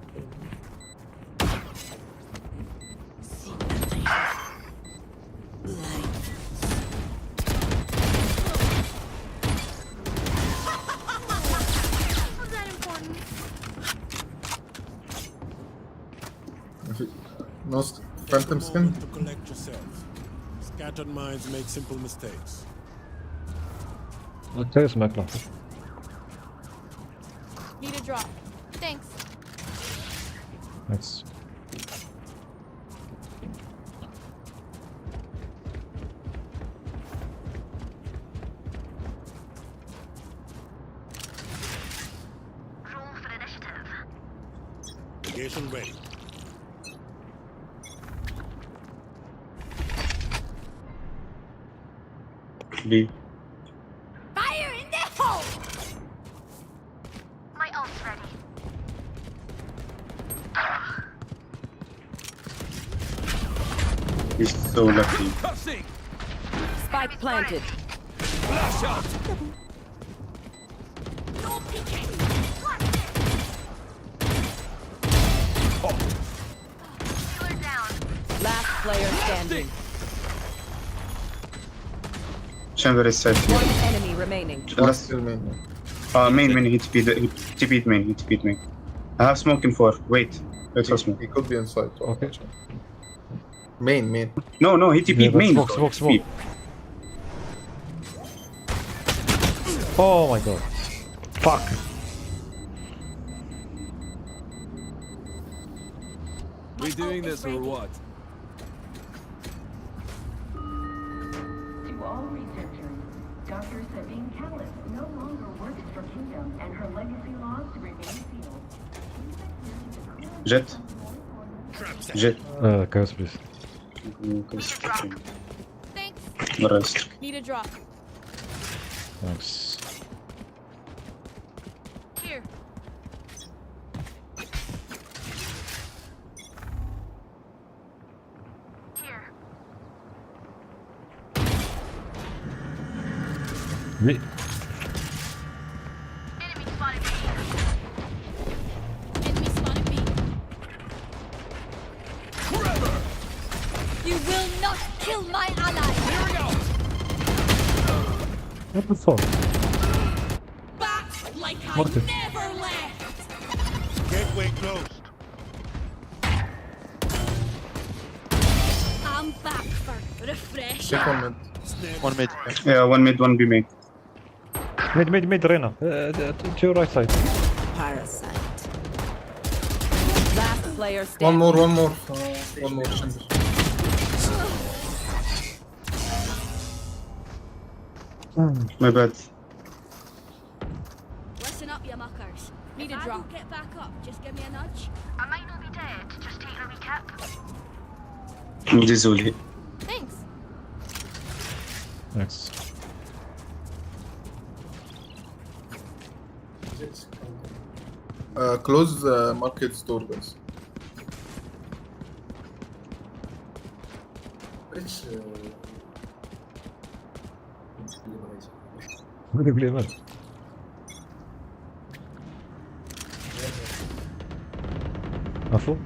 No phantom skin. To collect yourself. Scattered minds make simple mistakes. Okay, smack left. Need a drop. Thanks. Nice. Roll for initiative. Negation ready. B. Fire in the hole! My ult's ready. He's so lucky. Spike planted. Flash out! No peeking! Healer down. Last player standing. Chamber is set here. One enemy remaining. Last main, he TP'd main. I have smoke in 4. Wait for smoke. He could be inside. Okay. Main. No, he TP'd main. Smoke. Oh my god. Fuck. We doing this or what? To all researchers, Dr. Sabine Callis no longer works for Kingdom, and her legacy logs remain sealed. Jett. Chaos, please. Thanks. The rest. Need a drop. Thanks. Here. Here. Me. Enemy spotted B. Enemy spotted B. Forever! You will not kill my ally! Clearing out! What the fuck? Back like I What the- never left! Gateway closed. I'm back for refreshing. Check 1 mid. One mid. Yeah, 1 mid, 1 B main. Mid, Reyna. To your right side. Parasite. Last player standing. One more. One more chamber. My bad. Listen up, you muckers. Need a drop. Get back up. Just give me a nudge. I might not be dead, just taking a recap. This only. Thanks. Thanks. Close market store, guys. Bile var. Afu.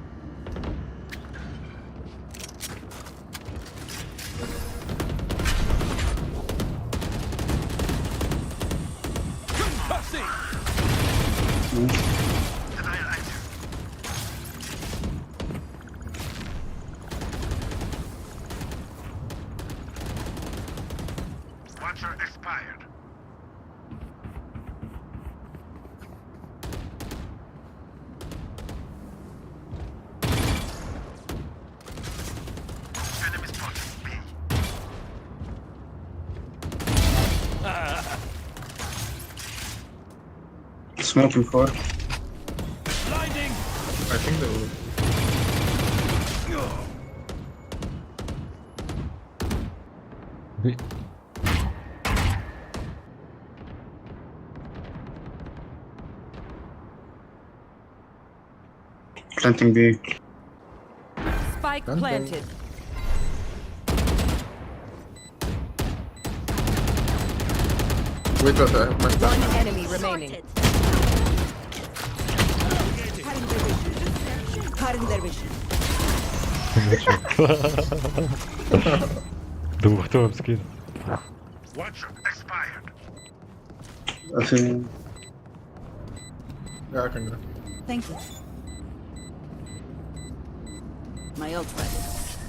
Watcher expired. Smoke before. Blinding. I think they will. Planting B. Spike planted. Wait, what? I have my One enemy remaining. Cutting their vision. دوختهم مسكين. I think. Yeah, I can go. Thank you. My ult ready.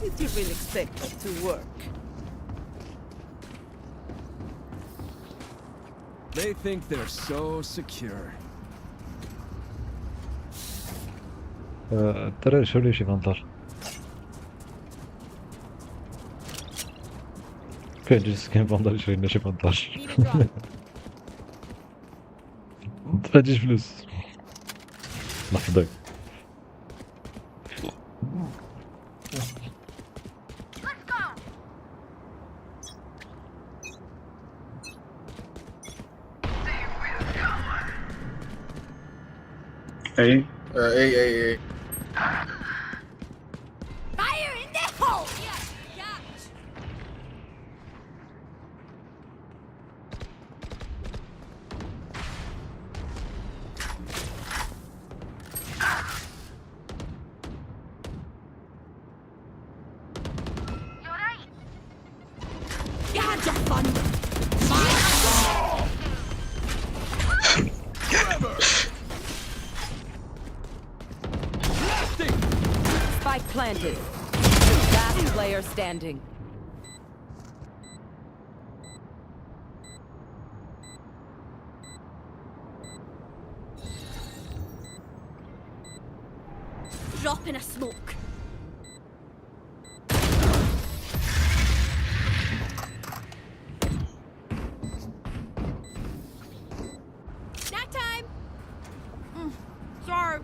Did you really expect that to work? They think they're so secure. ترى شو ليش يفنطر؟ كان جالس كان يفنطر شوي إنه شو يفنطر. ما تجيش فلوس. لحظة. Hey. Hey. Fire in the hole! You had your fun. Spike planted. Last player standing. Drop in a smoke. Snack time. Sorry,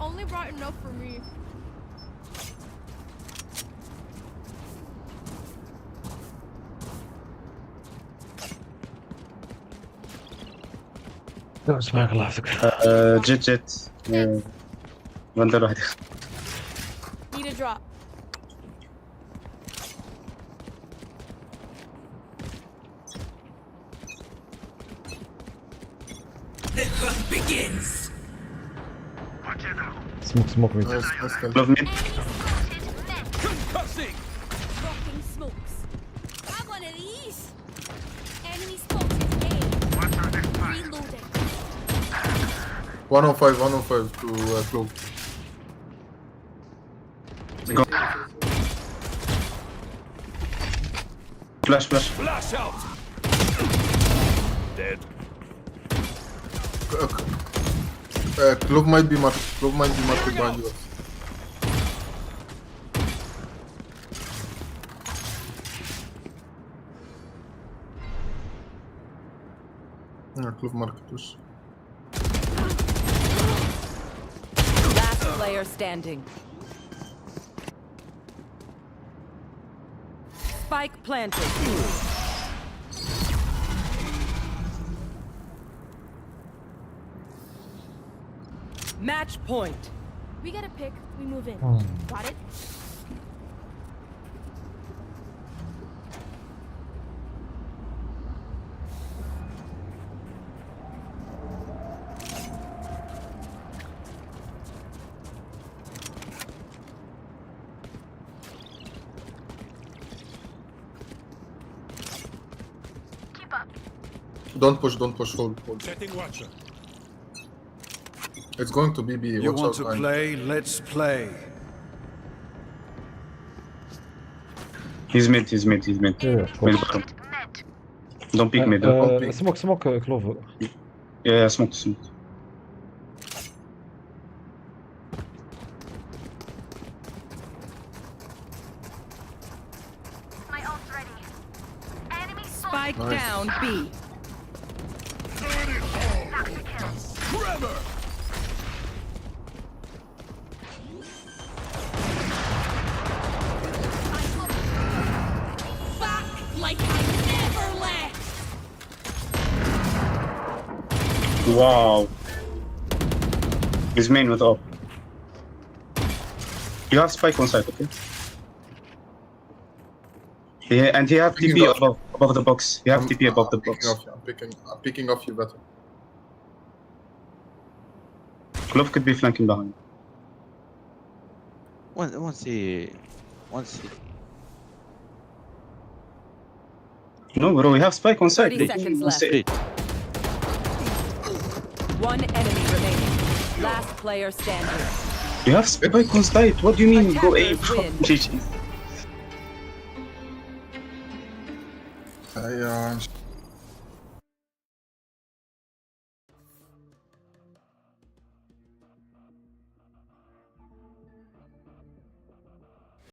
only brought enough for me. لا اسمعك الله يحفظك. جت. بندر واحد. Need a drop. The hunt begins. Smoke me. Love me. Concussing. Dropping smokes. Have one of these. Enemy spotted A. Reloading. 105 to Clove. Go. Flash. Flash out. Dead. Clove might be marked. Behind you. Clove marked us. Last player standing. Spike planted. Match point. We get a pick, we move in. Got it? Don't push. Hold. Setting watcher. It's going to be B. You Watch want out, to Ryan. play? Let's play. He's mid. Yeah, of course. Mid bottom. Don't peek mid. Don't peek. Smoke Clove. Yeah, smoke. My ult's ready. Enemy Spike down B. forever! Back like I never left! Wow. His main with up. You have spike on side, okay? Yeah, and you have TP above the box. You have TP above the box. I'm picking off you better. Glove could be flanking behind. Once he. No, bro, we have spike on side. 30 seconds left. One enemy remaining. Last player standing. You have spike on side. What do you mean? Go A, bro. Attackers win. GG.